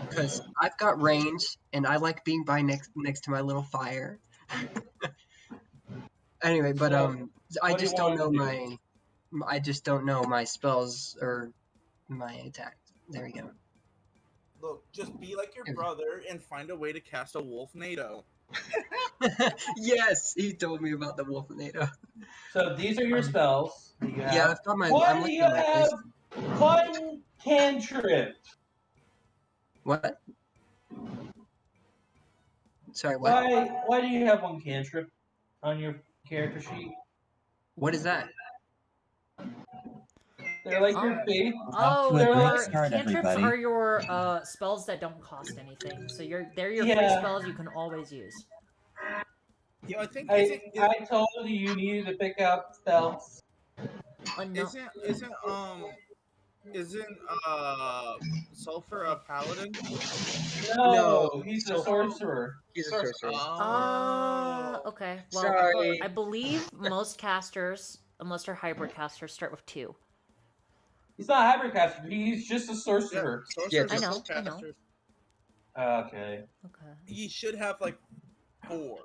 because I've got range, and I like being by next to my little fire. Anyway, but So, I what do you just don't know want to I just don't know my spells or my attacks. There we go. Look, just be like your brother and find a way to cast a wolf NATO. Yes, he told me about the wolf NATO. So these are your spells that you have. Yeah, I've got my. Why I'm do looking you at my have list. one cantrip? What? Sorry, what? Why do you have one cantrip on your character sheet? What is that? They're like your big. Oh, to a great your start, cantrips everybody. are your spells that don't cost anything. So they're your free Yeah. spells you can always use. Yeah, I think I told you you needed to pick up spells. No. Isn't Sulfur a paladin? No, he's a so- sorcerer. He's a sorcerer. Okay. Well, Sorry. I believe most casters, unless they're hybrid casters, start with 2. He's not a hybrid caster. He's just a sorcerer. Sorcerers I are know, I know. spellcasters. Okay. Okay. He should have like 4.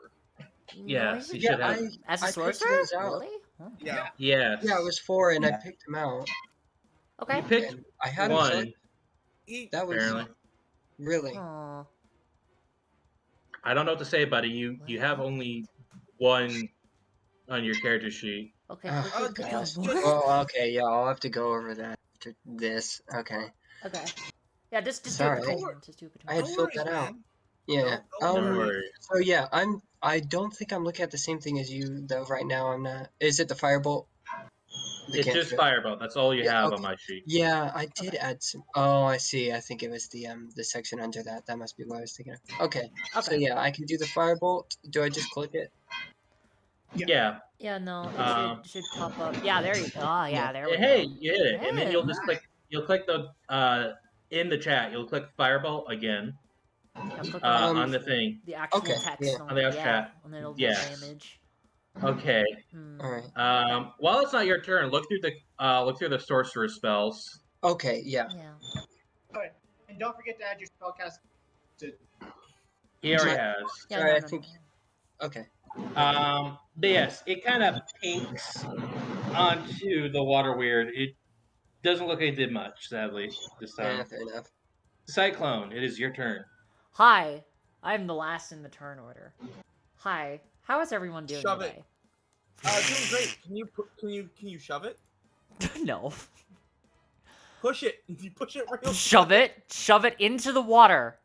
Yes, No, he Yeah, should have. As I a picked sorcerer? those out. Really? Huh. Yeah. Yes. Yeah, it was 4, and I Yeah. picked him out. Okay. You picked And I had him one, select- That was apparently. really. Aw. I don't know what to say, buddy. You have only one on your character sheet. Okay. Oh, good just- job. just- Oh, okay. Yeah, I'll have to go over that after this. Okay. Okay. Yeah, just do Sorry. it between them. Just do it between I had No filled worries, that out. man. Yeah. Don't No worry. worries. So yeah, I don't think I'm looking at the same thing as you though. Right now, I'm not. Is it the firebolt? The It's just cantrip. firebolt. That's all you Yeah, have okay. on my sheet. Yeah, I did add some. Oh, I see. I think it was the section under that. That must be what I was thinking of. Okay. So Okay. yeah, I can do the firebolt. Do I just click it? Yeah. Yeah, no, it Um, should pop up. Yeah, there you. Oh, yeah, there we And hey, go. you hit it, and then Hey, you'll just click. You'll click the in the chat. You'll click firebolt again yeah, click on on the thing the actual Okay, text yeah. on the yeah, chat. and then it'll do Yes. damage. Okay. Hmm. All right. While it's not your turn, look through the sorcerer spells. Okay. Yeah. Yeah. Okay. And don't forget to add your spellcast to. He already Sorry. has. Yeah, Sorry, no, I no, think. no. Okay. But yes, it kind of pinks onto the water weird. It doesn't look like it did much, sadly, this Yeah, time. fair enough. Cyclone, it is your turn. Hi, I'm the last in the turn order. Hi, how is everyone doing Shove it. today? Doing great. Can you shove it? No. Push it. You push it real. Shove it into the water,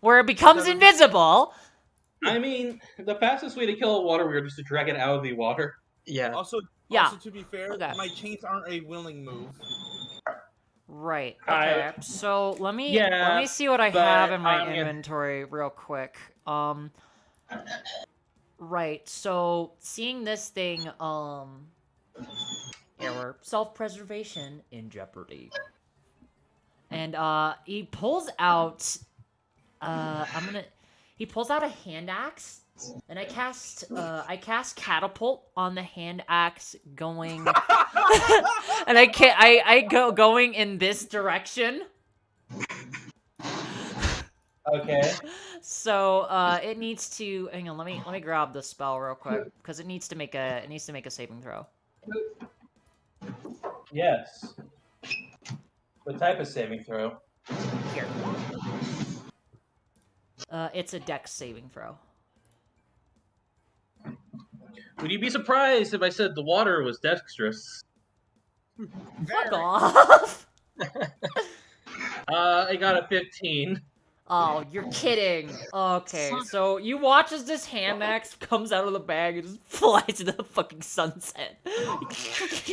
where it becomes Doesn't- invisible. I mean, the fastest way to kill a water weird is to drag it out of the water. Yeah. Also, Yeah. Also, to be fair, Okay. my chains aren't a willing move. Right. I- Okay. So let me Yeah, see what I but have in my I'm gonna- inventory real quick. Right. So seeing this thing, error, self-preservation in jeopardy. And he pulls out he pulls out a hand axe, and I cast catapult on the hand axe going and I go going in this direction. Okay. So it needs to hang on, let me grab the spell real quick because it needs to make a saving throw. Yes. What type of saving throw? Here. It's a dex saving throw. Would you be surprised if I said the water was dexterous? Fuck off. I got a 15. Oh, you're kidding. Okay, so you watch as this hand axe comes out of the bag and just flies to the fucking sunset.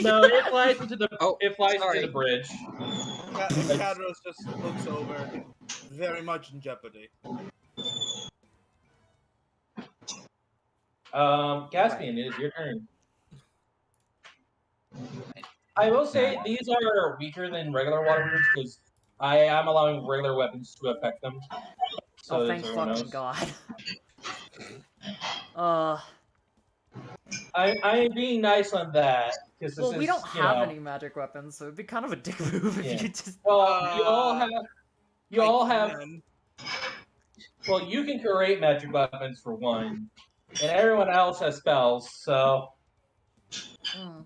No, it flies into the Oh, sorry. into the bridge. Cadros just looks over, very much in jeopardy. Caspian, it is your turn. I will say these are weaker than regular water weirds because I am allowing regular weapons to affect them. So Oh, that thank everyone fucking knows. God. I am being nice on that because this Well, is we don't you have know, any magic weapons, so it'd be kind of a dick move if Yeah. you just. Well, you all have. You all have. Can. Well, you can create magic weapons for one, and everyone else has spells. So Mm.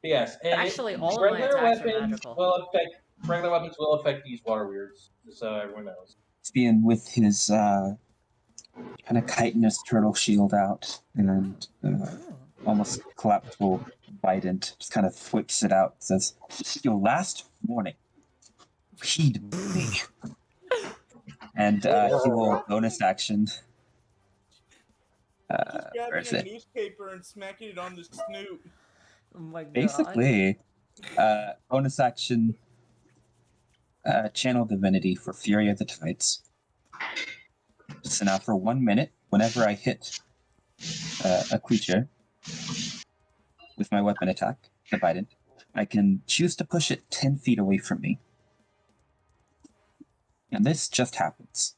yes, and Actually, all of my regular attacks are weapons magical. will affect regular weapons will affect these water weirds. Just so everyone knows. Caspian with his kind of chitinous turtle shield out and almost collapsible bident, just kind of whips it out. Says, "Your last warning. Heed me." And he will bonus action. Just Where grabbing is a it? newspaper and smacking it on the snoot. Oh my god. Basically, bonus action. Channel Divinity for Fury of the Tides. So now for 1 minute, whenever I hit a creature with my weapon attack, the Bident, I can choose to push it 10 feet away from me. And this just happens.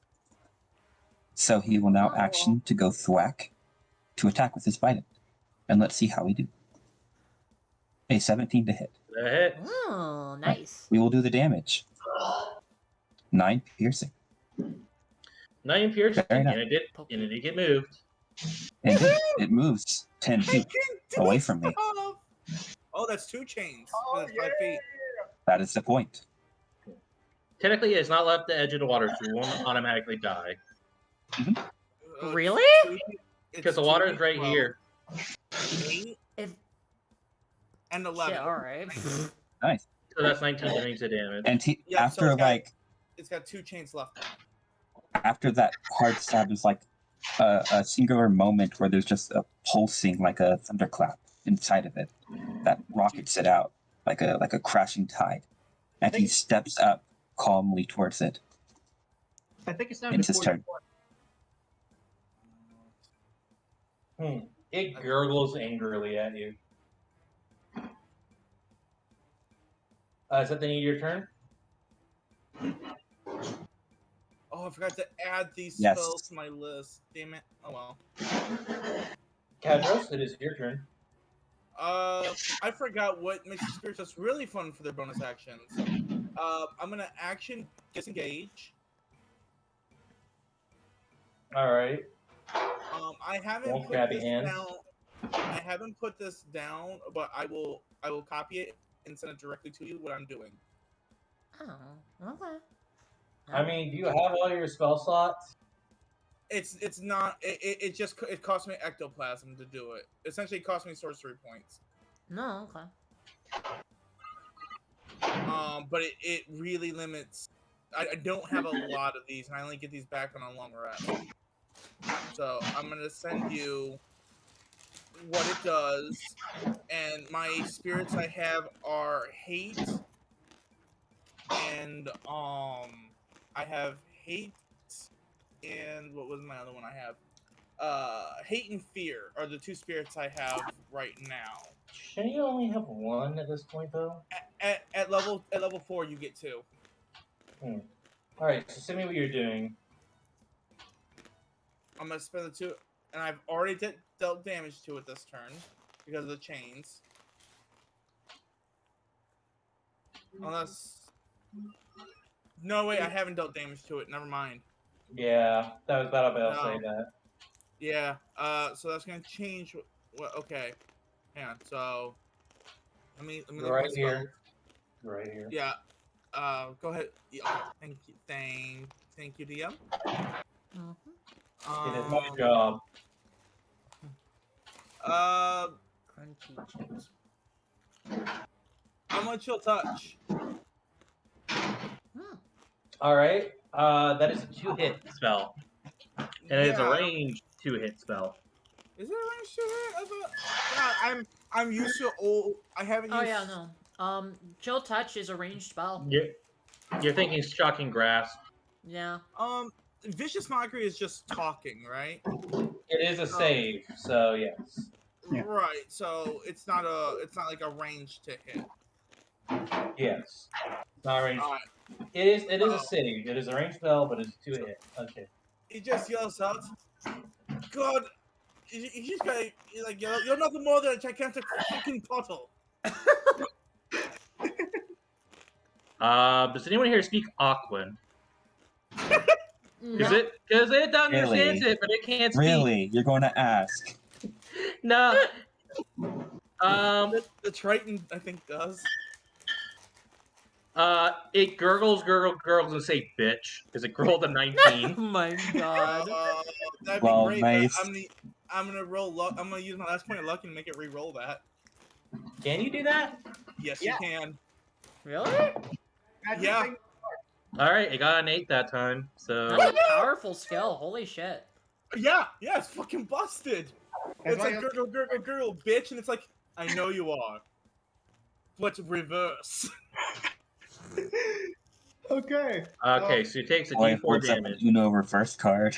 So he will now action to go thwack to attack with his Bident. And let's see how we do. A 17 to hit. The hit. Oh, nice. We will do the damage. 9 piercing. 9 piercing, Very and nice. it did get moved. And it moves 10 feet away from me. Oh, that's 2 chains. Oh, That's 5 feet. That is the point. Technically, it's not left the edge of the water, so it won't automatically die Really? because the water is right here. 8 If and 11. shit, all right. Nice. So that's 19 points of damage. And he, Yeah, so after it's got- like It's got 2 chains left. after that hard stab, there's like a singular moment where there's just a pulsing, like a thunderclap inside of it that rockets it out. like a crashing tide, and he think- steps up calmly towards it. I think it's down It's to his turn. 44. It gurgles angrily at you. Is that the end of your turn? Oh, I forgot to add these Yes. spells to my list. Damn it. Oh well. Kadros, it is your turn. I forgot what makes the spirits just really fun for their bonus actions. I'm gonna action disengage. Alright. I haven't Won't put grab this your hands. down. I haven't put this down, but I will copy it and send it directly to you. What I'm doing. Oh, okay. I mean, do you have all your spell slots? It's not. It just it cost me ectoplasm to do it. Essentially, it cost me sorcery points. No, okay. But it really limits. I don't have a lot of these, and I only get these back on a long rest. So I'm gonna send you what it does, and my spirits I have are hate, and I have hate, and what was my other one I have? Hate and fear are the two spirits I have right now. Shouldn't you only have one at this point, though? At level 4, you get 2. Alright, so send me what you're doing. I'm gonna spend the 2, and I've already dealt damage to it this turn because of the chains. Unless, no wait, I haven't dealt damage to it. Never mind. Yeah, that was about to No. say that. Yeah. So that's gonna change. What? Okay. Hang on. So let me look Right at my here. spells. Right here. Yeah. Go ahead. Yeah, okay. Thank you, DM. Mm-hmm. It is my job. Crunchy chips. How much you'll touch? Hmm. Alright, that is a 2-hit spell. And it is a Yeah. ranged 2-hit spell. Is it a range to hit? I thought. God, I'm used to old. I haven't Oh used. yeah, no. Chill touch is a ranged spell. You're thinking shocking grasp. Yeah. Vicious mockery is just talking, right? It is a save, so yes. Yeah. Right. So it's not like a range to hit. Yes. Not ranged. Alright. It is a save. It is a ranged spell, but it's a 2-hit. Okay. He just yells out, "God!" He just like you're nothing more than a gigantic fucking puddle. Does anyone here speak Aquan? No. Because it understands Really? it, but it can't speak. Really? You're going to ask? No. The Triton, I think, does. It gurgles, and say bitch. Because it rolled a Oh 19. my god. That'd Well, be great. nice. But I'm gonna roll luck. I'm gonna use my last point of luck and make it re-roll that. Can you do that? Yes, Yeah. you can. Really? Magic Yeah. thing- Alright, it got an 8 that time. So That's a powerful skill. Holy shit. Yeah, it's fucking busted. That's It's why like you- gurgle, bitch, and it's like, I know you are, but reverse. Okay. okay, so it takes a Oh, it D4 pulls up an damage. Uno reverse card.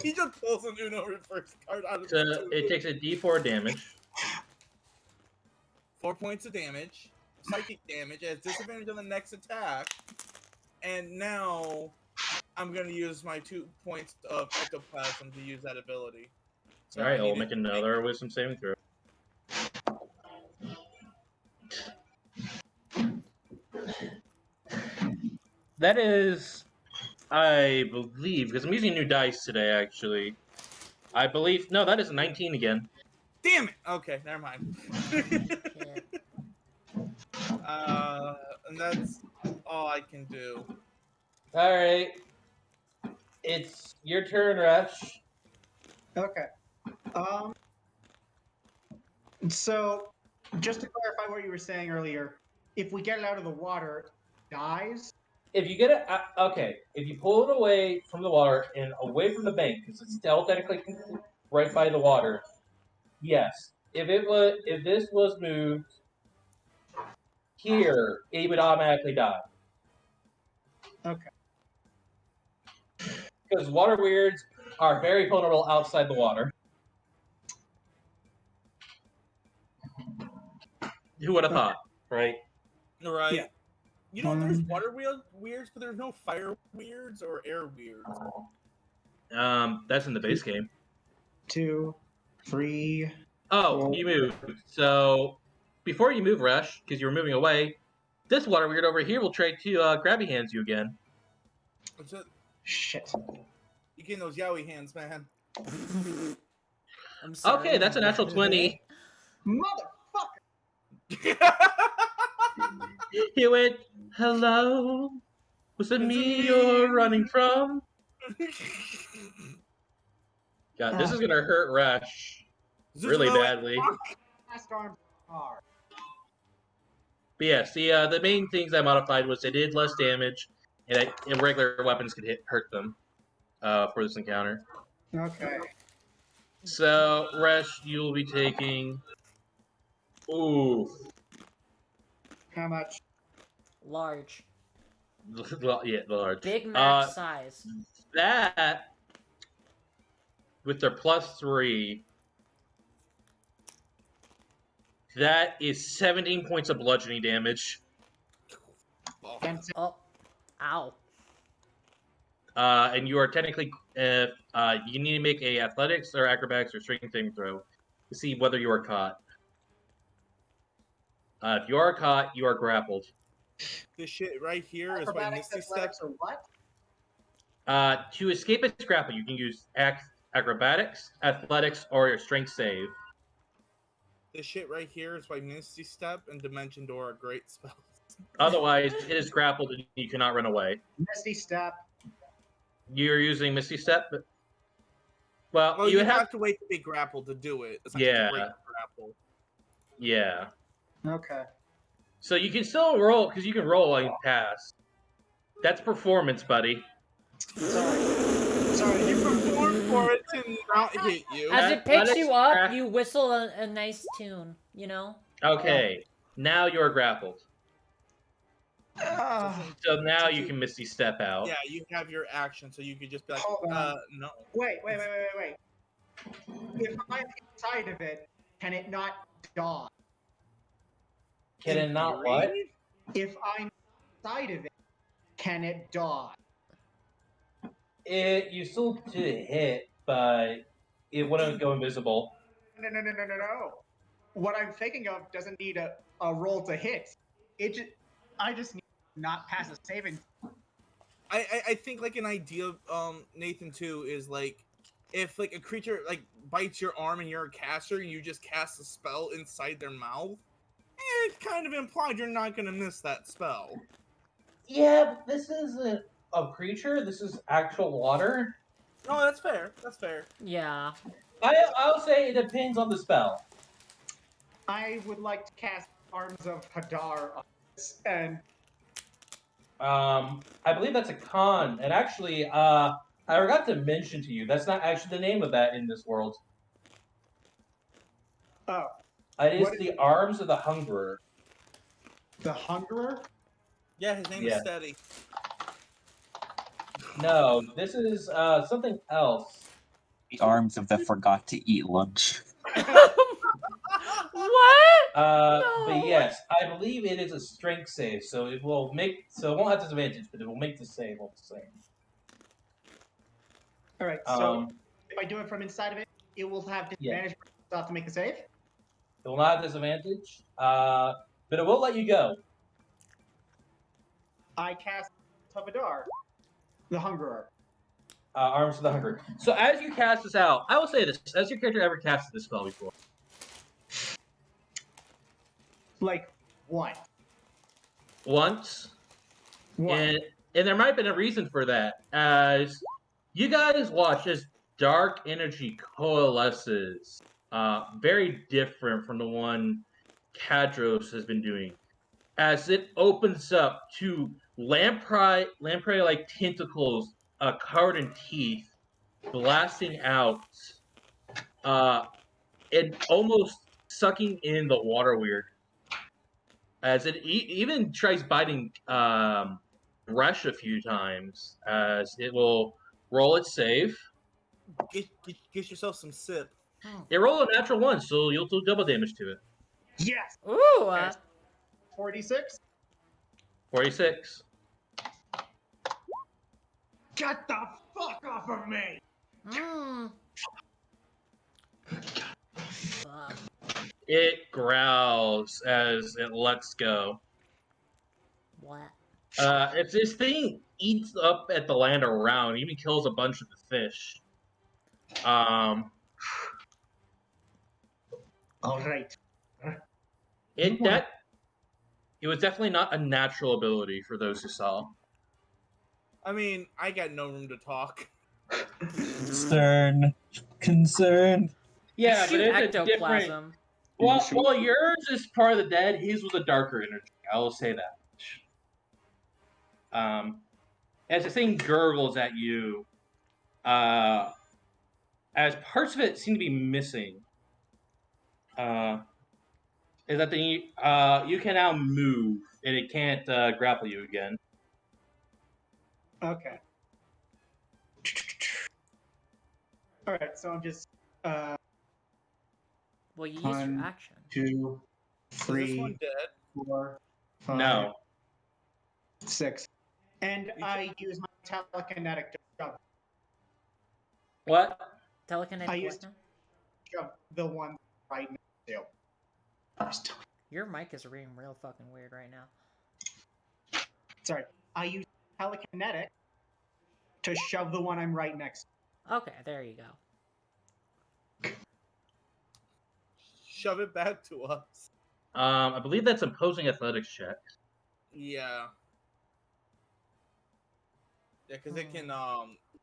He just pulls an Uno reverse card out of So his it takes a D4 damage. 4 points of damage, psychic damage, it has disadvantage on the next attack, and now I'm gonna use my 2 points of ectoplasm to use that ability. So Alright, I I'll need make to another wisdom saving throw. That is, I believe, because I'm using new dice today, actually. I believe, no, that is a 19 again. Damn it! Okay, never mind. Shit. And that's all I can do. Alright. It's your turn, Resh. Okay. So, just to clarify what you were saying earlier, if we get it out of the water, it dies. If you get it, okay, if you pull it away from the water and away from the bank, because it's still technically right by the water, yes. If this was moved here, it would automatically die. Okay. Because water weirds are very vulnerable outside the water. Who would have thought, right? Right. Yeah. You know, there's water weirds, but there's no fire weirds or air weirds. That's in the base game. 2, 3. Oh, Well- you moved. So, before you move, Rush, because you were moving away, this water weird over here will try to grabby hands you again. What's it? Shit. You getting those yaoi hands, man. I'm sorry. Okay, that's a natural 20. Motherfucker! He went, hello? Was it me you're running from? God, this is going to hurt Rush really badly. Last arm hard. But yes, the main things I modified was they did less damage, and regular weapons could hurt them for this encounter. Okay. So, Rush, you'll be taking... Ooh. How much? Large. Yeah, large. Big max size. That, with their +3, that is 17 points of bludgeoning damage. Oh. Ow. And you are technically, you need to make a athletics or acrobatics or strength saving throw to see whether you are caught. If you are caught, you are grappled. This shit right here is why Acrobatics, Misty Step. athletics, or what? To escape its grapple, you can use acrobatics, athletics, or your strength save. This shit right here is why Misty Step and Dimension Door are great spells. Otherwise, it is grappled and you cannot run away. Misty Step. You're using Misty Step? Well, Well, you you have... have to wait to be grappled to do it. It's not Yeah. to break the grapple. Yeah. Okay. So you can still roll, because you can roll while you pass. That's performance, buddy. Sorry. You perform for it to not hit you. As it picks Athletics, you up, craft- you whistle a nice tune, you know? Okay. Now you're grappled. Ah. So now you can Misty Step out. Yeah, you have your action, so you could just be like, Hold on. no. Wait. If I'm inside of it, can it not dodge? Can it not what? If I'm inside of it, can it dodge? You still did hit, but it wouldn't go invisible. No. What I'm thinking of doesn't need a roll to hit. I just need to not pass a saving. I think like an idea, Nathan too, is like if like a creature like bites your arm and you're a caster, and you just cast a spell inside their mouth. It's kind of implied you're not gonna miss that spell. Yeah, but this isn't a creature. This is actual water. No, that's fair. That's fair. Yeah. I'll say it depends on the spell. I would like to cast Arms of Hadar on this, and I believe that's a con. And actually, I forgot to mention to you, that's not actually the name of that in this world. oh, It is What is the Arms of the Hungerer. the Hungerer. Yeah, his name Yeah. is Steady. No, this is something else. The arms of the forgot to eat lunch. What? But No. yes, I believe it is a strength save, so it won't have disadvantage, but it will make the save all the same. All right. So if I do it from inside of it, it will have disadvantage. So I have to make the save. It will not have disadvantage, but it will let you go. I cast Hadar, the Hungerer. Arms of the Hungerer. So as you cast this out, I will say this: has your character ever casted this spell before? Like what? Once. What? And there might have been a reason for that, as you guys watch as dark energy coalesces, very different from the one Kadros has been doing, as it opens up to lamprey-like tentacles covered in teeth, blasting out, and almost sucking in the water weird. as it even tries biting Resh a few times, as it will roll its save. Get yourself some sip. It rolled a natural 1, so you'll do double damage to it. Yes. Ooh. Yes. 46. 46. Get the fuck off of me! Mm. Fuck. It growls as it lets go. What? If this thing eats up at the land around, even kills a bunch of the fish. All right. It was definitely not a natural ability for those who saw. I mean, I got no room to talk. Concern. Yeah, Shoot but it's a different. ectoplasm. Well, yours is part of the dead. His was a darker energy. I will say that. As the thing gurgles at you, as parts of it seem to be missing, is that you can now move and it can't grapple you again. Okay. All right, so I'm just Well, you use One, your action. 2, Is this 3, one dead? 4, 5, No. 6, and I use my telekinetic to shove What? Telekinetic I what used- now? the one right next to. Your mic is being real fucking weird right now. Sorry, I use telekinetic to shove the one I'm right next to. Okay, there you go. Shove it back to us. I believe that's opposing athletics check. Yeah. Yeah, because it can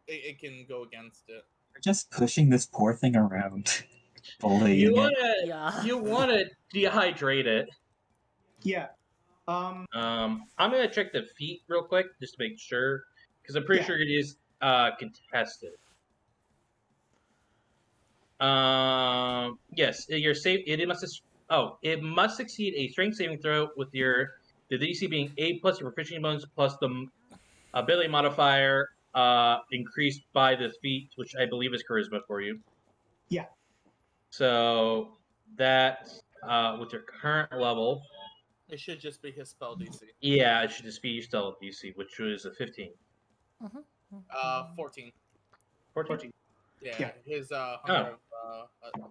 it can go against it. We're just pushing this poor thing around. Bullying You it. wanna Yeah. you wanna dehydrate it. Yeah. I'm gonna check the feet real quick just to make sure, because I'm pretty Yeah. sure it is contested. Yes, you're safe. It must succeed a strength saving throw with the DC being 8 plus your proficiency bonus plus the ability modifier increased by the feat, which I believe is charisma for you. Yeah. So that with your current level, It should just be his spell DC. yeah, it should just be your stealth DC, which was a 15. 14. 14. Yeah, Yeah. his Oh.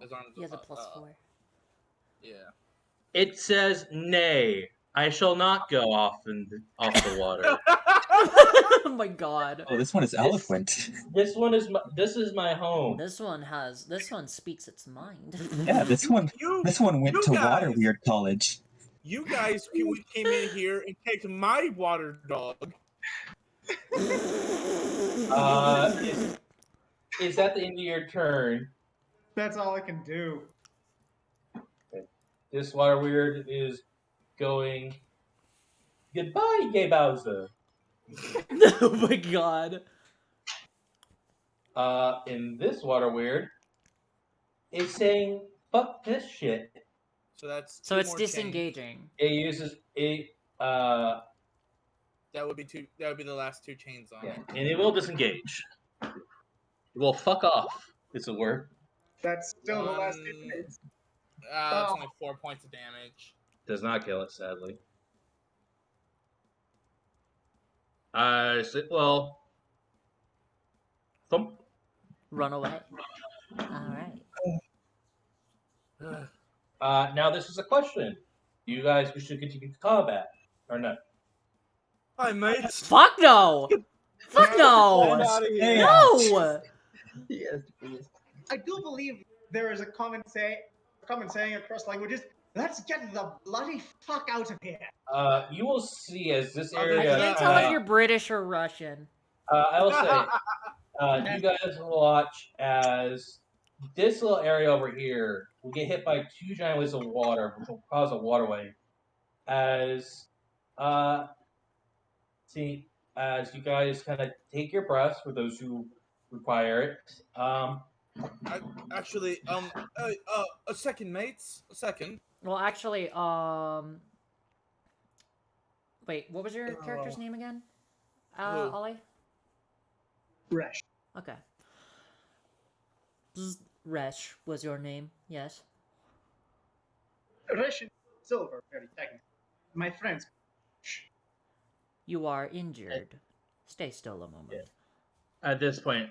his arms. He has a +4. Yeah. It says, "Nay, I shall not go off the water." Oh my god. Oh, this one is eloquent. This is my home. This one speaks its mind. Yeah, this one went you to Water guys- Weird College. You guys came in here and kicked my water dog. Is that the end of your turn? That's all I can do. This water weird is going. Goodbye, Gay Bowser. Oh my god. And this water weird is saying, "Fuck this shit." So that's So two it's more chains. disengaging. It uses a That would be the last 2 chains on yeah, it. and it will disengage. It will fuck off. Is a word. That's still the last 2 One- minutes. It's only 4 points of damage. Does not kill it, sadly. Thump. Run away. Alright. Now this is a question. Do you guys wish to continue combat or no? Hi, mates. Fuck no! Fuck Get no! out of here. No! Yes, please. I do believe there is a common saying across languages. Let's get the bloody fuck out of here. You will see as this I I area. can't tell if you're British or Russian. I will say, you guys will watch as this little area over here will get hit by 2 giant waves of water, which will cause a waterway. As as you guys kind of take your breaths for those who require it. Actually, a second, mates. A second. Well, actually, Wait, what was your character's name again? Who? Ollie? Resh. Okay. Resh was your name, yes. Resh and Silver, very technically. My friends. You are injured. Stay still a moment. Yeah. At this point,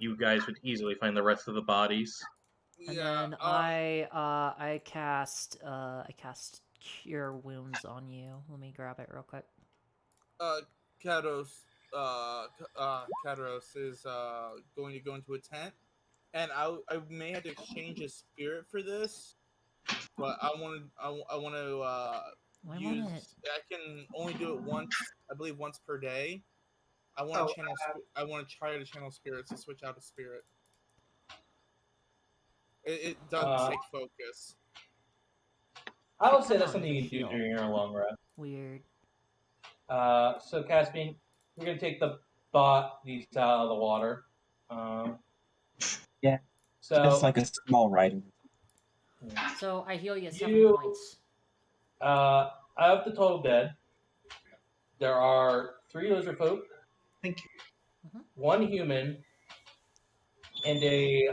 you guys would easily find the rest of the bodies. And Yeah. then I cast Cure Wounds on you. Let me grab it real quick. Kados is going to go into a tent, and I may have to exchange his spirit for this, but I want to Why use. won't it? I can only do it once, I believe, once per day. I want to channel. I want to try to channel spirits to switch out a spirit. It doesn't take focus. I will say Come that's on, something you can heal. do during your long rest. Weird. So Caspian, we're gonna take the these out of the water. Yeah. So It's like a small rider. So I heal you 7 You- points. out of the total dead, there are 3 lizard folk, Thank you. 1 human, and a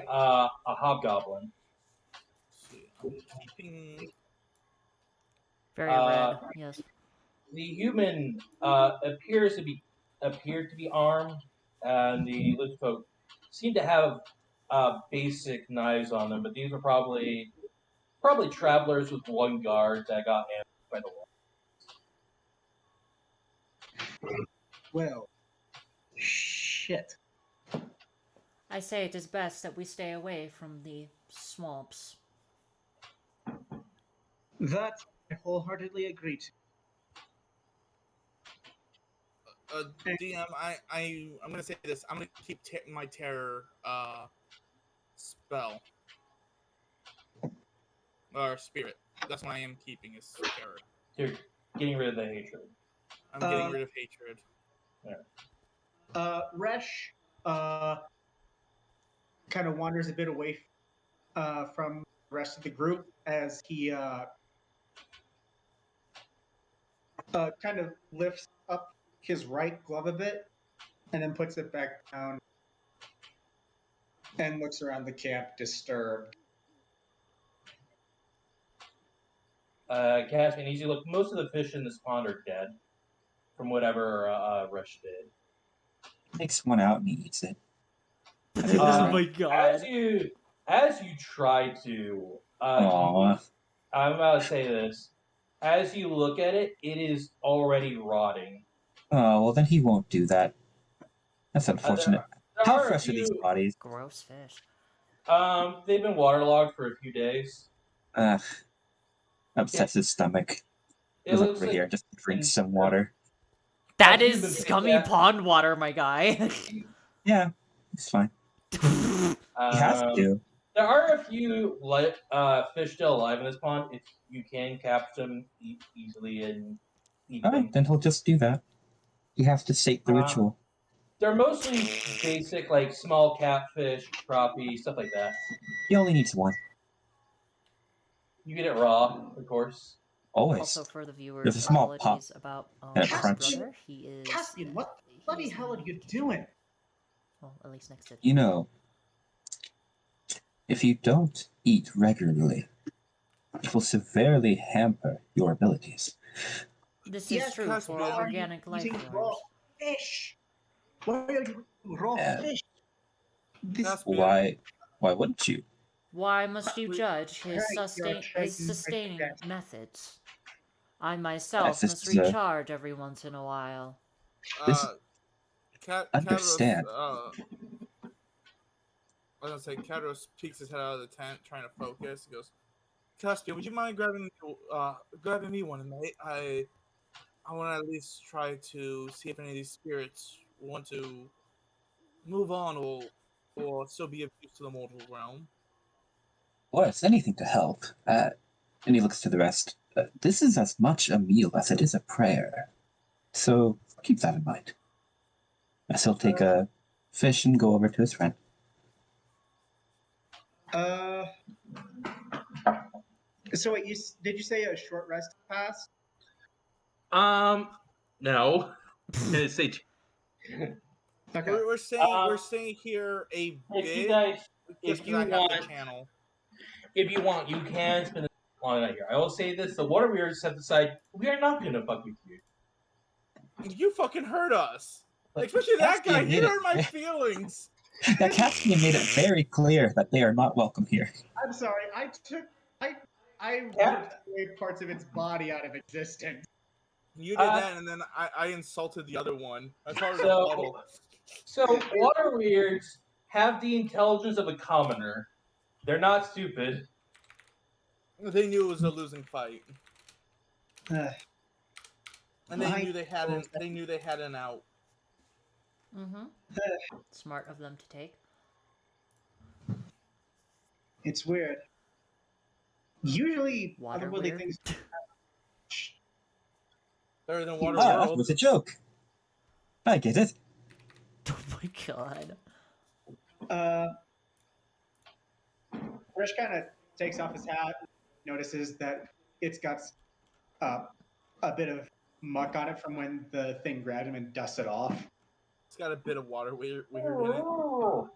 hobgoblin. Let's see, I'm keeping. Very red. Yes. The human appeared to be armed, and the lizard folk seem to have basic knives on them, but these were probably travelers with 1 guard that got ambushed by the wall. Well, shit. I say it is best that we stay away from the swamps. That I wholeheartedly agree to. DM, I'm gonna say this. I'm gonna keep my terror spell or spirit. That's what I am keeping is terror. You're getting rid of the hatred. I'm getting rid of hatred. Resh kind of wanders a bit away from the rest of the group as he kind of lifts up his right glove a bit and then puts it back down and looks around the camp disturbed. Caspian, easy look. Most of the fish in this pond are dead from whatever Rush did. Takes one out and he eats it. Oh my god. As you try to, Aww. I'm about to say this. As you look at it, it is already rotting. Oh, well then he won't do that. That's unfortunate. There How are a fresh are these few- bodies? Gross fish. They've been waterlogged for a few days. Ugh. Upsets his stomach. It Goes looks over like here, just drinks some water. That Have you been is picked scummy up? pond water, my guy. Yeah, it's fine. He has to. There are a few fish still alive in this pond. If you can capture them easily and eat Alright, them. then he'll just do that. He has to sate the ritual. They're mostly basic, like small catfish, crappie, stuff like that. He only needs one. You get it raw, of course. Always. Also, for the viewers, There's a small apologies about and a my crunch. brother. He is. Caspian, what the bloody he's hell are not- you doing? Well, at least next to. You know, if you don't eat regularly, it will severely hamper your abilities. This is Yes, true Caspian, for are you organic life Eating raw forms. fish. Why are you eating raw fish? This Caspian, Why wouldn't you? Why must you judge his Right, you're sustaining yes. methods? I myself this must is a- recharge every once in a while. This- Understand. I was gonna say, Cadros peeks his head out of the tent, trying to focus. He goes, Caspian, would you mind grabbing me one night? I want to at least try to see if any of these spirits want to move on or still be of use to the mortal realm. Well, it's anything to help. And he looks to the rest. This is as much a meal as it is a prayer. So keep that in mind. As he'll take a fish and go over to his friend. So wait, did you say a short rest passed? No. And say Okay. We're saying here a if you bit guys, just if because you I have want, the channel. if you want, you can spend a long night here. I will say this: the water weirds have decided we are not going to fuck with you. You fucking hurt us. But Especially that guy. Caspian He made hurt my it. feelings. The Caspian made it very clear that they are not welcome here. I'm sorry. I Yeah. ripped away parts of its body out of existence. You did that, and then I insulted the other one. I called it a puddle. So water weirds have the intelligence of a commoner. They're not stupid. They knew it was a losing fight, Uh, and they I knew they had an out. Mm-hmm. Smart of them to take. It's weird. Usually, Water otherworldly weird? things. Better than Water Ah, that World. was a joke. I get it. Oh my god. Rish kind of takes off his hat, notices that it's got a bit of muck on it from when the thing grabbed him, and dusts it off. It's got a bit of water weird in it. Oh.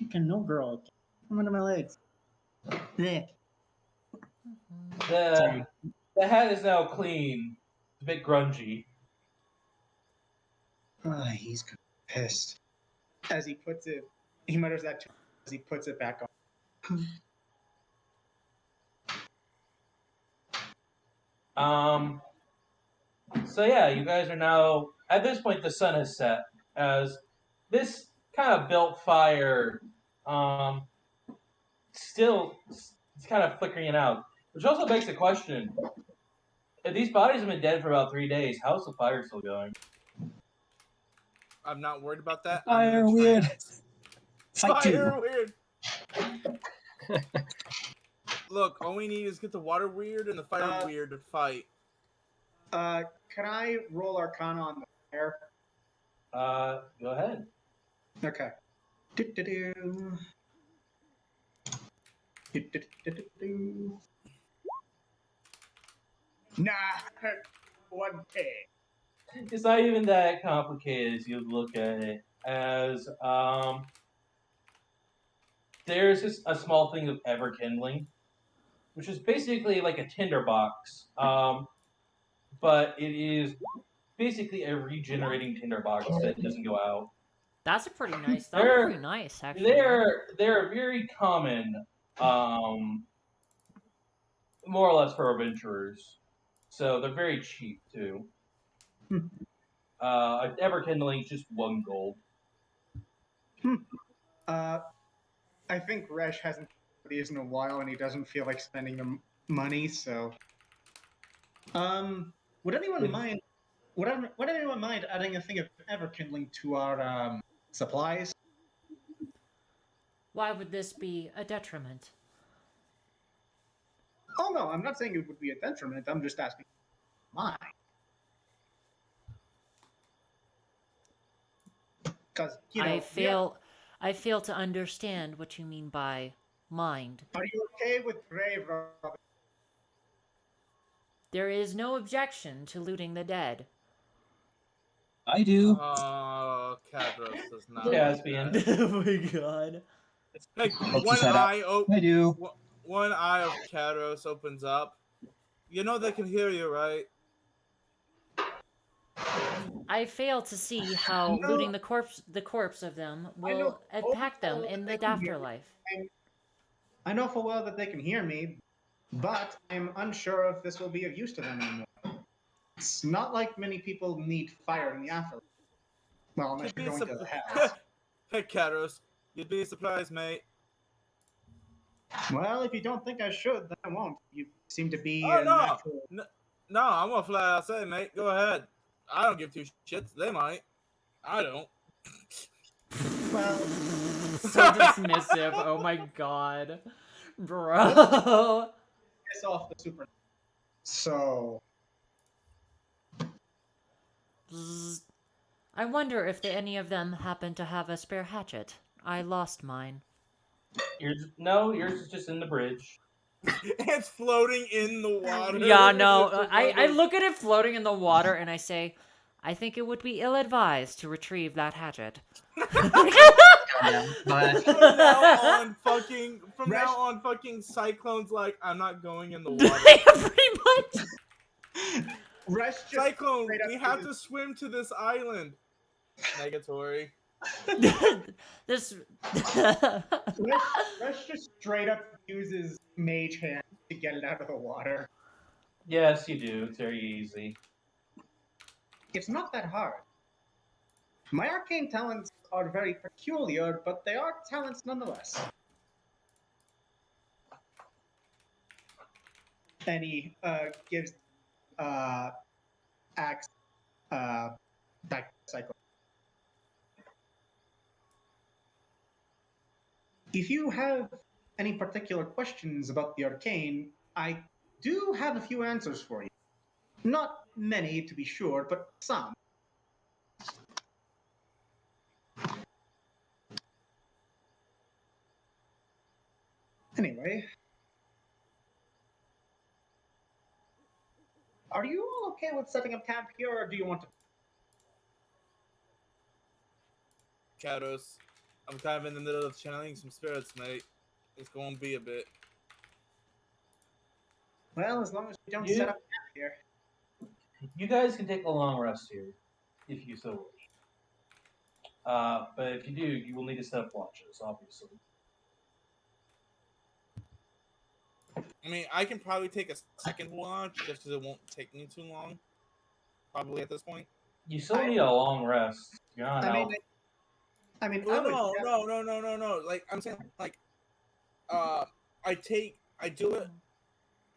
Okay, no girl. Come under my legs. Blech. The hat is now clean. It's a bit grungy. He's pissed. As he puts it, he mutters that to as he puts it back on. So yeah, you guys are now at this point. The sun has set as this kind of built fire. Still, it's kind of flickering out, which also begs the question: if these bodies have been dead for about 3 days, how's the fire still going? I'm not worried about that. Fire weird. Fight Fire you. weird. Look, all we need is get the water weird and the fire weird to fight. Can I roll Arcana on the fire? Go ahead. Okay. Do-do-do. Do-do-do-do-do. Nah, 1K. It's not even that complicated as you look at it. As there's just a small thing of ever kindling, which is basically like a tinderbox. But it is basically a regenerating tinderbox that doesn't go out. That's a pretty nice. That's pretty nice, actually. They're very common, more or less for adventurers. So they're very cheap too. Ever kindling is just 1 gold. I think Resh hasn't played these in a while, and he doesn't feel like spending the money. So, would anyone mind? Would anyone mind adding a thing of ever kindling to our supplies? Why would this be a detriment? Oh no, I'm not saying it would be a detriment. I'm just asking. Why? Because I fail to understand what you mean by mind. Are you okay with grave robbing? There is no objection to looting the dead. I do. Oh, Cadros does not. Caspian. Like that. Oh my god. Like Pokes one his head up. eye I do. one eye of Cadros opens up. You know they can hear you, right? I fail to see how No. looting the corpse of them will impact them in the afterlife. I know full well that they can hear me, but I'm unsure if this will be of use to them anymore. It's not like many people need fire in the afterlife. Well, unless you're going to the house. Hey, Cadros, you'd be surprised, mate. Well, if you don't think I should, then I won't. You seem to be Oh, a no. natural. No, I'm gonna flat out say, mate. Go ahead. I don't give 2 shits. They might. I don't. Well, So dismissive. Oh my god. Bro. piss off the super. So, I wonder if any of them happen to have a spare hatchet. I lost mine. Yours is just in the bridge. It's floating in the water. Yeah, no. It's just one I of those- look at it floating in the water and I say, I think it would be ill-advised to retrieve that hatchet. But From now on, Resh- fucking Cyclone's like, I'm not going in the Yeah, water. pretty much. Resh just Cyclone, straight up we have uses- to swim to this island. Negatory. This. Resh just straight up uses Mage Hand to get it out of the water. Yes, you do. It's very easy. It's not that hard. My arcane talents are very peculiar, but they are talents nonetheless. And he gives axe back to Cyclone. If you have any particular questions about the arcane, I do have a few answers for you. Not many, to be sure, but some. Anyway, are you all okay with setting up camp here, or do you want to? Kados, I'm kind of in the middle of channeling some spirits, mate. It's going to be a bit. Well, as long as we don't You- set up camp here. You guys can take a long rest here, if you so wish. But if you do, you will need to set up watches, obviously. I mean, I can probably take a second watch just because it won't take me too long. Probably at this point. You still need a long rest. You're not I out. mean, I mean, Well, I would, no. Like I'm saying, like, I do it,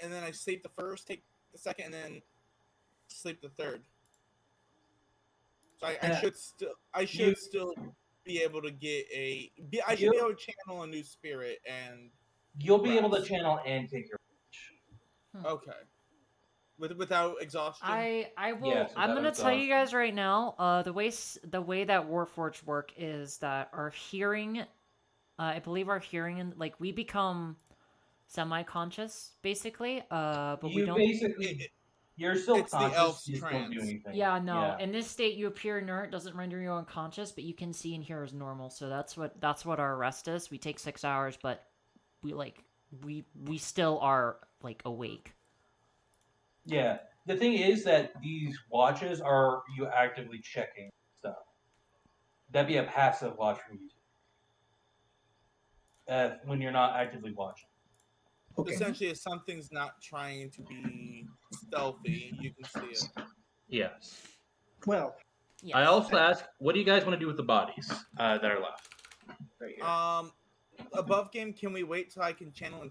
and then I sleep the first, take the second, and then sleep the third. So I Yeah. should still be able to get I should be able to channel a new spirit and You'll be able to rest. channel and take your watch. okay, without exhaustion. I will. Yes, I'm without gonna tell you exhaustion. guys right now. The way that Warforged work is that our hearing, I believe our hearing and like we become semi-conscious basically. But we You don't. basically, you're still it's the conscious. elf's You just don't do trance. anything. Yeah, no. Yeah. In this state, you appear inert. Doesn't render you unconscious, but you can see and hear as normal. So that's what our rest is. We take 6 hours, but we still are like awake. Yeah. The thing is that these watches are you actively checking stuff. That'd be a passive watch from you. When you're not actively watching. okay. Essentially, if something's not trying to be stealthy, you can see it. Yes. Well, Yes. I also ask, what do you guys want to do with the bodies that are left? right here. Above game, can we wait till I can channel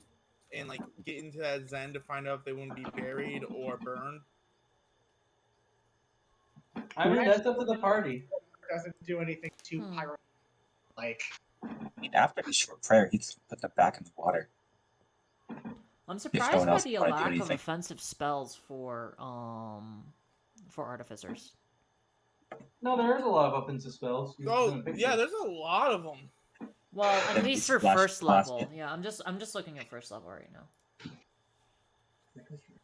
and like get into that Zen to find out if they want to be buried or burned? I mean, that's up to the party. Doesn't do anything too Hmm. pyro. Like, I mean, after the short prayer, he can put them back in the water. I'm no surprised one by else the wanna do lack of anything. offensive spells for artificers. No, there is a lot of offensive spells. You Oh, haven't picked yeah, it. there's a lot of them. Well, at Yeah, least it's for flash first level. plastic. Yeah, I'm just looking at first level right now.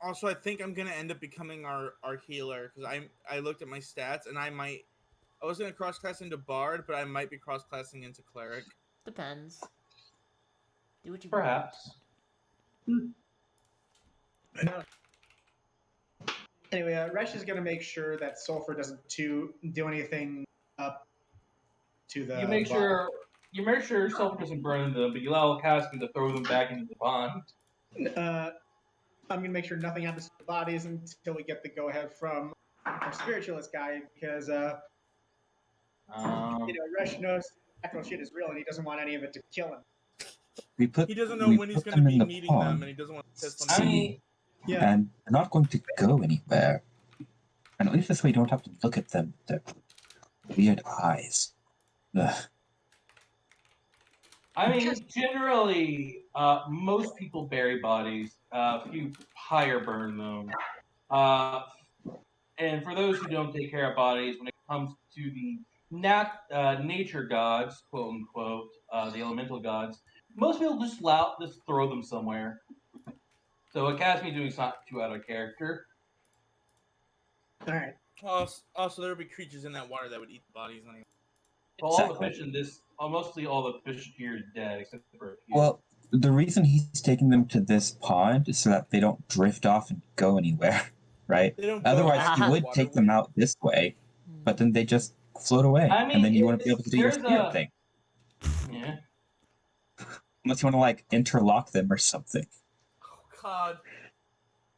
Also, I think I'm gonna end up becoming our healer because I looked at my stats and I was gonna cross class into bard, but I might be cross classing into cleric. Depends. Do what you Perhaps. anyway, Resh is gonna make sure that Sulfur doesn't do anything up to the. You make bottom. sure sulfur doesn't burn them, but you allow Caskin to throw them back into the pond. I'm gonna make sure nothing happens to the bodies until we get the go ahead from our spiritualist guy, because Resh knows actual shit is real and he doesn't want any of it to kill him. We put. He doesn't know we when he's put gonna them be in the meeting them, pond, and he doesn't want to piss them I off. mean, Yeah. and they're not going to go anywhere. And at least this way, you don't have to look at them. Their weird eyes. Ugh. I mean, generally, most people bury bodies. A few higher burn them. And for those who don't take care of bodies, when it comes to the nature gods, quote unquote, the elemental gods, most people just throw them somewhere. So it casts me doing something too out of character. All right. Also, there would be creatures in that water that would eat the bodies anyway. Well, all the Exactly. fish in this, mostly all the fish here are dead except for a few. Well, the reason he's taking them to this pond is so that they don't drift off and go anywhere, right? They don't go Otherwise, back he to the would take them waterway. out this way, but then they just float away, I and mean, then you wouldn't be able to do your there's spirit a thing yeah. unless you want to like interlock them or something, Oh God.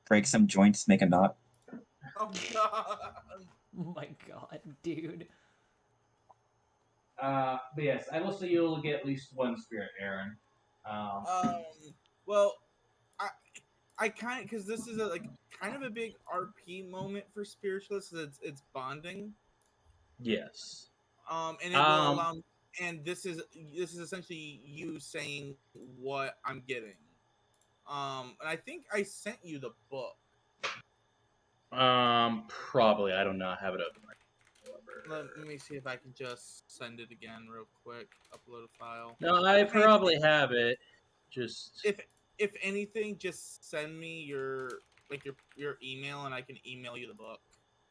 break some joints, make a knot. Oh God. Oh my god, dude. But yes, I will say you'll get at least one spirit, Aaron. Well, I kind of, because this is a kind of a big RP moment for spiritualists. It's bonding. Yes. And it will allow. And this is essentially you saying what I'm getting. And I think I sent you the book. Probably. I do not have it open right now. Let me see if I can just send it again real quick. Upload a file. No, I probably have it. Just If anything, just send me your email and I can email you the book.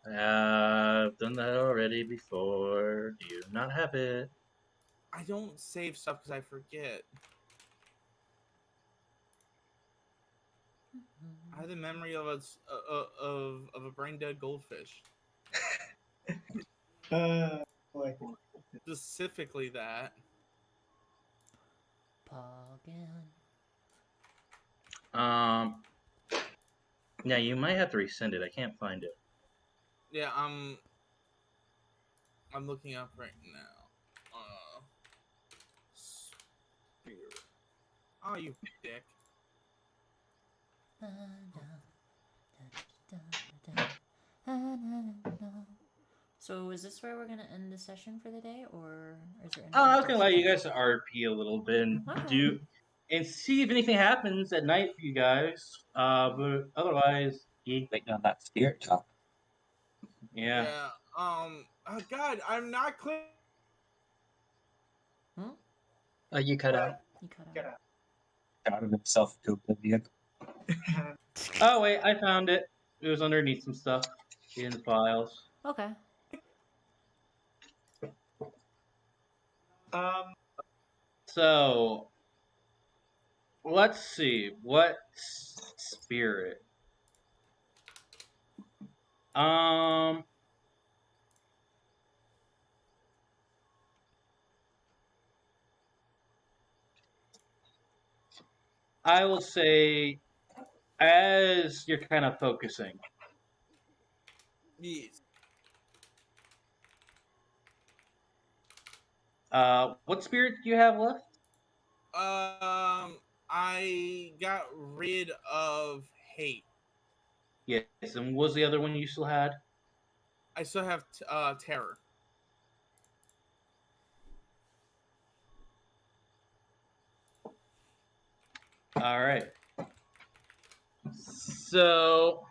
I've done that already before. Do you not have it? I don't save stuff because I forget. I have the memory of a brain dead goldfish. Boy. Specifically that. Poggin. Yeah, you might have to resend it. I can't find it. Yeah, I'm looking up right now. Spirit. Oh, you dick. So is this where we're gonna end the session for the day, or is there? I was anything gonna allow you guys to RP a little bit and Okay. and see if anything happens at night for you guys. But otherwise, Waiting on that spirit talk. yeah. Yeah. Oh God, I'm not clear. Oh, you cut out. You cut out. Get out. Out of himself to oblivion. Oh wait, I found it. It was underneath some stuff in the files. Okay. So let's see what spirit. Um, I will say, as you're kind of focusing, Yes. what spirit do you have left? I got rid of hate. Yes, and what was the other one you still had? I still have terror. All right. So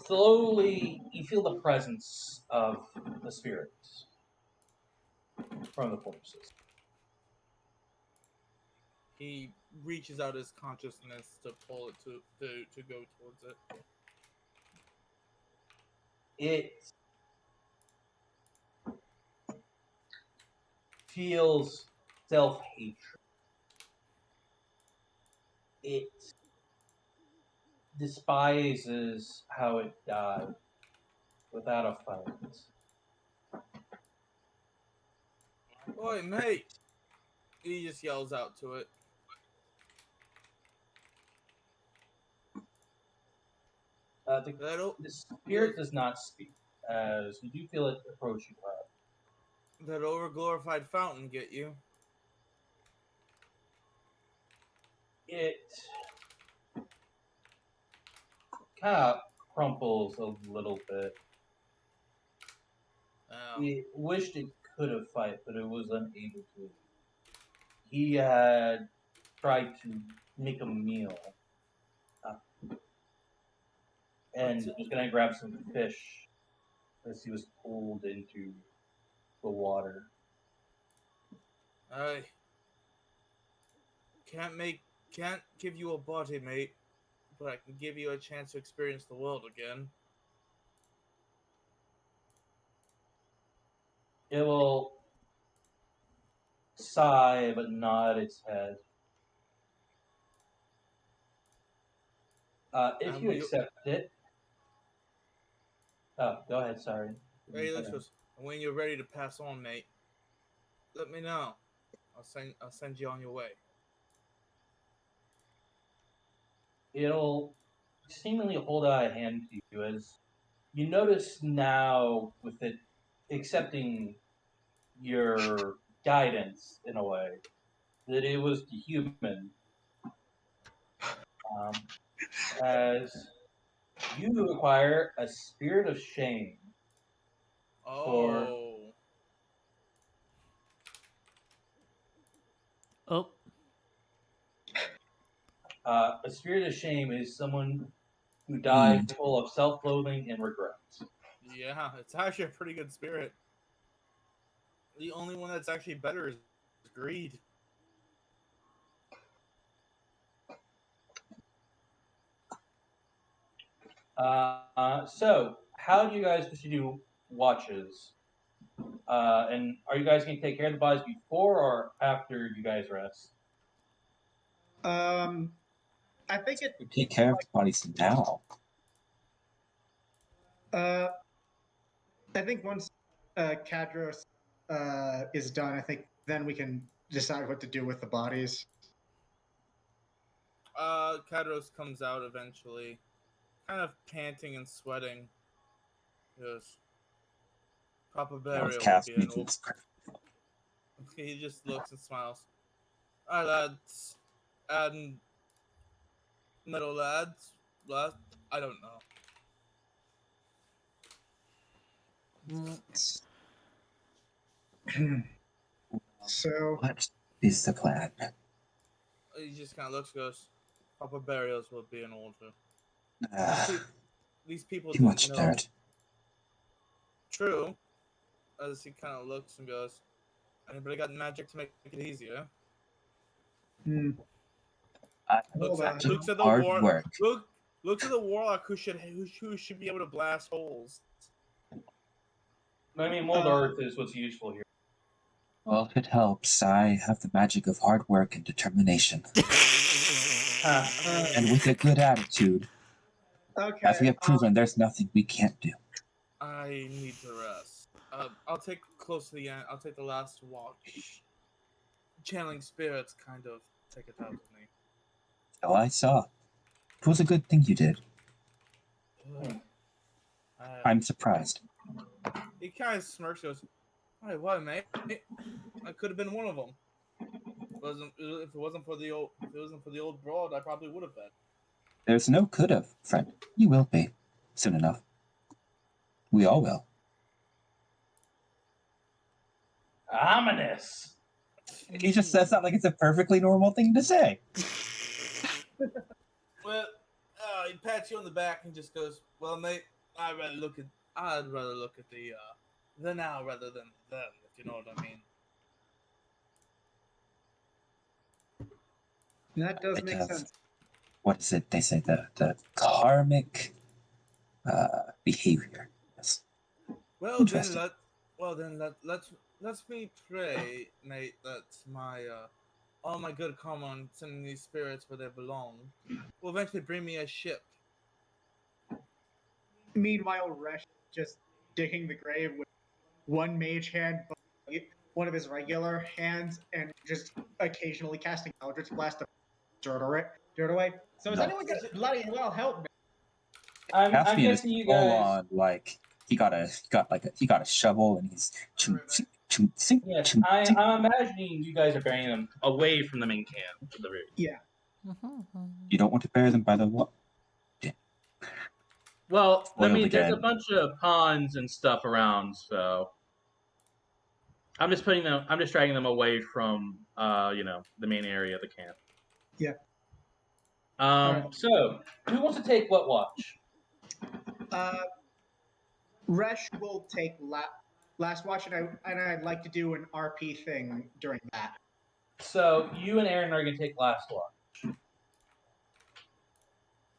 slowly, you feel the presence of the spirits from the corpses. He reaches out his consciousness to pull it to go towards it. It feels self-hatred. It despises how it died without a fight. Oi, mate! He just yells out to it. The spirit does not speak, as you do feel it approach you. That overglorified fountain get you. It kind of crumples a little bit. He wished it could have fight, but it was unable to. He had tried to make a meal, and was gonna grab some fish as he was pulled into the water. I can't make Can't give you a body, mate, but I can give you a chance to experience the world again. It will sigh but nod its head. If And you when you, accept it. Oh, go ahead. Sorry. hey, Lucius, when you're ready to pass on, mate, let me know. I'll send you on your way. It'll seemingly hold out a hand to you as you notice now with it accepting your guidance in a way that it was the human, um, as you acquire a spirit of shame for Oh, Oh, a spirit of shame is someone who dies Mm. full of self-loathing and regret. yeah, it's actually a pretty good spirit. The only one that's actually better is greed. So, how do you guys wish to do watches? And are you guys going to take care of the bodies before or after you guys rest? I think it. We take care of the bodies now. Uh, I think once Cadros is done, I think then we can decide what to do with the bodies. Kadros comes out eventually, kind of panting and sweating. He goes, Proper That was burial would cast be an me to old. this craft. He just looks and smiles. Alright, lads. And middle lads. Last, I don't know. So What is the plan? He just kind of looks, goes, Proper burials would be in order. Uh, These people too didn't much know. dirt. True. As he kind of looks and goes, Anybody got magic to make it easier? hmm, I Hold on. Looks at the hard war. work. Looks at the warlock who should be able to blast holes. I mean, mold earth is what's useful here. Well, if it helps, I have the magic of hard work and determination. And with a good attitude, okay. as we have proven, there's nothing we can't do. I need to rest. I'll take close to the end. I'll take the last watch. Channeling spirits kind of take it out of me. Oh, I saw. It was a good thing you did. I'm surprised. He kind of smirks. Goes, "Hey, what, mate? I could have been one of them. If it wasn't for the old broad, I probably would have been." There's no could have, friend. You will be. Soon enough. We all will. Ominous. He just says that like it's a perfectly normal thing to say. Well, he pats you on the back and just goes, "Well, mate, I'd rather look at the now rather than them, if you know what I mean." That does It make does. sense. What is it? They say the karmic behavior. Yes. Well Interesting. then let's me pray, mate, that my all my good karma on sending these spirits where they belong will eventually bring me a ship. Meanwhile, Resh just digging the grave with one mage hand, one of his regular hands, and just occasionally casting Eldritch Blast to dirt away. So is No. anyone gonna bloody well help me? I'm Caspian is guessing you full guys. on like he got a shovel and he's chum, chum, chum, chum, Yes, chum, chum. I'm imagining you guys are burying them away from the main camp. At the very. Yeah. You don't want to bury them by the what? Well, I Spoiled mean, there's a again. bunch of ponds and stuff around, so I'm just dragging them away from, the main area of the camp. Yeah. So who wants to take what watch? Resh will take last watch, and I'd like to do an RP thing during that. So you and Aaron are gonna take last watch.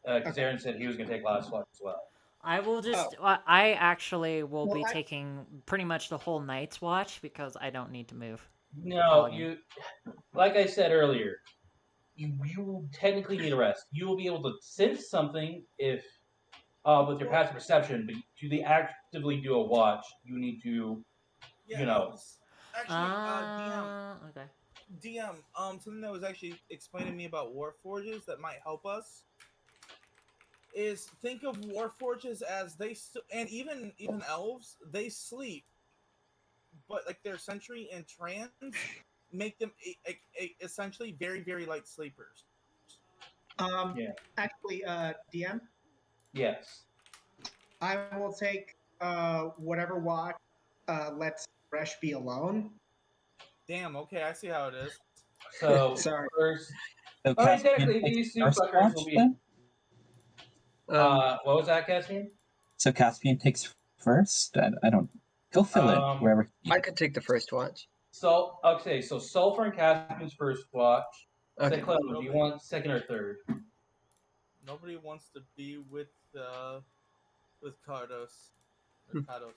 Because Aaron said he was going to take last watch as well. I will just. Oh. I actually will Well, be I- taking pretty much the whole night's watch because I don't need to move. No, Polygon. you. Like I said earlier, you technically need a rest. You will be able to sense something if, with your passive perception, but to actively do a watch, you need to, Yeah, you know. Actually, Okay. DM, something that was actually explained to me about Warforges that might help us is think of Warforges as and even elves, they sleep, but like their sentry and trance make them essentially very, very light sleepers. Yeah. Actually, DM, Yes. I will take whatever watch lets Resh be alone. Damn, okay, I see how it is. So Sorry. first, So I mean, Caspian technically takes these two first fuckers watch will be. then? What was that, Cassian? So Caspian takes first? I don't... He'll fill in wherever he I could take the first watch. So okay, so Sulfur and Caspian's first watch. Okay. Say, Clem, do you want second or third? Nobody wants to be with Cardos. Hmm. Cardos.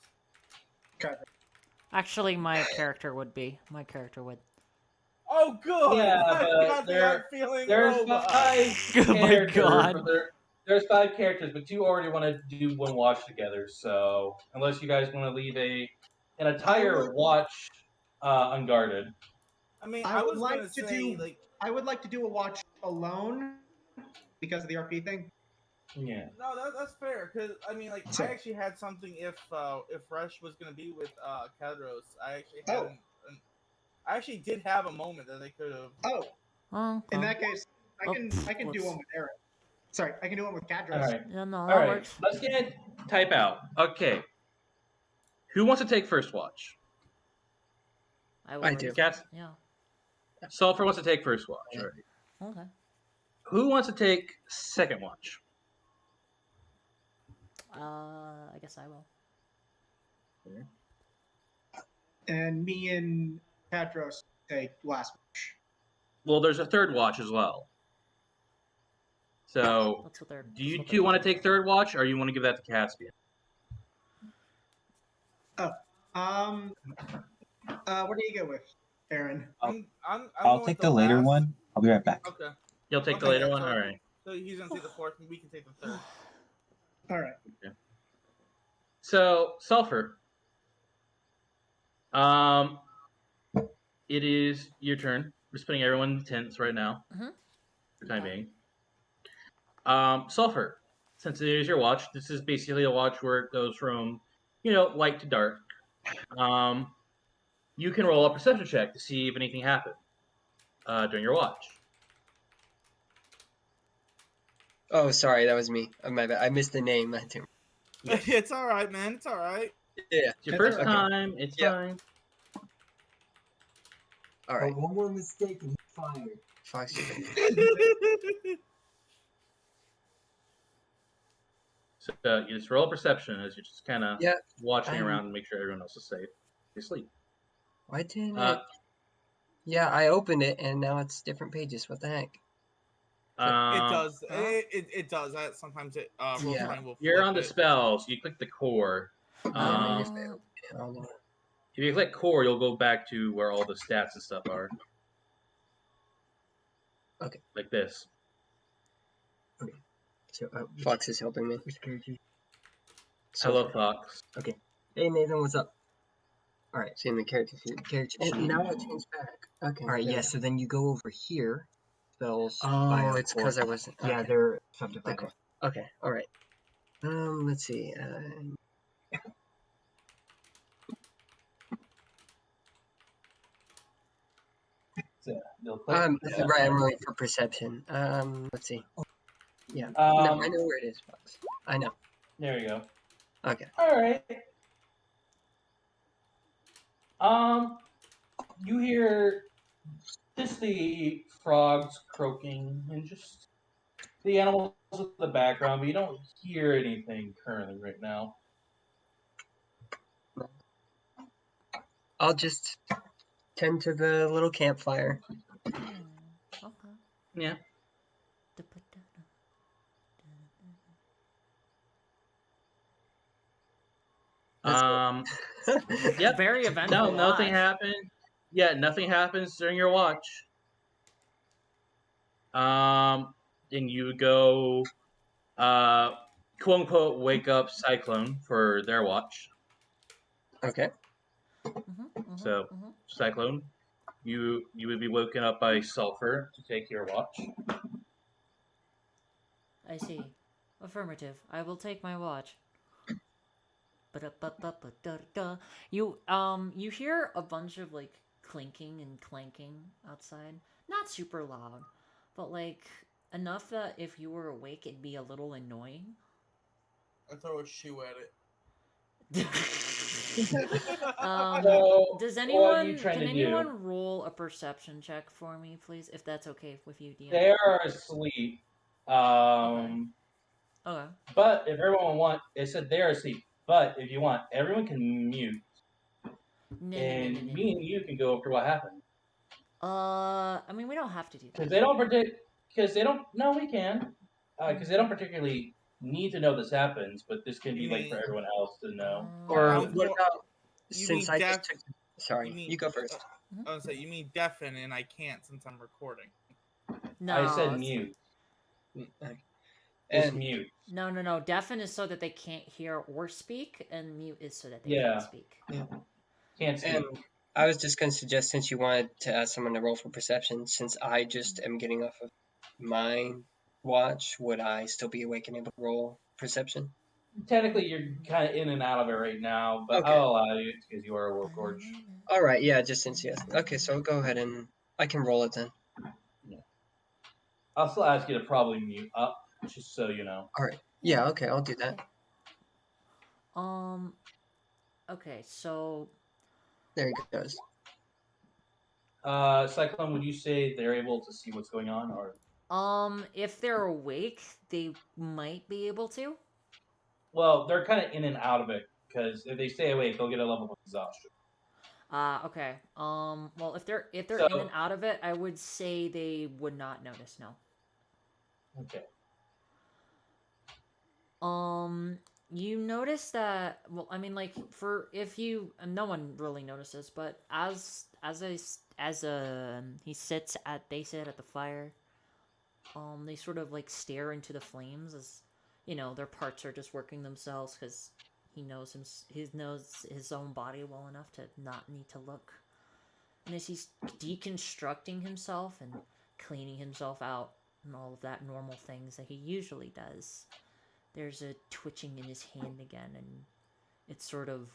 Actually, my character would be. My character would. Oh, good. Yeah, I've but got the there's feeling five Oh my characters. God. But there's 5 characters, but 2 already want to do one watch together. So unless you guys want to leave an entire watch unguarded. I mean, I I would was like gonna to say do- like I would like to do a watch alone because of the RP thing. Yeah. no, that's fair because I mean like So- I actually had something if Resh was gonna be with Kadros, I actually had Oh. I actually did have a moment that they could have. Oh, Oh, in okay. that case, I can do one with Eric. Sorry, I can do one with Kadros. All right. Yeah, no, All that right. works. Let's get type out. Okay. Who wants to take first watch? I will. I do. Cats. Yeah. Sulfur wants to take first watch. Yeah. Already. Okay. Who wants to take second watch? I guess I will. And me and Kadros take last watch. Well, there's a third watch as well. So, That's what they're. do you two want to take third watch, or you want to give that to Caspian? What do you go with, Aaron? I'm I'll going take with the later last. one. I'll be right back. Okay. You'll take the Okay, later yeah, one. so- All right. So he's gonna take the fourth, and we can take the third. All right. So, Sulfur. It is your turn. We're spinning everyone in tents right now. Mhm. For the time being. Sulfur. Since it is your watch, this is basically a watch where it goes from, light to dark. You can roll a perception check to see if anything happened during your watch. Oh, sorry, that was me. My bad. I missed the name. Yes. It's all right, man. It's all right. Yeah. It's your That's first okay. time. It's Yeah. fine. All right. One more mistake and he's fired. Fox. So you just roll a perception as you're just kind of Yeah, watching I'm- around and make sure everyone else is safe. You sleep. Why didn't Uh, it? Yeah, I opened it and now it's different pages. What the heck? It does. It does. Sometimes it roll Yeah. 20 will You're flip on the it. spells. You click the core. Maybe Um, if I open it, I'll know. if you click core, you'll go back to where all the stats and stuff are. Okay. Like this. So, Fox is helping me. which character? Hello, Fox. Hey Nathan, what's up? All right. Seeing the character sheet. Character Oh, sheet. now it changed back. Okay. All right. there Yeah. we So then you go over here. Spells. go. by Oh, a it's because I core. wasn't. Yeah, okay. they're subdivided. Okay. Okay. All right. Let's see. So you'll click. Right. I'm rolling for perception. Let's see. Yeah. No, I know where it is, Fox. I know. There you go. Okay. All right. You hear just the frogs croaking and just the animals in the background, but you don't hear anything currently right now. I'll just tend to the little campfire. Okay. Yeah. Yep. Very eventful. No, nothing watch. happened. Yeah, nothing happens during your watch. And you would go, quote unquote, wake up Cyclone for their watch. Okay. So, Cyclone, you would be woken up by Sulfur to take your watch. I see. Affirmative. I will take my watch. Ba-da-ba-ba-ba-da-da. You hear a bunch of like clinking and clanking outside. Not super loud, but like enough that if you were awake it'd be a little annoying. I throw a shoe at it. So, Does what are anyone you trying can to do? anyone roll a perception check for me, please, if that's okay with you, DM? They are asleep. Okay. But if everyone want, it said they're asleep. But if you want, everyone can mute, and me and you can go over what happened. I mean, we don't have to do that. Because they don't predict. Because they don't. No, we can. Because they don't particularly need to know this happens, but this can be like for everyone else to know. Or Um, what for- about you since mean I just deaf- took? Sorry, you go first. I was say you mean deafen, and I can't since I'm recording. No, I said it's- mute. Okay. It's And mute. No. Deafen is so that they can't hear or speak, and mute is so that they Yeah. can't speak. Can't speak. and I was just going to suggest, since you wanted to ask someone to roll for perception, since I just am getting off of my watch, would I still be awake and able to roll perception? Technically, you're kind of in and out of it right now, but Okay. I'll allow you because you are a Warforged. All right, yeah, just since you asked. Okay, so go ahead and I can roll it then. I'll still ask you to probably mute up, just so you know. All right. Yeah, okay, I'll do that. Okay, so There he goes. Cyclone, would you say they're able to see what's going on, or? if they're awake, they might be able to. Well, they're kind of in and out of it because if they stay awake, they'll get a level of exhaustion. Okay. Well, if they're in So- and out of it, I would say they would not notice. No. Okay. You notice that. Well, I mean, like for if you, no one really notices, but he sits at they sit at the fire. They sort of like stare into the flames as, you know, their parts are just working themselves because he knows his own body well enough to not need to look. And as he's deconstructing himself and cleaning himself out and all of that normal things that he usually does, there's a twitching in his hand again, and it sort of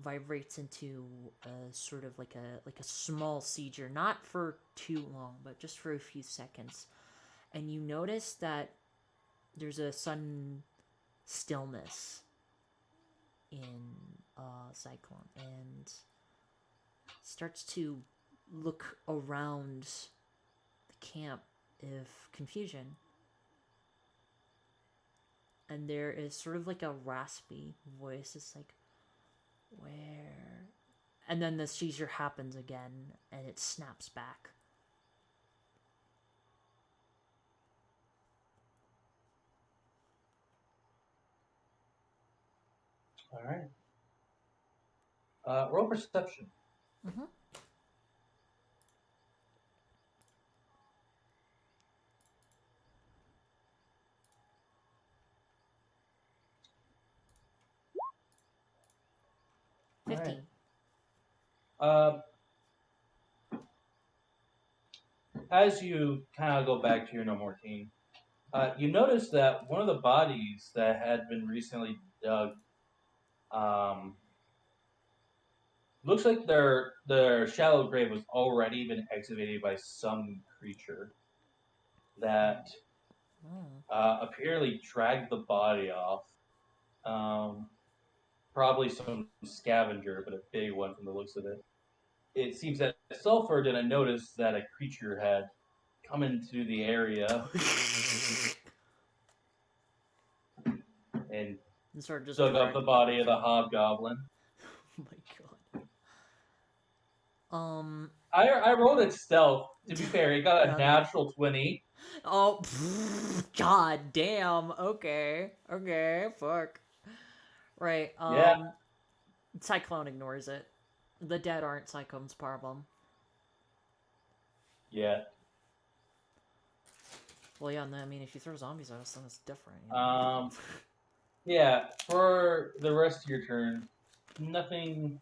vibrates into a sort of like a small seizure, not for too long, but just for a few seconds. And you notice that there's a sudden stillness in Cyclone, and starts to look around the camp of confusion. And there is sort of like a raspy voice. It's like, where? And then the seizure happens again, and it snaps back. All right. Roll perception. Mm-hmm. All 15. right. As you kind of go back to your normal routine, you notice that one of the bodies that had been recently dug, looks like their shallow grave was already been excavated by some creature that apparently dragged the body off. Probably some scavenger, but a big one from the looks of it. It seems that Sulfur didn't notice that a creature had come into the area and sort of just dug up the body of the hobgoblin. Oh my god. I rolled it stealth. To be fair, it got a natural 20. Oh, god damn. Okay, fuck. Right. Yeah. Cyclone ignores it. The dead aren't Cyclone's problem. Yeah. Well, yeah, I mean, if you throw zombies at us, then it's different. You know? Yeah, for the rest of your turn, nothing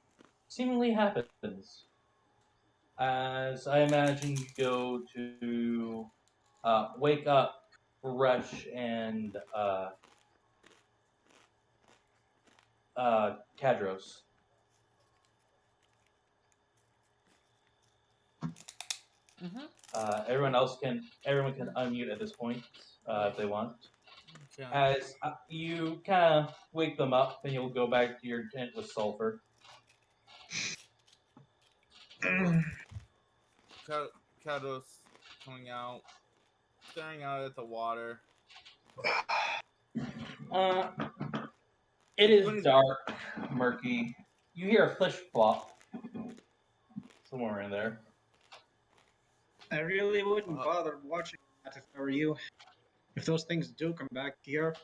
seemingly happens. As I imagine you go to wake up Resh and Kadros. Everyone can unmute at this point if they want. Okay. As you kind of wake them up, then you'll go back to your tent with sulfur. Kados coming out, staring out at the water. It is dark, murky. You hear a flesh flop somewhere in there. I really wouldn't bother watching that if I were you. If those things do come back here,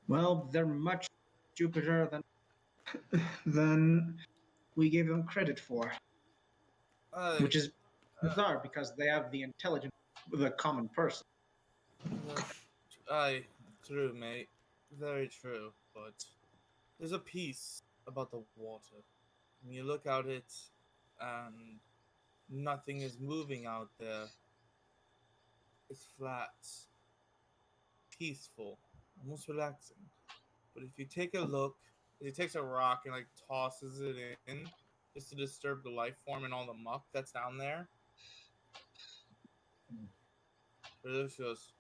well, they're much stupider than we gave them credit for. Which is bizarre because they have the intelligence of the common person. Aye, true, mate. Very true. But there's a piece about the water. When you look out it, and nothing is moving out there. It's flat, peaceful, almost relaxing. But if you take a look, he takes a rock and like tosses it in just to disturb the life form and all the muck that's down there. Delicious.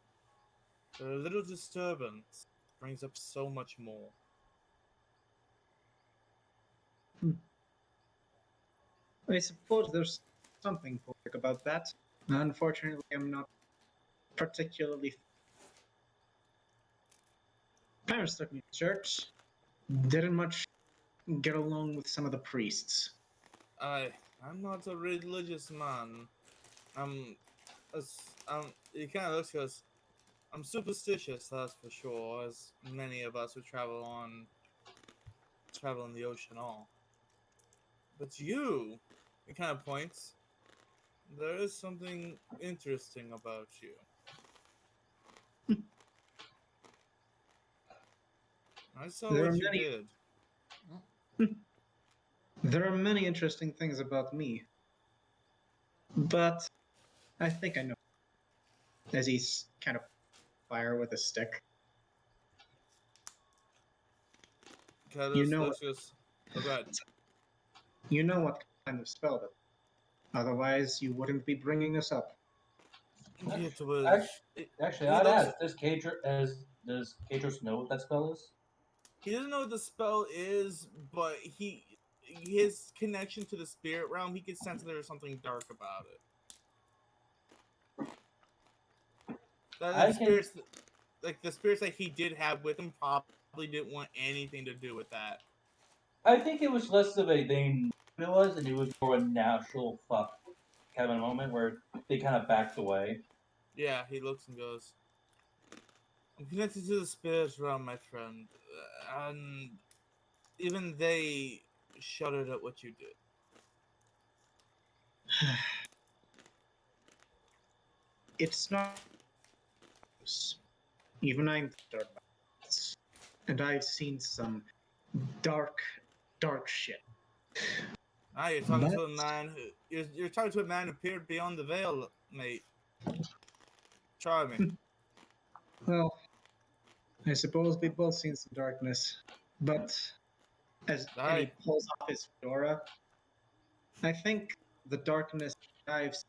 A little disturbance brings up so much more. I suppose there's something poetic about that. Unfortunately, I'm not particularly. Parents took me to church. Didn't much get along with some of the priests. I'm not a religious man. He kind of looks because I'm superstitious, that's for sure, as many of us who travel in the ocean all. But you, it kind of points, there is something interesting about you. I saw what you did. There are many interesting things about me. But I think I know. As he's kind of fire with a stick. You know You know what kind of spell that. Otherwise, you wouldn't be bringing this up. It was Actually, I'd ask: Does Kadros know what that spell is? He doesn't know what the spell is, but his connection to the spirit realm, he can sense there's something dark about it. The spirits that he did have with him probably didn't want anything to do with that. I think it was less of a they knew it was, and it was more of a natural fuck kind of moment where they kind of backed away. Yeah, he looks and goes, I'm connected to the spirit realm, my friend, and even they shuddered at what you did. It's not. Even I'm disturbed by this. And I've seen some dark shit. You're talking to a man who you're talking to a man who peered beyond the veil, mate. Try me. Well, I suppose we've both seen some darkness, but and he pulls off his fedora, I think the darkness I've seen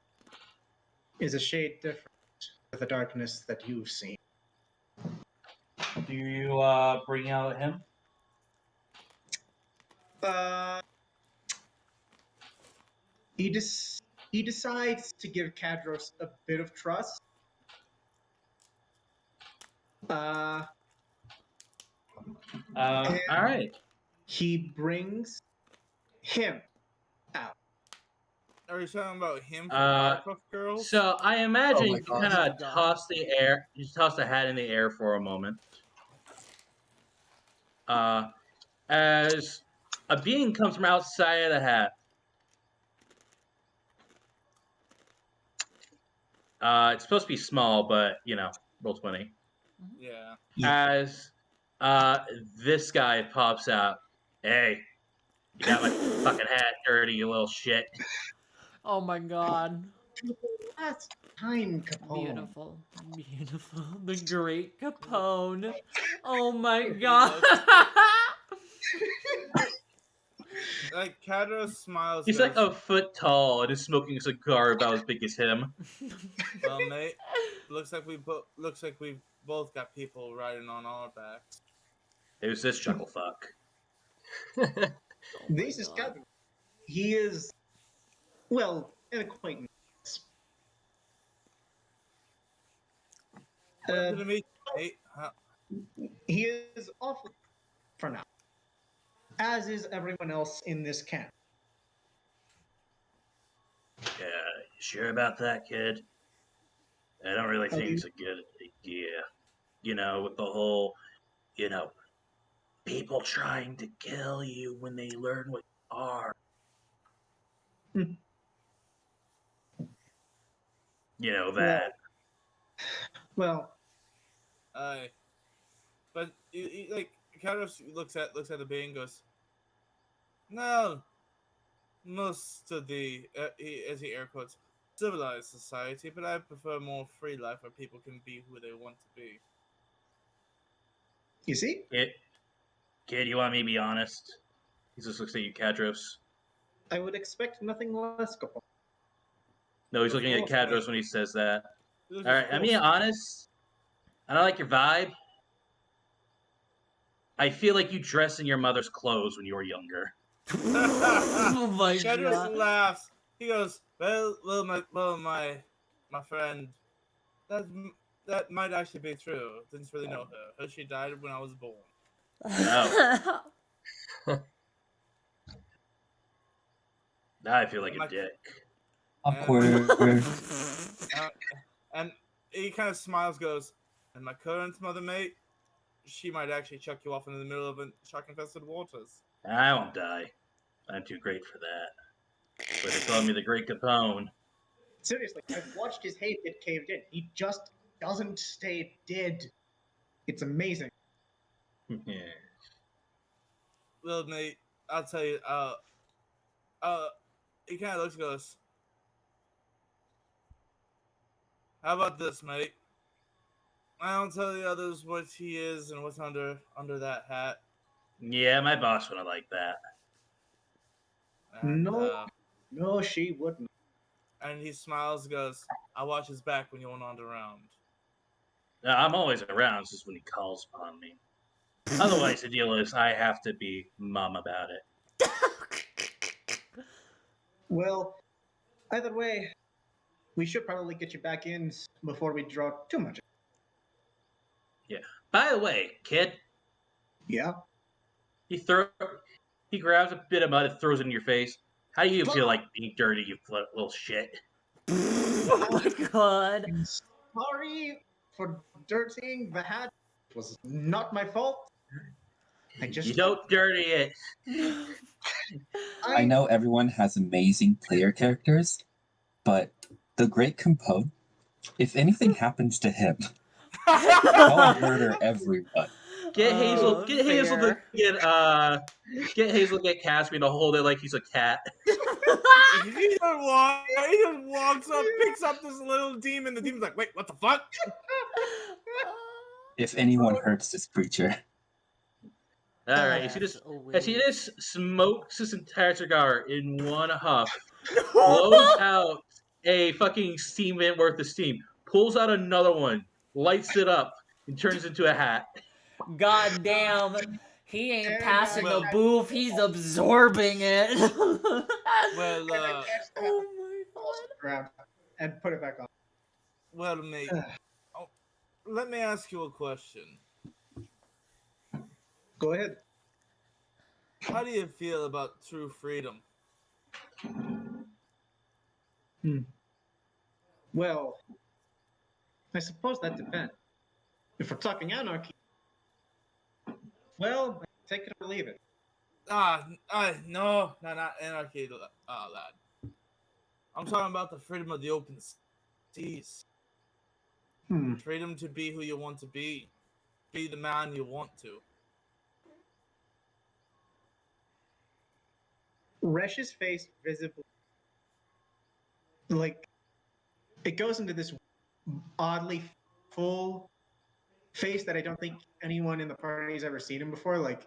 is a shade different to the darkness that you've seen. Do you bring out him? He decides to give Kadros a bit of trust. All right. He brings him out. Are you talking about him from Powerpuff Girls? So I imagine you kind of toss the air. You toss the hat in the air for a moment. As A being comes from outside of the hat. It's supposed to be small, but roll 20. Yeah. As this guy pops out. Hey, you got my fucking hat dirty, you little shit. Oh my god. Last time, Capone. Beautiful. Beautiful. The great Capone. Oh my He god. Like Cadros smiles. He's goes, like a foot tall and is smoking a cigar about as big as him. Well, mate, looks like we've both got people riding on our backs. Who's this chuckle fuck? Oh my This is God. Captain. He is, well, an acquaintance. Pleasure to meet you, mate. He is off for now, as is everyone else in this camp. Yeah, you sure about that, kid? I don't really think it's a good idea. With the whole, people trying to kill you when they learn what you are. Hmm. That. Well, Aye. But like Cadros looks at the being and goes, no, most of the as he air quotes civilized society, but I prefer more free life where people can be who they want to be. you see, Kid, you want me to be honest? He just looks at you, Kadros. I would expect nothing less, Capone. No, he's Of looking at course, Kadros mate. when he says that. Look, All right, of I'm being course. honest. I don't like your vibe. I feel like you dress in your mother's clothes when you were younger. Oh my Cadros god. laughs. He goes, my friend, that might actually be true. Didn't really know her. She died when I was born. No. Now I feel like My- a dick. Awkward. And he kind of smiles, goes, and my current mother, mate, she might actually chuck you off into the middle of shark-infested waters. I won't die. I'm too great for that. But they call me the Great Capone. Seriously, I've watched his head get caved in. He just doesn't stay dead. It's amazing. Yeah. Well, mate, I'll tell you, he kind of looks and goes, how about this, mate? I don't tell the others what he is and what's under that hat. Yeah, my boss would have liked that. And, No, she wouldn't. and he smiles and goes, I watch his back when you're not around. No, I'm always around, it's just when he calls upon me. Otherwise, the deal is I have to be mum about it. Well, either way, we should probably get you back in before we draw too much. By the way, kid, Yeah? he grabs a bit of mud and throws it in your face. How do you feel like being dirty, you little shit? Oh my god. I'm sorry for dirtying the hat. It was not my fault. You don't dirty it. I know everyone has amazing player characters, but the Great Capone, if anything happens to him, I'll murder everyone. Get Hazel. Oh, Get Hazel to fair. get Hazel to get Caspian to hold it like he's a cat. He just walks up, picks up this little demon. The demon's like, wait, what the fuck? If anyone hurts this creature, All right, as he just smokes his entire cigar in one huff, blows out a fucking steam vent worth of steam, pulls out another one, lights it up, and turns into a hat. God damn. He ain't And, passing well- a boof, he's absorbing it. Well, oh my god. Grab and put it back on. well, mate. Let me ask you a question. Go ahead. How do you feel about true freedom? Well, I suppose that depends. If we're talking anarchy, well, take it or leave it. No, not anarchy, lad. I'm talking about the freedom of the open seas. Hmm. Freedom to be who you want to be the man you want to. Resh's face visibly, like, it goes into this oddly full face that I don't think anyone in the party has ever seen him before. Like,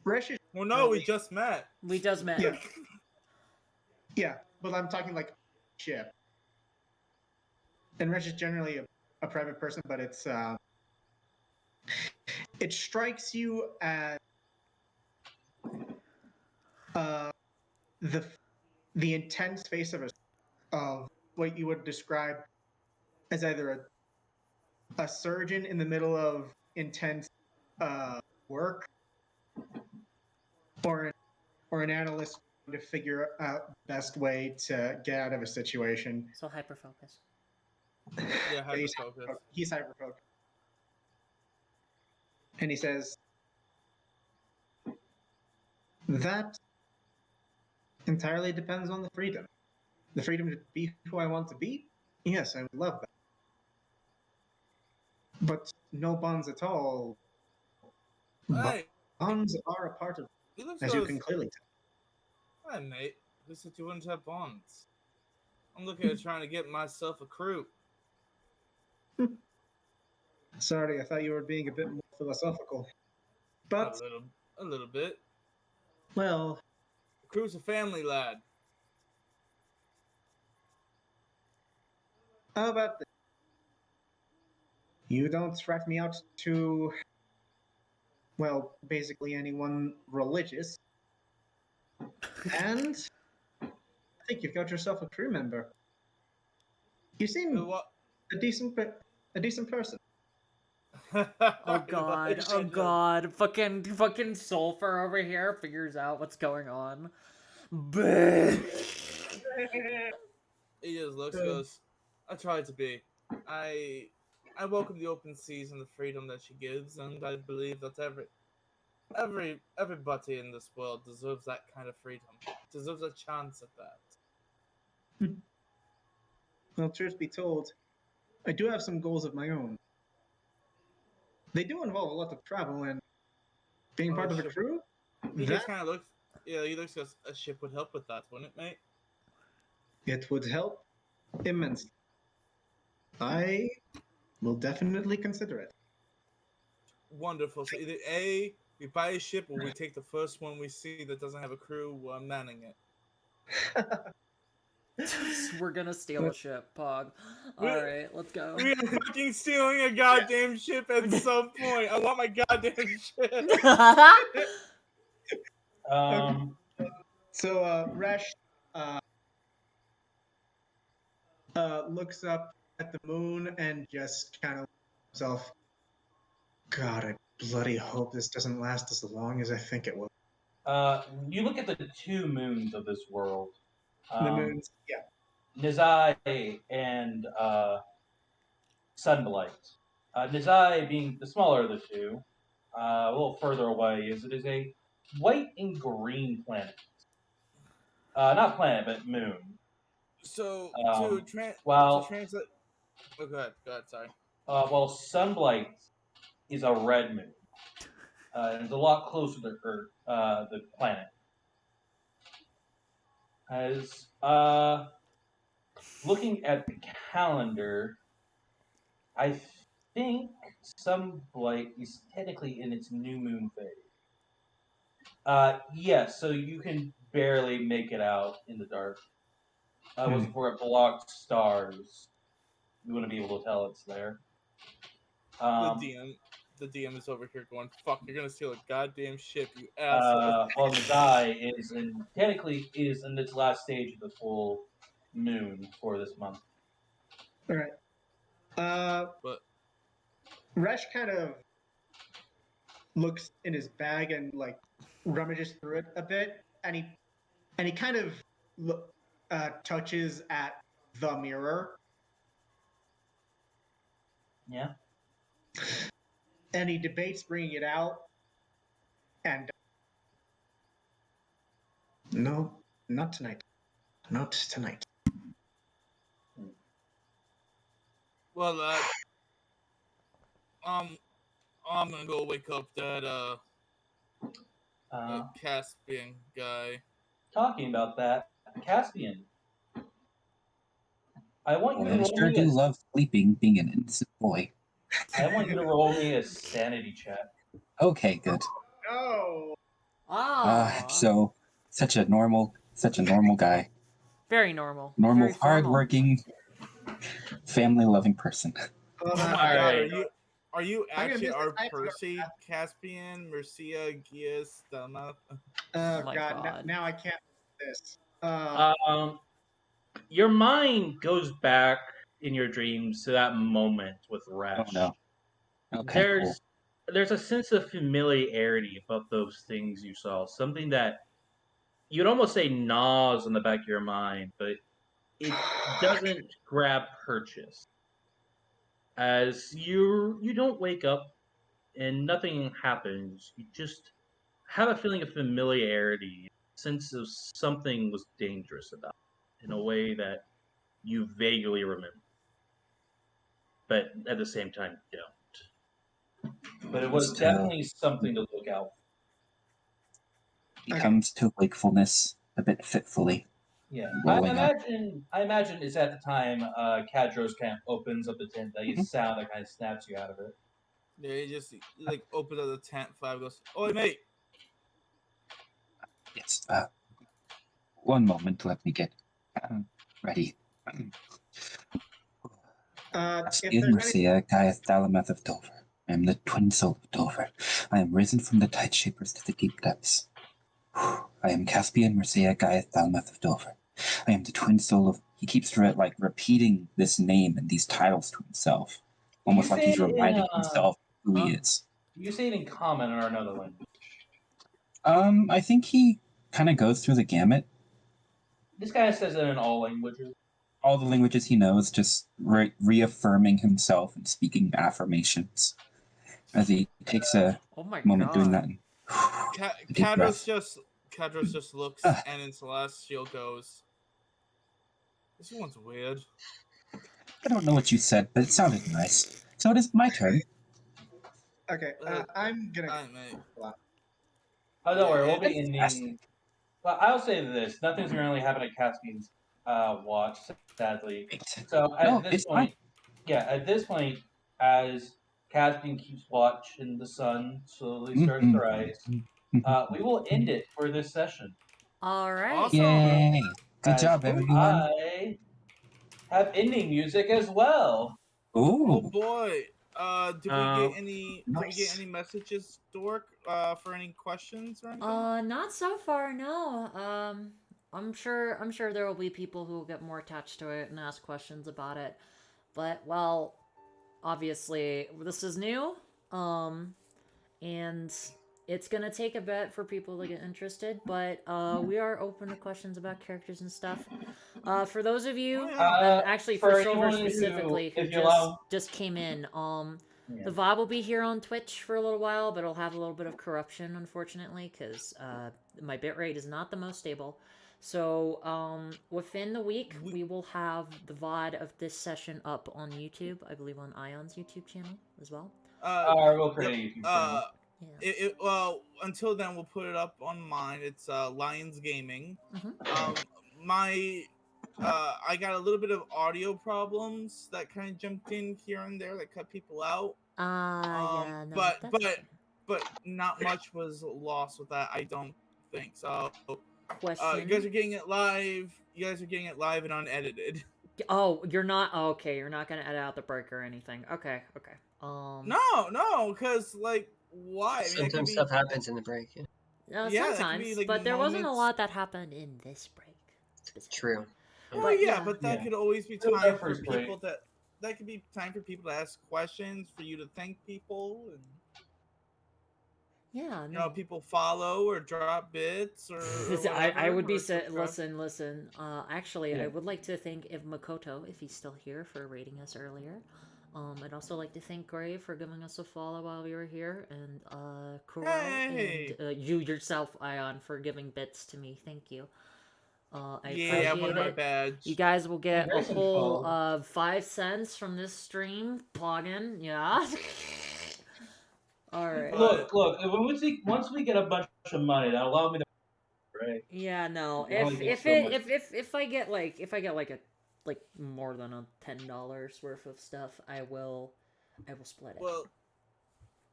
Resh is Well, no, we just met. We just met. yeah, yeah, but I'm talking like ship. And Resh is generally a private person, but it strikes you as uh, the intense face of what you would describe as either a surgeon in the middle of intense work, or an analyst trying to figure out the best way to get out of a situation. So hyper focus. Yeah, he's hyper-focused. He's hyper focused, and he says that entirely depends on the freedom. The freedom to be who I want to be. Yes, I would love that. But no bonds at all. Hey, Bonds are a part of, he looks as you can clearly Hi, mate. Who said you wouldn't have bonds? I'm looking at trying to get myself a crew. tell. Sorry, I thought you were being a bit more philosophical. But, A little bit. well, A crew's a family, lad. how about this? You don't rat me out to, well, basically anyone religious. And I think you've got yourself a crew member. You seem What? a decent person. Oh god, oh god. Fucking Sulfur over here figures out what's going on. He just looks, goes, I try to be. I welcome the open seas and the freedom that she gives, and I believe that everybody in this world deserves that kind of freedom. Deserves a chance at that. Well, truth be told, I do have some goals of my own. They do involve a lot of travel and being part of a crew. He just kind of looks. Yeah, he looks like a ship would help with that, wouldn't it, mate? It would help immensely. I will definitely consider it. Wonderful. So either A, we buy a ship, or we take the first one we see that doesn't have a crew manning it. We're gonna steal a ship, Pog. Alright, let's go. We are fucking stealing a goddamn ship at some point. I want my goddamn ship. So Resh looks up at the moon and just kind of himself. God, I bloody hope this doesn't last as long as I think it will. You look at the two moons of this world. The moons, yeah. Nizai and Sunblight. Nizai being the smaller of the two, a little further away, is it is a white and green planet. Not planet, but moon. So Um, to translate. Oh, go ahead. Sorry. Well, Sunblight is a red moon. It's a lot closer to Earth, the planet. As looking at the calendar, I think Sunblight is technically in its new moon phase. Yes, so you can barely make it out in the dark. Was for it blocked stars, you wouldn't be able to tell it's there. The DM is over here going, "Fuck! You're gonna steal a goddamn ship, you asshole!" Well, Nizai technically is in its last stage of the full moon for this month. All right. But Resh kind of looks in his bag and like rummages through it a bit, and he kind of touches at the mirror. Yeah. And he debates bringing it out, and No, not tonight. Not tonight. Well, I'm gonna go wake up that Caspian guy. Talking about that, Caspian. I want you Well, to I roll sure me do a. love sleeping, being an innocent boy. I want you to roll me a sanity check. Okay, good. No. Ah, So such a normal guy, very normal. normal, Very formal. hardworking, family-loving person. Oh my All god, right. are you I'm gonna actually miss our this. I have to go to Percy, Caspian, Mercia, Gias, Stelma? Oh my god, God. now I can't do this. Your mind goes back in your dreams to that moment with Resh. Oh no. Okay, cool. There's a sense of familiarity about those things you saw. Something that you'd almost say gnaws on the back of your mind, but it doesn't grab purchase. As you don't wake up and nothing happens, you just have a feeling of familiarity, sense of something was dangerous about it, in a way that you vaguely remember. But at the same time, you don't. But it was Just, definitely something to look out for. He Okay. comes to wakefulness a bit fitfully. Yeah, Rolling up. I imagine it's at the time Cadros camp opens up the tent that you Mhm. sound that kind of snaps you out of it. Yeah, he just like opens up the tent flap, goes, "Oi, mate!" Yes. One moment. Let me get ready. If Caspian there's any, Mercia, Gaius Dalameth of Dover. I am the twin soul of Dover. I am risen from the tide shapers to the deep depths. I am Caspian Mercia, Gaius Dalameth of Dover. I am the twin soul of. He keeps repeating this name and these titles to himself, almost like he's reminding himself who he is. Do you say it in common or another language? I think he kind of goes through the gamut. This guy says it in all languages. All the languages he knows, just reaffirming himself and speaking affirmations as he takes a Oh my moment doing God. that. A deep breath. Cadros just looks, Ah. and then Celestial goes, "This one's weird." I don't know what you said, but it sounded nice. So it is my turn. okay, I'm gonna. Alright, mate. Oh, don't worry, we'll Yeah, be ending. Fantastic. Well, I'll say this: nothing's really happening at Caspian's watch, sadly. Great. So No, at this it's point, fine. at this point, as Caspian keeps watch and the sun slowly starts to Mhm. rise, we will end it for this session. All right. Awesome. Yay! Good As job, everyone. I have ending music as well. Oh Ooh. boy. Did we Nice. get any messages, Dork, for any questions or anything? Not so far, no. I'm sure there will be people who will get more attached to it and ask questions about it. But well, obviously this is new. And it's gonna take a bit for people to get interested, but we are open to questions about characters and stuff. For those of you, and actually for Silver anyone who- specifically, who if you allow- just came in, Yeah. the VOD will be here on Twitch for a little while, but it'll have a little bit of corruption, unfortunately, because my bitrate is not the most stable. So within the week, we will have the VOD of this session up on YouTube. I believe on Ion's YouTube channel as well. We'll create a YouTube channel. Yeah. Well, until then, we'll put it up on mine. It's Lions Gaming. Mm-hmm. I got a little bit of audio problems that kind of jumped in here and there that cut people out. Yeah, no, but that's but okay. but not much was lost with that. I don't think so. Question. You guys are getting it live. You guys are getting it live and unedited. Oh, you're not. Oh, okay, you're not gonna edit out the break or anything. Okay. No, because like why? I mean, that could Sometimes be- stuff happens in the break. Yeah. Yeah, that could be, Sometimes, like, but there wasn't a moments- lot that happened in this break. Specifically. True. Well, But yeah, yeah. but that Yeah. could always be It was our time for first break. people that could be time for people to ask questions, for you to thank people, and Yeah, you know, no. people follow or drop bits or I would be or subscribe. listen. Actually, Yeah. I would like to thank Makoto, if he's still here, for rating us earlier. I'd also like to thank Gray for giving us a follow while we were here, and Kuro Hey! and you yourself, Ion, for giving bits to me. Thank you. I Yeah, I appreciate won my it. badge. You guys will get a Grayson whole followed. 5 cents from this stream. Poggin, yeah. All right. But- Look. Once we get a bunch of money, that'll allow me to. Right. Yeah, no. You can only If get so much. if I get like more than a $10 worth of stuff, I will split it. Well,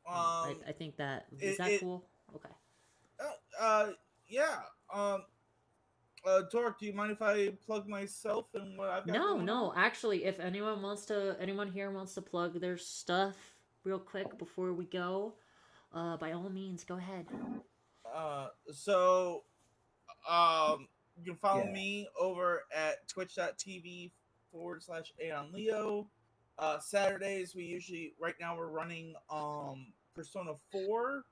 I think that is that cool? Okay. Yeah. Torque, do you mind if I plug myself and what I've got? No, going no. on? Actually, if anyone here wants to plug their stuff real quick before we go, by all means, go ahead. So, you can follow Yeah. me over at twitch.tv/AonLeo. Saturdays right now we're running Persona 4.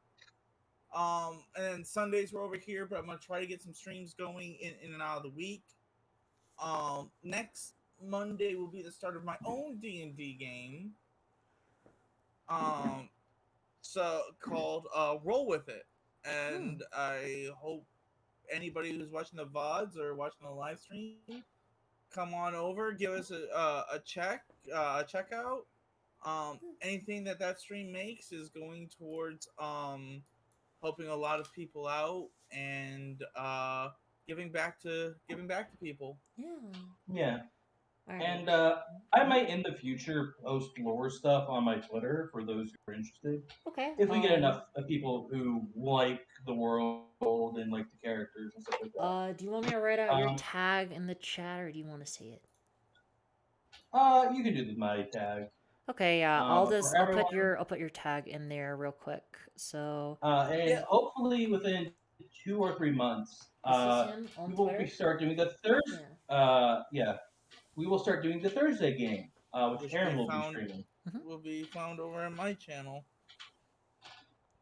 And then Sundays we're over here, but I'm gonna try to get some streams going in and out of the week. Next Monday will be the start of my own D&D game. So called Roll With It. And I hope anybody who's watching the VODs or watching the live stream, come on over, give us a checkout. Anything that stream makes is going towards helping a lot of people out and giving back to people. Yeah. Yeah. All right. And I might in the future post lore stuff on my Twitter for those who are interested. Okay. If we get enough people who like the world and like the characters and stuff like that. Do you want me to write out your tag in the chat, or do you want to see it? You can do my tag. Okay, yeah. For I'll everyone- put your tag in there real quick. So. And hopefully within 2 or 3 months, This is him on we will Twitter? start doing the Thursday. Yeah. We will start doing the Thursday game, which Aaron will be streaming. Will be found over on my channel.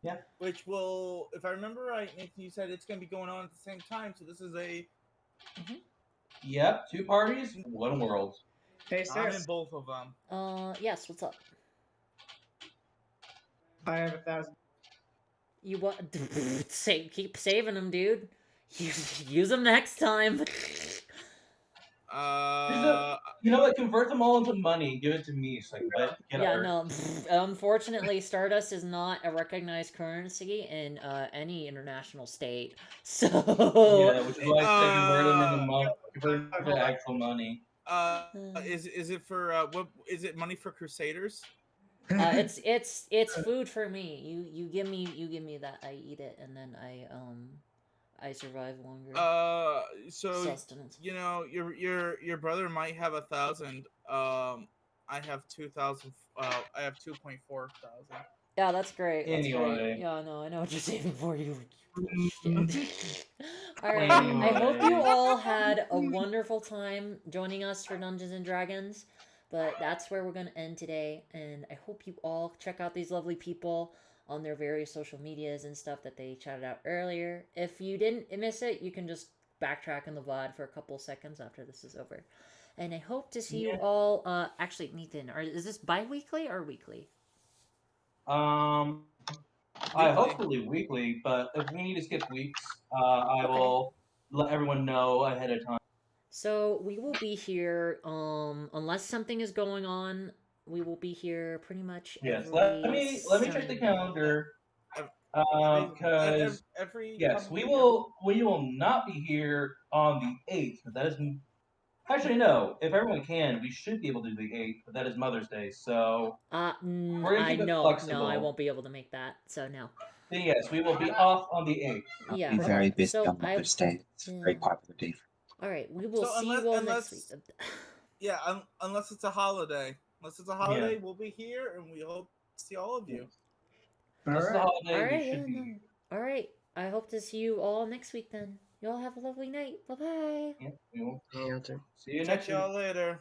Yeah. Which will, if I remember right, Nathan, you said it's going to be going on at the same time. So this is a. Yep, 2 parties, 1 world. Hey, I'm in sis. both of them. Yes. What's up? I have 1,000. You what? Keep saving them, dude. Use them next time. You know what? Convert them all into money and give it to me so I can get Yeah, art. no. Unfortunately, Stardust is not a recognized currency in any international state. So. Yeah, which is why I said convert them into money, convert them to actual money. Is it for what? Is it money for Crusaders? It's food for me. You give me that, I eat it, and then I survive longer. So Sustenance. you know, your brother might have 1,000. I have 2,000. I have 2.4 thousand. Yeah, that's great. That's Anyway. great. Yeah, no, I know what you're saving for, you. Alright, I hope you all had a wonderful time joining us for Dungeons and Dragons, but that's where we're going to end today, and I hope you all check out these lovely people on their various social medias and stuff that they chatted out earlier. If you didn't miss it, you can just backtrack in the VOD for a couple seconds after this is over. And I hope to see you all, actually, Nathan, is this bi-weekly or weekly? Hopefully weekly, but if we need to skip weeks, I will let everyone know ahead of time. So we will be here, unless something is going on, we will be here pretty much Yes, every let me check the Sunday. calendar. Because every yes, we will not be here on the 8th, but that is actually no. If everyone can, we should be able to do the 8th, but that is Mother's Day, so we're gonna I keep it know, flexible. no, I won't be able to make that, so no. Then yes, we will be off on the 8th. I'll Yeah, be very busy so on Mother's Day. It's a very popular day. Alright, we will So see you all next week. Yeah, unless it's a holiday. Unless it's a holiday, we'll be here, and we hope to see all of you. Unless it's a holiday, Alright, we should be. Alright, I hope to see you all next week then. Y'all have a lovely night. Bye-bye. Yeah, we will. Hey, Alter. See you Catch next week. y'all later.